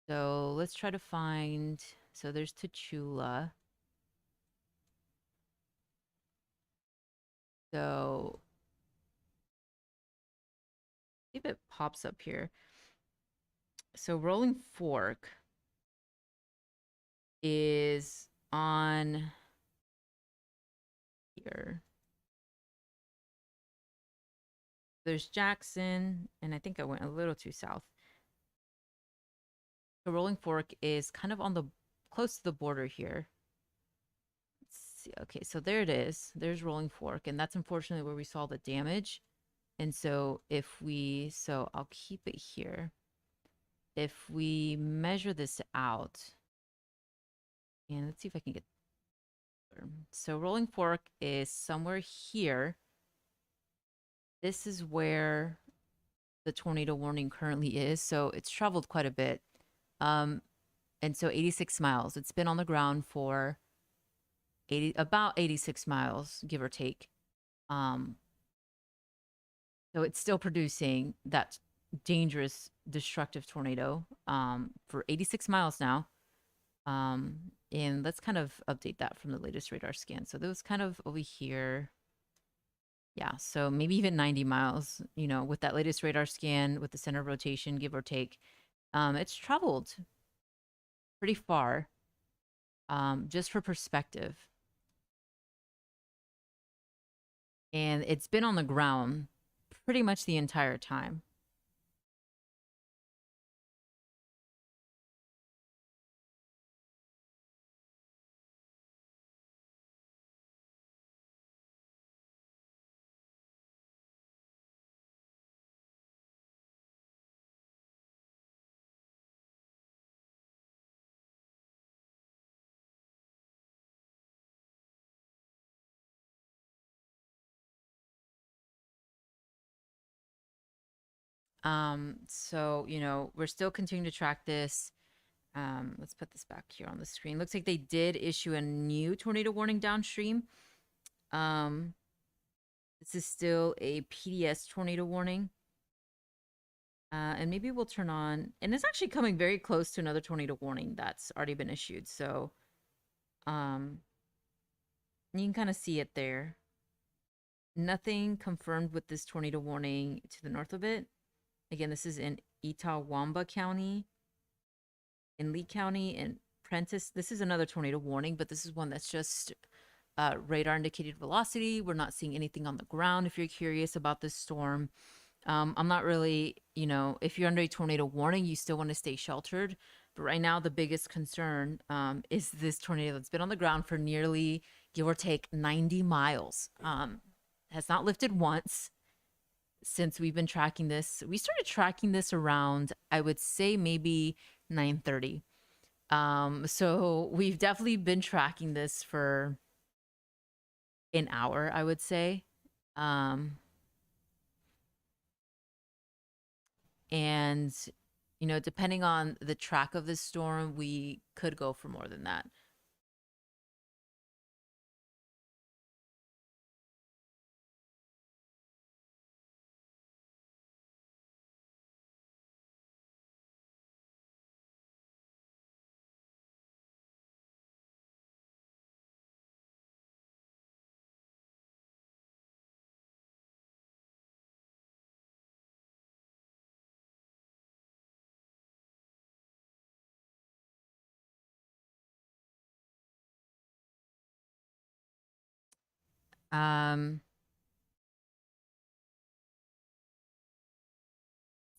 Speaker 1: so let's try to find, so there's Tachula. So see if it pops up here. So Rolling Fork is on here. There's Jackson, and I think I went a little too south. The Rolling Fork is kind of on the close to the border here. Let's see. Okay, so there it is. There's Rolling Fork, and that's unfortunately where we saw the damage. And so if we, so I'll keep it here. If we measure this out, and let's see if I can get, so Rolling Fork is somewhere here. This is where the tornado warning currently is. So it's traveled quite a bit. And so 86 miles. It's been on the ground for about 86 miles, give or take. So it's still producing that dangerous, destructive tornado for 86 miles now. And let's kind of update that from the latest radar scan. So that was kind of over here. Yeah, so maybe even 90 miles, you know, with that latest radar scan, with the center of rotation, give or take. It's traveled pretty far, just for perspective. And it's been on the ground pretty much the entire time. So, you know, we're still continuing to track this. Let's put this back here on the screen. Looks like they did issue a new tornado warning downstream. This is still a PDS tornado warning. And maybe we'll turn on, and it's actually coming very close to another tornado warning that's already been issued. So, you can kind of see it there. Nothing confirmed with this tornado warning to the north of it. Again, this is in Itawamba County, in Lee County, and Prentice. This is another tornado warning, but this is one that's just radar indicated velocity. We're not seeing anything on the ground if you're curious about this storm. I'm not really, you know, if you're under a tornado warning, you still want to stay sheltered. But right now, the biggest concern is this tornado that's been on the ground for nearly, give or take, 90 miles. Has not lifted once since we've been tracking this. We started tracking this around, I would say, maybe 9:30. So we've definitely been tracking this for an hour, I would say. And, you know, depending on the track of this storm, we could go for more than that.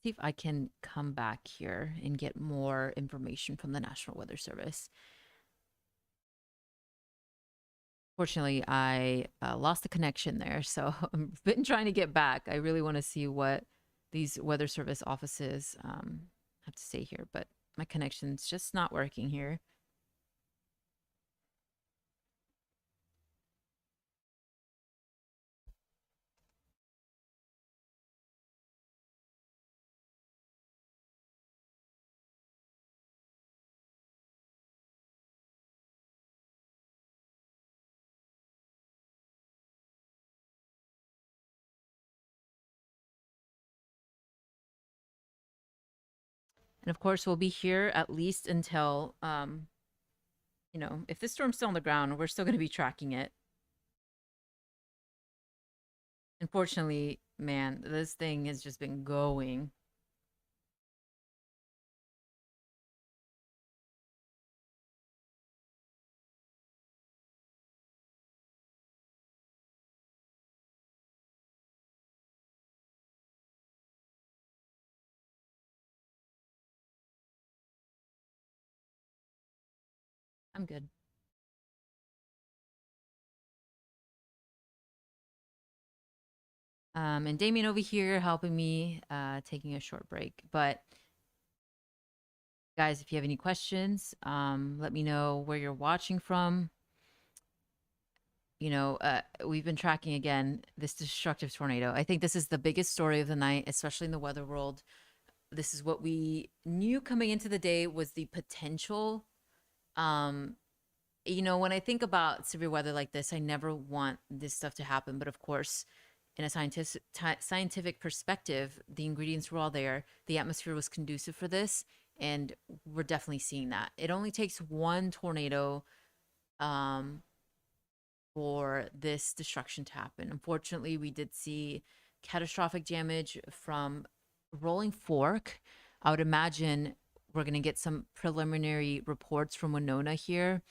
Speaker 1: See if I can come back here and get more information from the National Weather Service. Fortunately, I lost the connection there, so I've been trying to get back. I really want to see what these Weather Service offices have to say here, but My connection's just not working here. And of course, we'll be here at least until, you know, if this storm's still on the ground, we're still going to be tracking it. Unfortunately, man, this thing has just been going. I'm good. And Damien over here helping me, taking a short break. But guys, if you have any questions, let me know where you're watching from. You know, we've been tracking again this destructive tornado. I think this is the biggest story of the night, especially in the weather world. This is what we knew coming into the day was the potential. You know, when I think about severe weather like this, I never want this stuff to happen. But of course, in a scientific perspective, the ingredients were all there. The atmosphere was conducive for this, and we're definitely seeing that. It only takes one tornado for this destruction to happen. Unfortunately, we did see catastrophic damage from Rolling Fork. I would imagine we're going to get some preliminary reports from Winona here.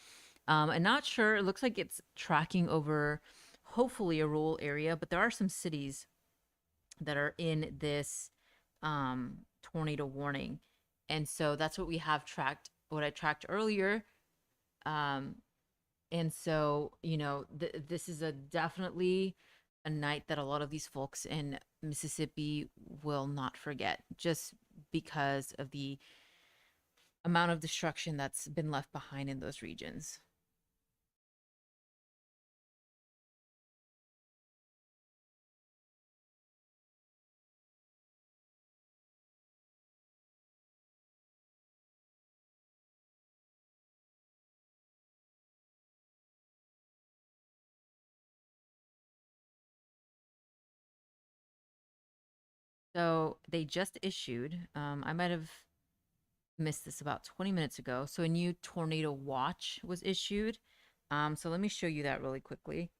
Speaker 1: I'm not sure. It looks like it's tracking over, hopefully, a rural area, but there are some cities that are in this tornado warning. And so that's what we have tracked, what I tracked earlier. And so, you know, this is definitely a night that a lot of these folks in Mississippi will not forget, just because of the amount of destruction that's been left behind in those regions. So they just issued, I might have missed this about 20 minutes ago. So a new tornado watch was issued. So let me show you that really quickly.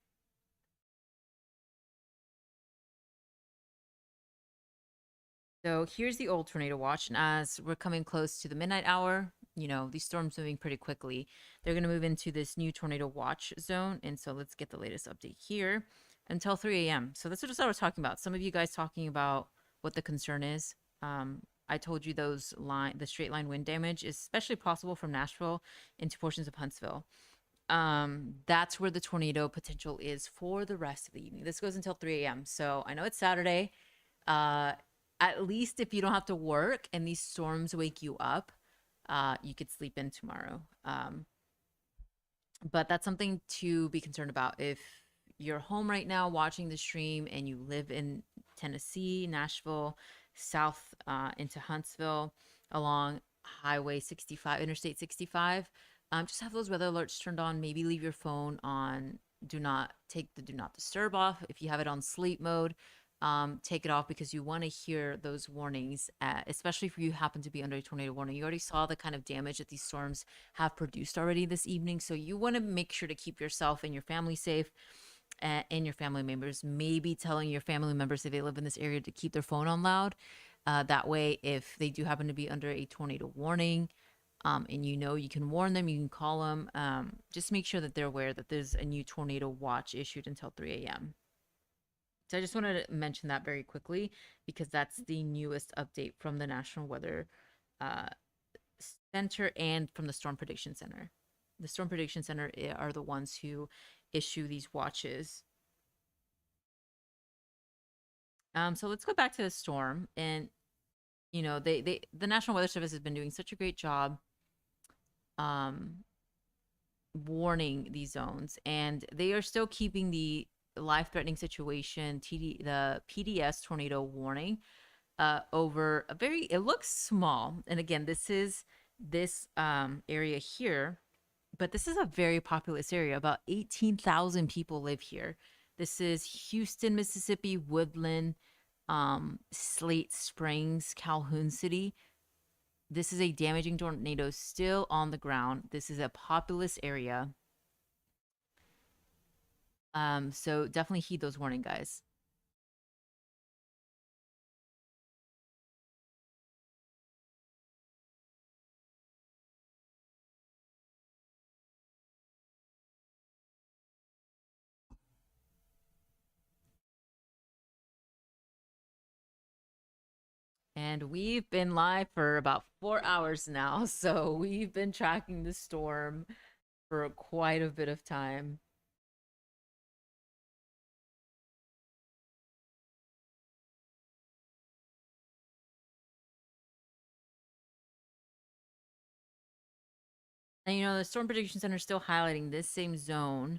Speaker 1: So here's the old tornado watch. And as we're coming close to the midnight hour, you know, these storms moving pretty quickly. They're going to move into this new tornado watch zone. And so let's get the latest update here until 3 a.m. So that's what I was talking about. Some of you guys talking about what the concern is. I told you the straight line wind damage is especially possible from Nashville into portions of Huntsville. That's where the tornado potential is for the rest of the evening. This goes until 3 a.m. So I know it's Saturday. At least if you don't have to work and these storms wake you up, you could sleep in tomorrow. But that's something to be concerned about. If you're home right now watching the stream and you live in Tennessee, Nashville, south into Huntsville along Highway 65, Interstate 65, just have those weather alerts turned on. Maybe leave your phone on do not disturb off. If you have it on sleep mode, take it off, because you want to hear those warnings, especially if you happen to be under a tornado warning. You already saw the kind of damage that these storms have produced already this evening. So you want to make sure to keep yourself and your family safe, and your family members. Maybe telling your family members if they live in this area to keep their phone on loud. That way, if they do happen to be under a tornado warning, and you know you can warn them, you can call them. Just make sure that they're aware that there's a new tornado watch issued until 3 a.m. So I just wanted to mention that very quickly, because that's the newest update from the National Weather Center and from the Storm Prediction Center. The Storm Prediction Center are the ones who issue these watches. So let's go back to the storm. And you know, the National Weather Service has been doing such a great job um, warning these zones, and they are still keeping the life-threatening situation, the PDS tornado warning, over a very. It looks small, and again, this is this area here, but this is a very populous area. About 18,000 people live here. This is Houston, Mississippi, Woodland, Slate Springs, Calhoun City. This is a damaging tornado still on the ground. This is a populous area. So definitely heed those warning, guys. And we've been live for about 4 hours now, so we've been tracking the storm for quite a bit of time. And you know, the Storm Prediction Center is still highlighting this same zone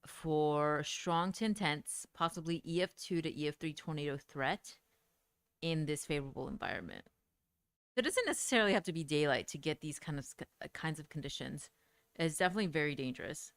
Speaker 1: for strong to intense, possibly EF2 to EF3 tornado threat in this favorable environment. It doesn't necessarily have to be daylight to get these kinds of conditions. It's definitely very dangerous.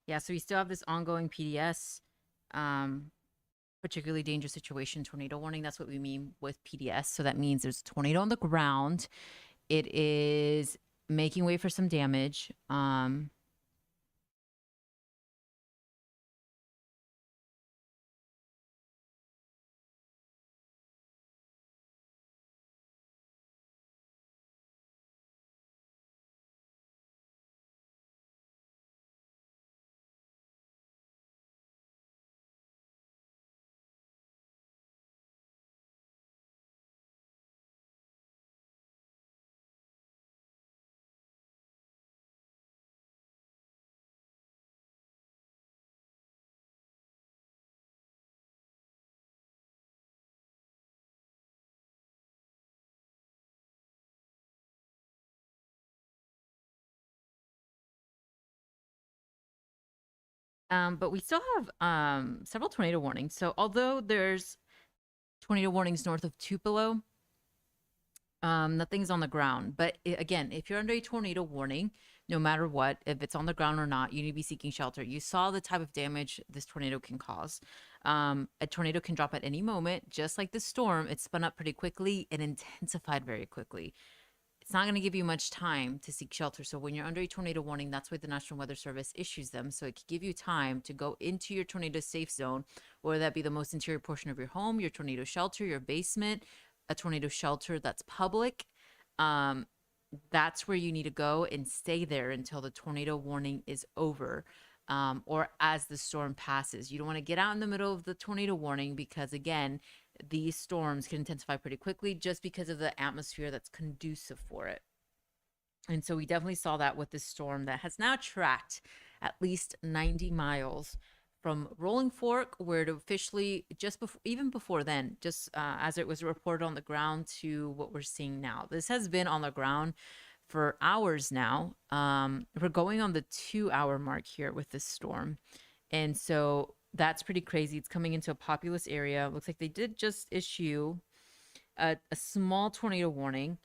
Speaker 1: Yeah, so we still have this ongoing PDS, particularly dangerous situation tornado warning. That's what we mean with PDS. So that means there's a tornado on the ground. It is making way for some damage. But we still have several tornado warnings. So although there's tornado warnings north of Tupelo, nothing's on the ground. But again, if you're under a tornado warning, no matter what, if it's on the ground or not, you need to be seeking shelter. You saw the type of damage this tornado can cause. A tornado can drop at any moment, just like the storm. It spun up pretty quickly and intensified very quickly. It's not going to give you much time to seek shelter. So when you're under a tornado warning, that's why the National Weather Service issues them. So it can give you time to go into your tornado safe zone, whether that be the most interior portion of your home, your tornado shelter, your basement, a tornado shelter that's public. That's where you need to go and stay there until the tornado warning is over. Or as the storm passes. You don't want to get out in the middle of the tornado warning because, again, these storms can intensify pretty quickly just because of the atmosphere that's conducive for it. And so we definitely saw that with this storm that has now tracked at least 90 miles from Rolling Fork, where it officially just before, even before then, just as it was reported on the ground, to what we're seeing now. This has been on the ground for hours now. We're going on the 2-hour mark here with this storm. And so that's pretty crazy. It's coming into a populous area. Looks like they did just issue a small tornado warning,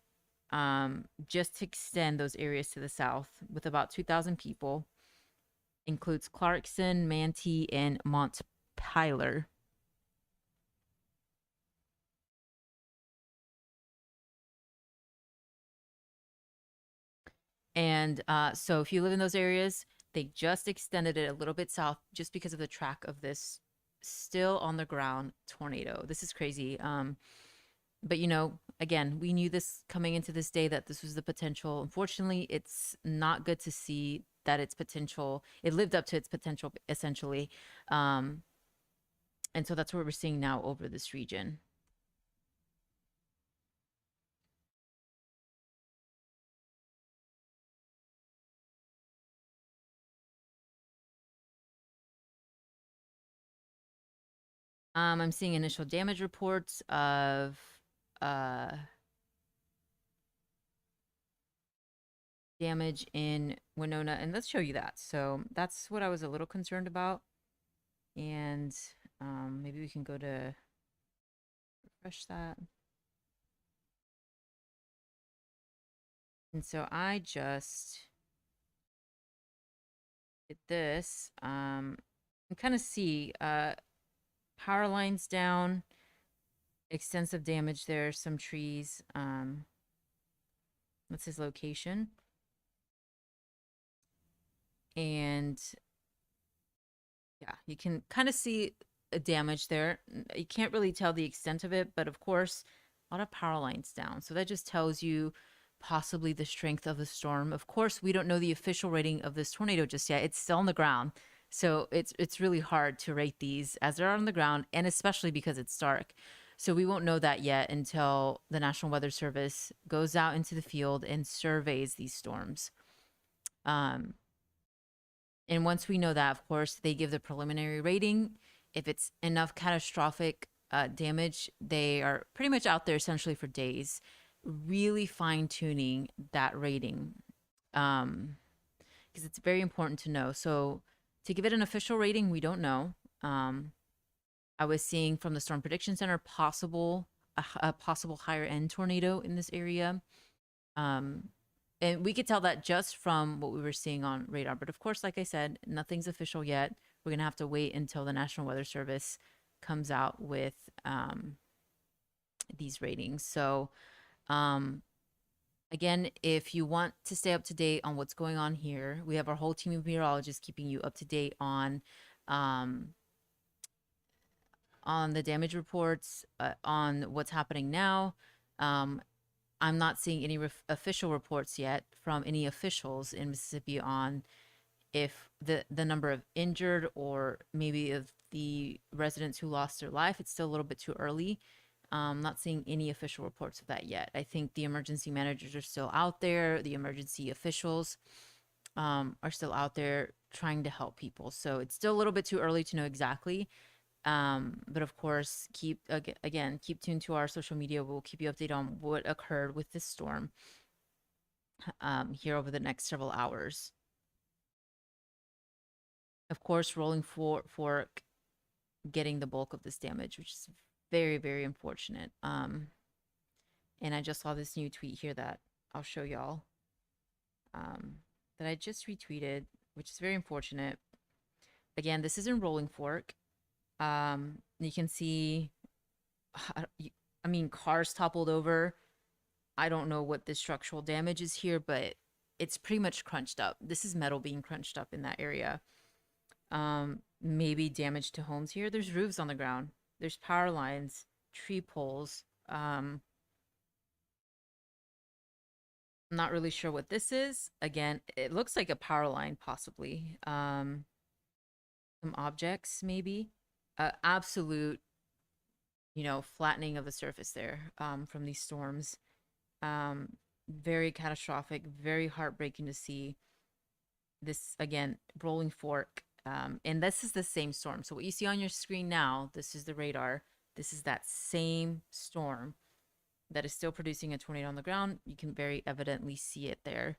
Speaker 1: just to extend those areas to the south with about 2,000 people. Includes Clarkson, Manti, and Montpelier. And so if you live in those areas, they just extended it a little bit south just because of the track of this still on the ground tornado. This is crazy. But you know, again, we knew this coming into this day that this was the potential. Unfortunately, it's not good to see that its potential, it lived up to its potential essentially. And so that's what we're seeing now over this region. I'm seeing initial damage reports of damage in Winona, and let's show you that. So that's what I was a little concerned about. And maybe we can go to refresh that. And so I just did this. You kind of see power lines down, extensive damage there, some trees. That's his location. And yeah, you can kind of see a damage there. You can't really tell the extent of it, but of course, a lot of power lines down. So that just tells you possibly the strength of the storm. Of course, we don't know the official rating of this tornado just yet. It's still on the ground. So it's really hard to rate these as they're on the ground, and especially because it's dark. So we won't know that yet until the National Weather Service goes out into the field and surveys these storms. And once we know that, of course, they give the preliminary rating. If it's enough catastrophic damage, they are pretty much out there essentially for days, really fine-tuning that rating, because it's very important to know. So to give it an official rating, we don't know. I was seeing from the Storm Prediction Center a possible higher end tornado in this area. And we could tell that just from what we were seeing on radar. But of course, like I said, nothing's official yet. We're going to have to wait until the National Weather Service comes out with these ratings. So again, if you want to stay up to date on what's going on here, we have our whole team of meteorologists keeping you up to date on the damage reports, on what's happening now. I'm not seeing any official reports yet from any officials in Mississippi on if the number of injured or maybe of the residents who lost their life. It's still a little bit too early. Not seeing any official reports of that yet. I think the emergency managers are still out there. The emergency officials are still out there trying to help people. So it's still a little bit too early to know exactly. But of course, keep tuned to our social media. We'll keep you updated on what occurred with this storm here over the next several hours. Of course, Rolling Fork getting the bulk of this damage, which is very, very unfortunate. And I just saw this new tweet here that I'll show y'all that I just retweeted, which is very unfortunate. Again, this is in Rolling Fork. You can see, I mean, cars toppled over. I don't know what the structural damage is here, but it's pretty much crunched up. This is metal being crunched up in that area. Maybe damage to homes here. There's roofs on the ground. There's power lines, tree poles. I'm not really sure what this is. Again, it looks like a power line, possibly. Some objects, maybe. Absolute, flattening of the surface there from these storms. Very catastrophic, very heartbreaking to see. This, again, Rolling Fork. And this is the same storm. So what you see on your screen now, this is the radar. This is that same storm that is still producing a tornado on the ground. You can very evidently see it there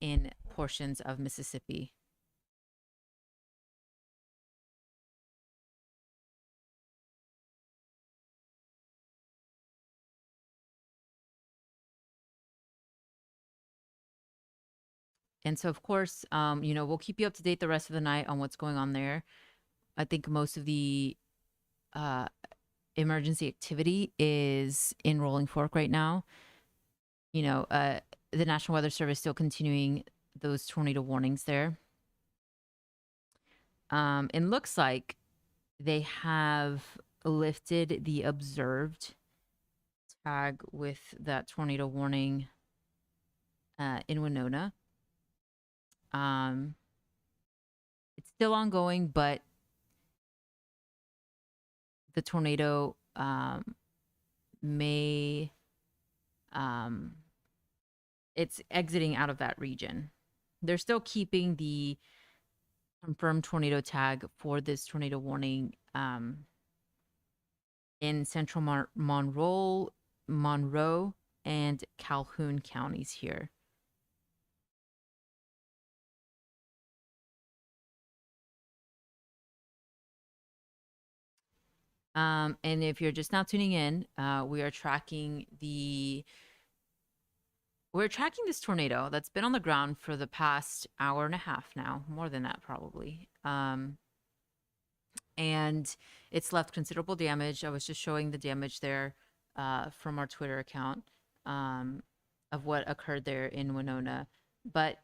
Speaker 1: in portions of Mississippi. And so, of course, we'll keep you up to date the rest of the night on what's going on there. I think most of the emergency activity is in Rolling Fork right now. The National Weather Service still continuing those tornado warnings there. It looks like they have lifted the observed tag with that tornado warning in Winona. It's still ongoing, but the tornado may it's exiting out of that region. They're still keeping the confirmed tornado tag for this tornado warning in central Monroe and Calhoun counties here. And if you're just now tuning in, we are tracking this tornado that's been on the ground for the past hour and a half now, more than that probably. And it's left considerable damage. I was just showing the damage there from our Twitter account of what occurred there in Winona. But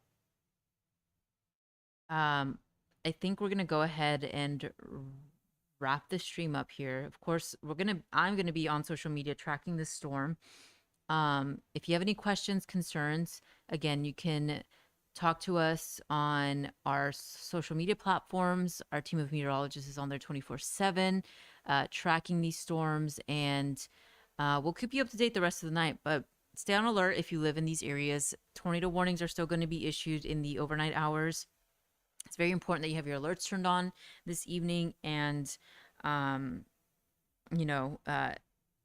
Speaker 1: I think we're gonna go ahead and wrap the stream up here. Of course, I'm gonna be on social media tracking this storm. If you have any questions, concerns, again, you can talk to us on our social media platforms. Our team of meteorologists is on there 24/7, tracking these storms, and we'll keep you up to date the rest of the night. But stay on alert if you live in these areas. Tornado warnings are still going to be issued in the overnight hours. It's very important that you have your alerts turned on this evening, and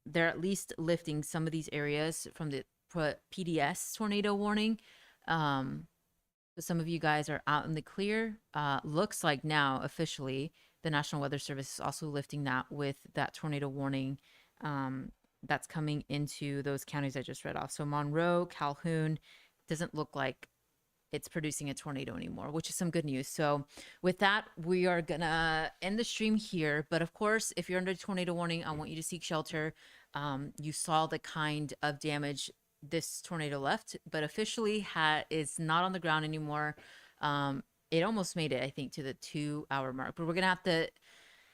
Speaker 1: they're at least lifting some of these areas from the PDS tornado warning. So some of you guys are out in the clear. Looks like now officially the National Weather Service is also lifting that with that tornado warning that's coming into those counties I just read off. So Monroe, Calhoun, doesn't look like it's producing a tornado anymore, which is some good news. So with that, we are gonna end the stream here. But of course, if you're under tornado warning, I want you to seek shelter. You saw the kind of damage this tornado left, but officially is not on the ground anymore. It almost made it, I think, to the 2-hour mark, but we're gonna have to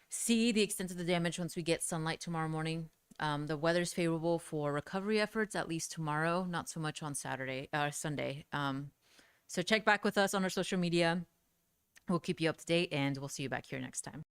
Speaker 1: see the extent of the damage once we get sunlight tomorrow morning. The weather's favorable for recovery efforts, at least tomorrow, not so much on Sunday. So check back with us on our social media. We'll keep you up to date, and we'll see you back here next time.